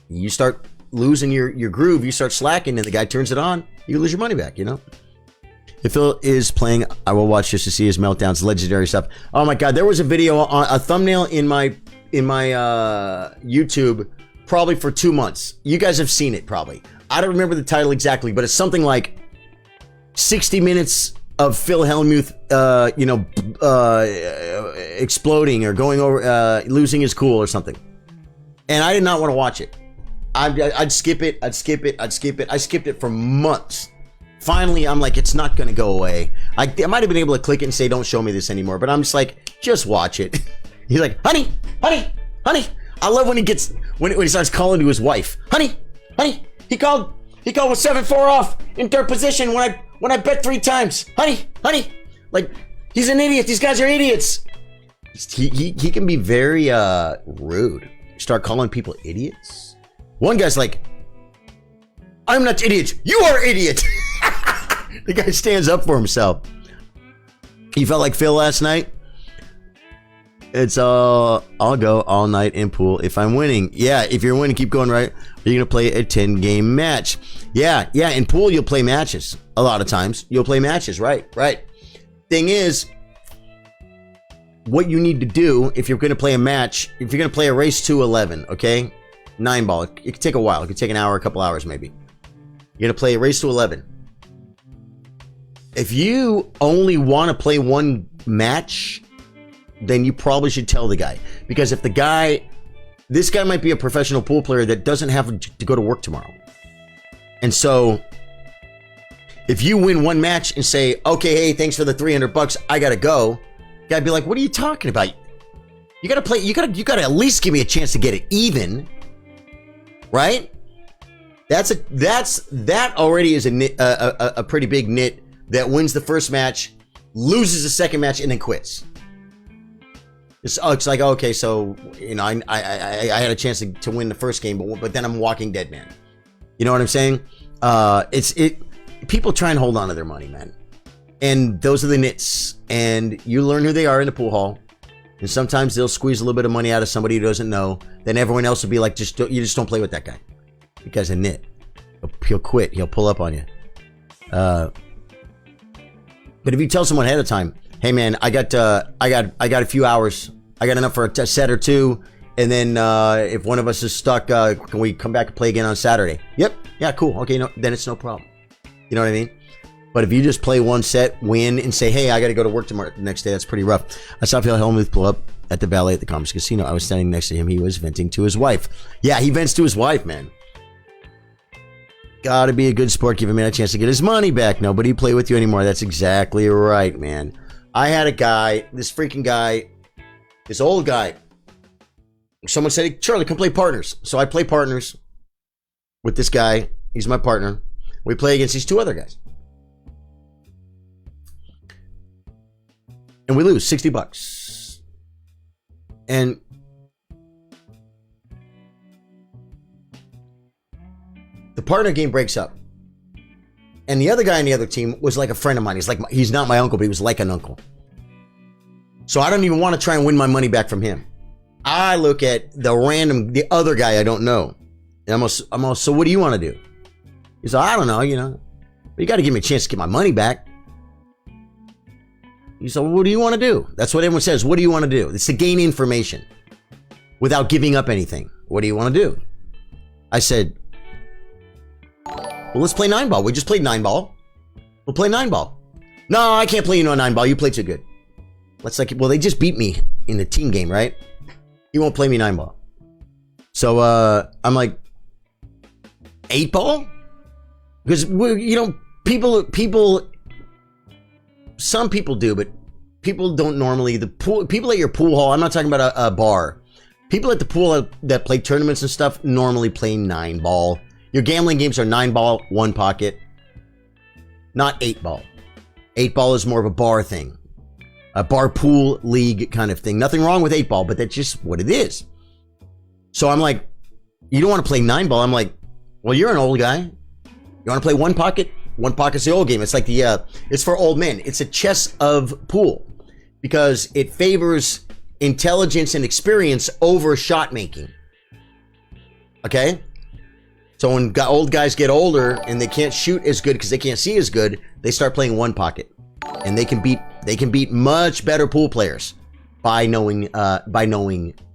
You start losing your groove. You start slacking, and the guy turns it on. You lose your money back. If Phil is playing, I will watch just to see his meltdowns, legendary stuff. Oh my God, there was a video on a thumbnail in my YouTube probably for 2 months. You guys have seen it probably. I don't remember the title exactly, but it's something like 60 minutes of Phil Hellmuth, exploding or going over, losing his cool or something. And I did not want to watch it. I'd skip it. I skipped it for months. Finally, I'm like, it's not going to go away. I might have been able to click it and say, don't show me this anymore. But I'm just like, just watch it. He's like, honey. I love when he starts calling to his wife. Honey. He called with 7-4 off in third position when I bet 3 times. Honey. Like, he's an idiot. These guys are idiots. He can be very rude. Start calling people idiots. One guy's like, I'm not idiot. You are idiot. The guy stands up for himself. You felt like Phil last night? It's I'll go all night in pool if I'm winning. Yeah, if you're winning, keep going, right? You're going to play a 10-game match. Yeah, in pool, you'll play matches. A lot of times, you'll play matches, right. Thing is, what you need to do if you're going to play a match, if you're going to play a race to 11, okay? 9-ball. It could take a while. It could take an hour, a couple hours maybe. You're going to play a race to 11. If you only want to play one match, then you probably should tell the guy. Because if this guy might be a professional pool player that doesn't have to go to work tomorrow. And so, if you win one match and say, okay, hey, thanks for the $300, I gotta go. The guy'd be like, what are you talking about? You gotta play, you gotta at least give me a chance to get it even. Right? That already is a pretty big nit that wins the first match, loses the second match, and then quits. It's like, okay, so, I had a chance to win the first game, but then I'm Walking Dead, man. You know what I'm saying? People try and hold on to their money, man. And those are the nits. And you learn who they are in the pool hall. And sometimes they'll squeeze a little bit of money out of somebody who doesn't know. Then everyone else will be like, you just don't play with that guy. The guy's a nit. He'll quit. He'll pull up on you. But if you tell someone ahead of time, hey man, I got a few hours. I got enough for a set or two. And then if one of us is stuck, can we come back and play again on Saturday? Yep. Yeah, cool. Okay, then it's no problem. You know what I mean? But if you just play one set, win, and say, hey, I got to go to work tomorrow the next day, that's pretty rough. I saw Phil Hellmuth pull up at the valet at the Commerce Casino. I was standing next to him. He was venting to his wife. Yeah, he vents to his wife, man. Gotta be a good sport. Give him a chance to get his money back. Nobody play with you anymore. That's exactly right, man. I had a guy, this old guy. Someone said, Charlie, come play partners. So I play partners with this guy. He's my partner. We play against these two other guys. And we lose $60. And the partner game breaks up. And the other guy on the other team was like a friend of mine. He's not my uncle, but he was like an uncle. So I don't even want to try and win my money back from him. I look at the other guy I don't know. And I'm all, so what do you want to do? He's like, I don't know, but you got to give me a chance to get my money back. He said, well, what do you want to do? That's what everyone says. What do you want to do? It's to gain information without giving up anything. What do you want to do? I said, well, let's play 9-ball. We just played 9-ball. We'll play 9-ball. No, I can't play 9-ball. You play too good. Well, they just beat me in the team game, right? You won't play me 9-ball. So I'm like, 8-ball? Because, people, some people do, but people don't normally. People at your pool hall, I'm not talking about a bar. People at the pool that play tournaments and stuff normally play 9-ball. Your gambling games are 9-ball, 1 pocket, not 8-ball. 8-ball is more of a bar thing. A bar pool league kind of thing. Nothing wrong with 8-ball, but that's just what it is. So I'm like, you don't want to play 9-ball? I'm like, well, you're an old guy. You want to play 1 pocket? 1 pocket's the old game. It's like it's for old men. It's a chess of pool because it favors intelligence and experience over shot making. Okay? So when old guys get older and they can't shoot as good because they can't see as good, they start playing 1 pocket. And they can beat much better pool players by knowing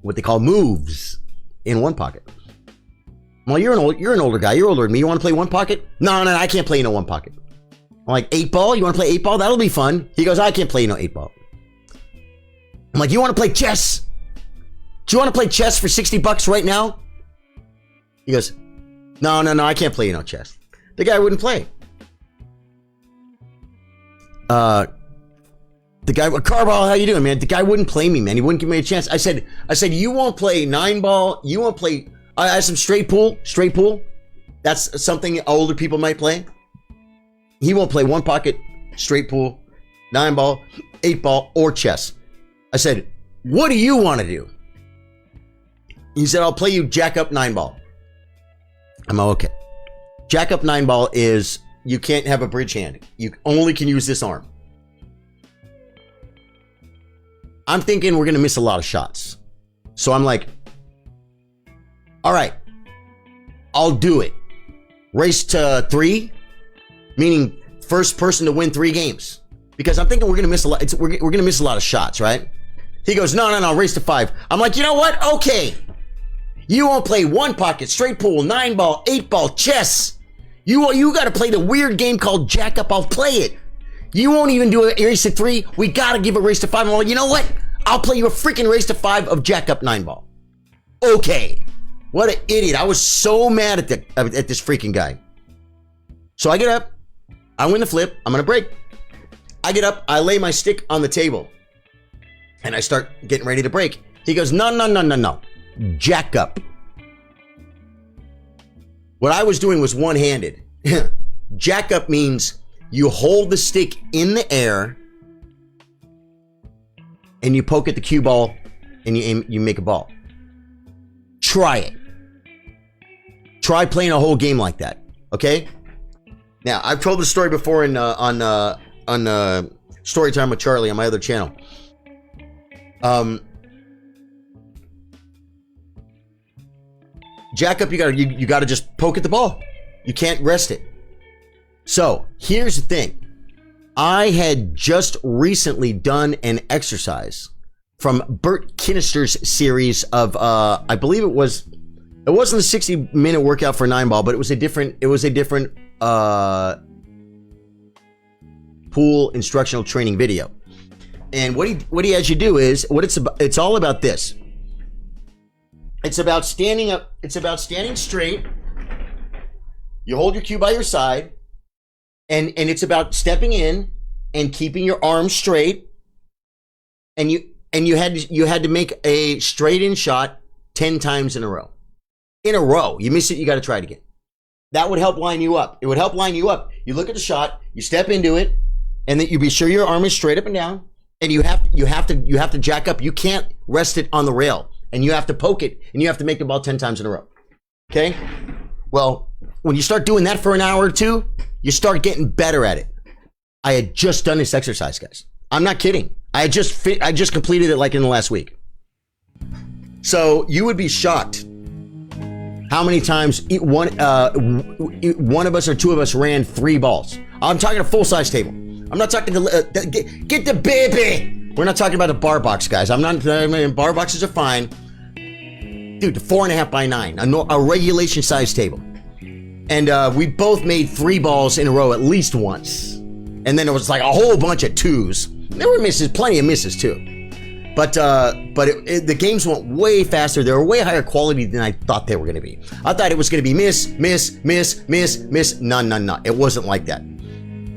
what they call moves in 1 pocket. Well, you're an older guy. You're older than me. You want to play 1 pocket? No, I can't play 1 pocket. I'm like, 8-ball? You want to play 8-ball? That'll be fun. He goes, I can't play 8-ball. I'm like, you want to play chess? Do you want to play chess for $60 right now? He goes, no, I can't play chess. The guy wouldn't play. The guy, Carball, how you doing, man? The guy wouldn't play me, man. He wouldn't give me a chance. I said, you won't play 9-ball. You won't play. I have some straight pool. That's something older people might play. He won't play 1 pocket, straight pool, 9-ball, 8-ball, or chess. I said, what do you want to do? He said, I'll play you jack up 9-ball. I'm okay. Jack up 9-ball is you can't have a bridge hand. You only can use this arm. I'm thinking we're going to miss a lot of shots. So I'm like, all right, I'll do it. Race to 3, meaning first person to win 3 games. Because I'm thinking we're going to miss a lot. We're going to miss a lot of shots, right? He goes, no, race to 5. I'm like, you know what? Okay. You won't play 1 pocket, straight pool, 9-ball, 8-ball, chess. You got to play the weird game called jack up. I'll play it. You won't even do a race to 3. We got to give a race to 5. I'm like, you know what? I'll play you a freaking race to 5 of jack up 9-ball. Okay. What an idiot. I was so mad at this freaking guy. So I get up. I win the flip. I'm going to break. I get up. I lay my stick on the table. And I start getting ready to break. He goes, no. Jack up. What I was doing was one-handed. Jack up means you hold the stick in the air and you poke at the cue ball and you make a ball. Try it. Try playing a whole game like that. Okay? Now, I've told the story before on Story Time with Charlie on my other channel. Jack up, you gotta just poke at the ball. You can't rest it. So here's the thing. I had just recently done an exercise from Bert Kinnister's series of I believe it wasn't a 60-minute workout for 9-ball, but it was a different pool instructional training video. And what he has you do is it's all about this. It's about standing up. It's about standing straight. You hold your cue by your side, and it's about stepping in and keeping your arms straight. And you had to make a straight in shot 10 times in a row. In a row, you miss it, you got to try it again. That would help line you up. It would help line you up. You look at the shot, you step into it, and then you be sure your arm is straight up and down. And you have to jack up. You can't rest it on the rail. And you have to poke it, and you have to make the ball 10 times in a row. Okay? Well, when you start doing that for an hour or two, you start getting better at it. I had just done this exercise, guys. I'm not kidding. I just completed it like in the last week. So you would be shocked how many times one of us or 2 of us ran 3 balls. I'm talking a full-size table. I'm not talking to get the baby. We're not talking about a bar box, guys. Bar boxes are fine. Dude, 4.5 by 9, a regulation size table. And we both made 3 balls in a row at least once. And then it was like a whole bunch of 2s. There were misses, plenty of misses too. But the games went way faster. They were way higher quality than I thought they were going to be. I thought it was going to be miss. No. It wasn't like that.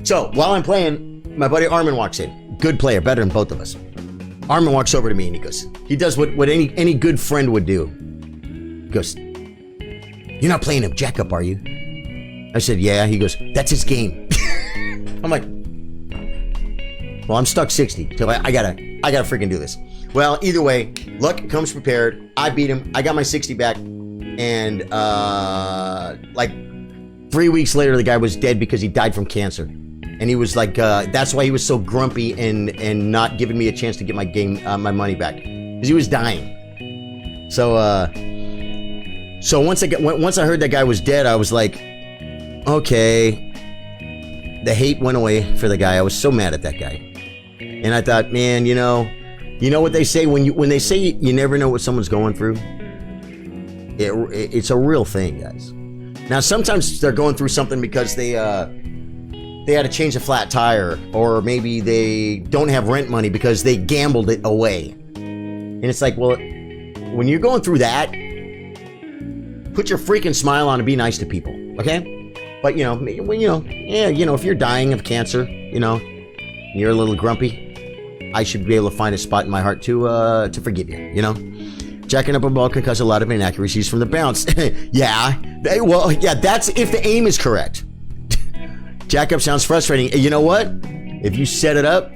So while I'm playing, my buddy Armin walks in. Good player, better than both of us. Armin walks over to me and he does what any good friend would do. He goes, "You're not playing him jack up, are you?" I said, "Yeah." He goes, "That's his game." I'm like, well, I'm stuck 60, so I gotta freaking do this. Well, either way, luck comes prepared. I beat him. I got my 60 back, and like 3 weeks later, the guy was dead because he died from cancer. And he was like, that's why he was so grumpy and not giving me a chance to get my my money back, because he was dying. So once I heard that guy was dead, I was like, okay. The hate went away for the guy. I was so mad at that guy, and I thought, man, you know what they say when they say you never know what someone's going through. It's a real thing, guys. Now sometimes they're going through something because they had to change a flat tire, or maybe they don't have rent money because they gambled it away. And it's like, well, when you're going through that, put your freaking smile on and be nice to people, okay? But if you're dying of cancer, you're a little grumpy, I should be able to find a spot in my heart to forgive you, Jacking up a ball can cause a lot of inaccuracies from the bounce. Yeah, that's if the aim is correct. Jack up sounds frustrating. You know what? If you set it up,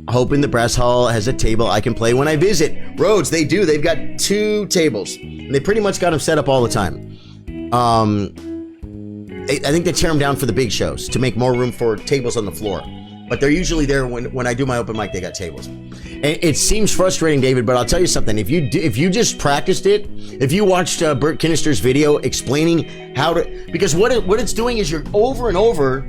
hoping the brass hall has a table I can play when I visit. Rhodes, they do. They've got 2 tables. And they pretty much got them set up all the time. I think they tear them down for the big shows to make more room for tables on the floor. But they're usually there when I do my open mic, they got tables. And it seems frustrating, David, but I'll tell you something. If you just practiced it, if you watched Bert Kinnister's video explaining how to, because what it's doing is you're over and over,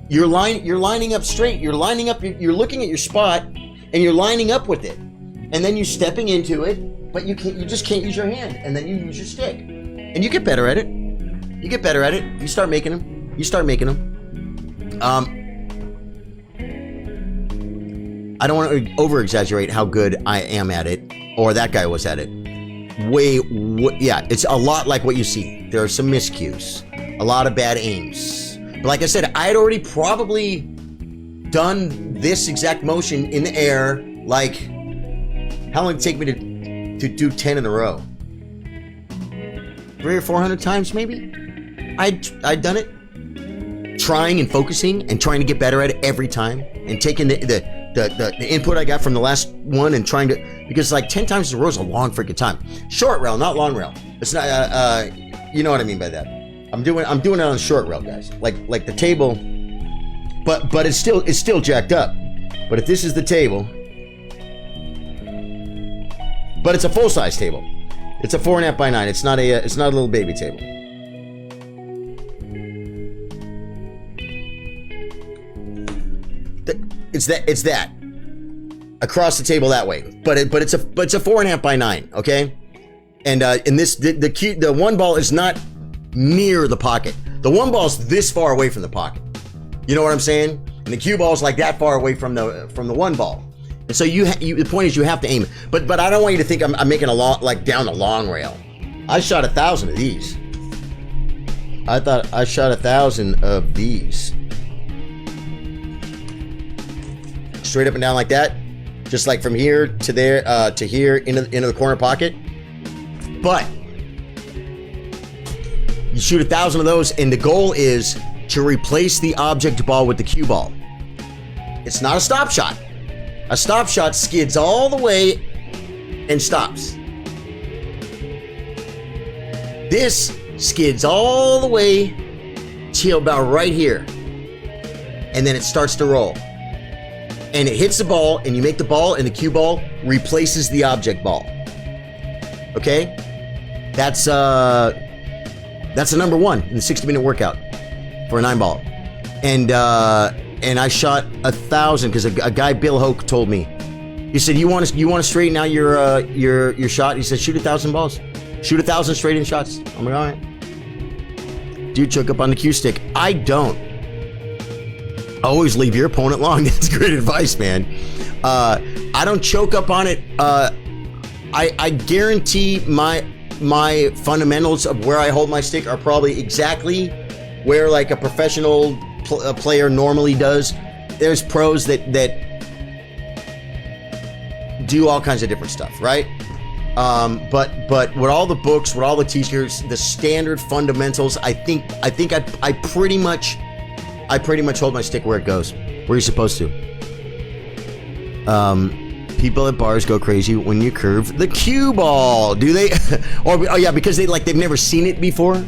you're lining up straight, you're lining up, you're looking at your spot, and you're lining up with it. And then you're stepping into it, but you just can't use your hand, and then you use your stick. And you get better at it. You get better at it. You start making them. I don't want to over-exaggerate how good I am at it, or that guy was at it. Yeah, it's a lot like what you see. There are some miscues, a lot of bad aims. But like I said, I had already probably done this exact motion in the air, like, how long did it take me to do 10 in a row? 300 or 400 times, maybe? I'd done it. Trying and focusing and trying to get better at it every time, and taking the input I got from the last one and trying to, because like 10 times in a row is a long freaking time. Short rail, not long rail. It's not, you know what I mean by that. I'm doing it on short rail, guys. Like the table, but it's still jacked up. But if this is the table, but it's a full size table. It's a 4.5 by 9. It's not a little baby table. It's that across the table that way, but it's a 4.5 by 9, okay? And in this the one ball is not near the pocket. The one ball's this far away from the pocket. You know what I'm saying? And the cue ball's like that far away from the one ball. And so the point is you have to aim it. But I don't want you to think I'm making a long, like down the long rail. I shot 1,000 of these. I thought I shot 1,000 of these. Straight up and down like that, just like from here to there to here into the corner pocket. But you shoot 1,000 of those, and the goal is to replace the object ball with the cue ball. It's not a stop shot. A stop shot skids all the way and stops. This skids all the way till about right here, and then it starts to roll. And it hits the ball, and you make the ball, and the cue ball replaces the object ball. Okay? That's a number 1 in the 60-minute workout for a 9-ball. And I shot 1,000 because a guy, Bill Hoke, told me. He said, "You want to straighten out your shot?" He said, "Shoot 1,000 balls. Shoot 1,000 straight in shots." I'm like, all right. Dude, choke up on the cue stick. I don't. Always leave your opponent long. That's great advice, man. I don't choke up on it. I guarantee my fundamentals of where I hold my stick are probably exactly where like a professional player normally does. There's pros that do all kinds of different stuff, right? But with all the books, with all the teachers, the standard fundamentals, I think I pretty much hold my stick where it goes, where you're supposed to. People at bars go crazy when you curve the cue ball. Do they? Oh yeah, because they've never seen it before.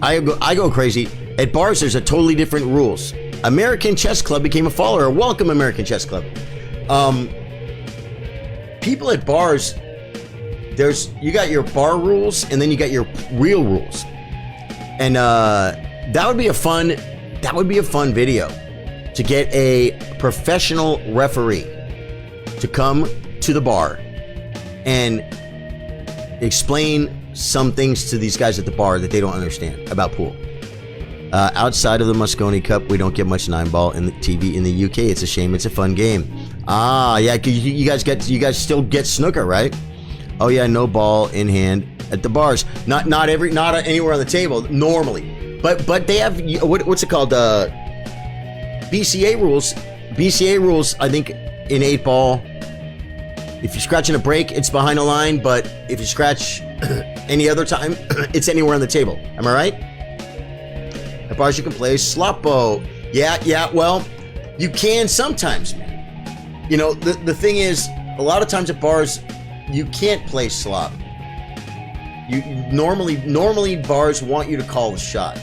I go crazy at bars. There's a totally different rules. American Chess Club became a follower. Welcome, American Chess Club. People at bars, you got your bar rules, and then you got your real rules, and that would be a fun video to get a professional referee to come to the bar and explain some things to these guys at the bar that they don't understand about pool. Outside of the Moscone Cup, we don't get much 9-ball in the TV in the UK. It's a shame. It's a fun game. Ah, yeah, you guys still get snooker, right? Oh yeah, no ball in hand at the bars. Not anywhere on the table normally. But they have what's it called? BCA rules. BCA rules. I think in 8-ball, if you're scratching a break, it's behind a line. But if you scratch any other time, it's anywhere on the table. Am I right? bars you can play slop-o. Yeah, well, you can sometimes, man. You know, the thing is, a lot of times at bars, you can't play slop. You normally bars want you to call the shot.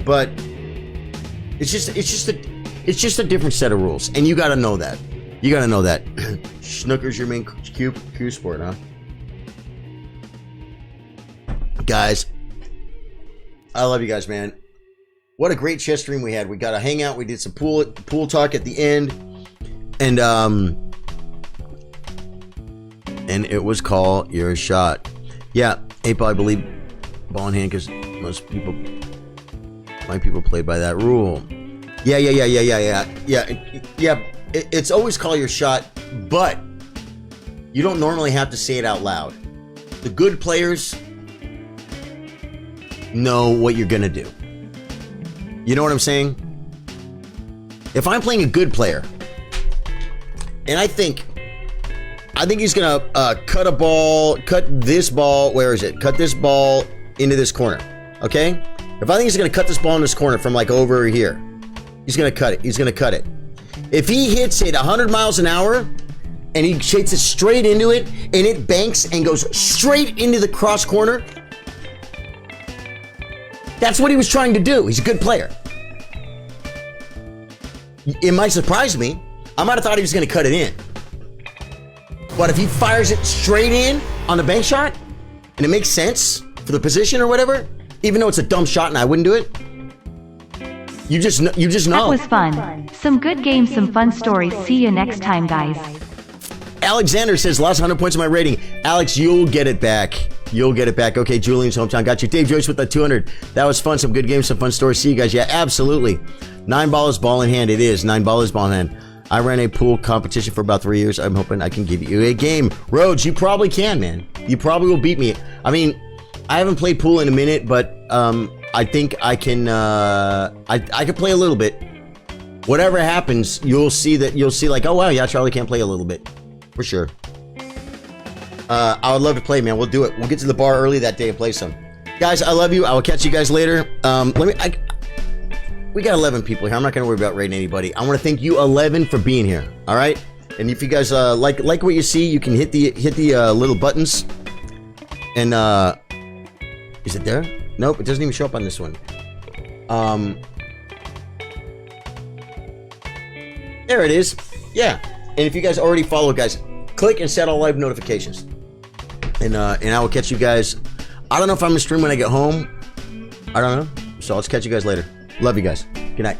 But it's just a different set of rules, and you got to know that. You got to know that. Snooker's your main cue sport, huh? Guys, I love you guys, man. What a great chess stream we had. We got a hangout. We did some pool talk at the end, and it was call your shot. Yeah, April, I believe ball in hand because my people play by that rule. Yeah. It's always call your shot, but you don't normally have to say it out loud. The good players know what you're gonna do. You know what I'm saying? If I'm playing a good player, and I think he's gonna cut this ball. Where is it? Cut this ball into this corner. Okay? If I think he's gonna cut this ball in this corner from like over here, he's gonna cut it. He's gonna cut it. If he hits it 100 miles an hour and he hits it straight into it and it banks and goes straight into the cross corner, that's what he was trying to do. He's a good player. It might surprise me. I might have thought he was going to cut it in. But if he fires it straight in on the bank shot and it makes sense for the position or whatever, even though it's a dumb shot and I wouldn't do it, you just know. That was fun. Some good games, some fun stories. See you next time, guys. Alexander says, lost 100 points in my rating. Alex, you'll get it back. You'll get it back. Okay, Julian's hometown got you. Dave Joyce with the 200. That was fun. Some good games, some fun stories. See you guys. Yeah, absolutely. 9 ball is ball in hand. It is. 9 ball is ball in hand. I ran a pool competition for about 3 years. I'm hoping I can give you a game. Rhodes, you probably can, man. You probably will beat me. I mean, I haven't played pool in a minute, but I think I can. I can play a little bit. Whatever happens, you'll see like, oh wow, yeah, Charlie can play a little bit, for sure. I would love to play, man. We'll do it. We'll get to the bar early that day and play some. Guys, I love you. I will catch you guys later. We got 11 people here. I'm not going to worry about rating anybody. I want to thank you 11 for being here. All right? And if you guys like what you see, you can hit the little buttons. And is it there? Nope, it doesn't even show up on this one. There it is. Yeah. And if you guys already follow, guys, click and set all live notifications. And I will catch you guys. I don't know if I'm going to stream when I get home. I don't know. So I'll catch you guys later. Love you guys. Good night.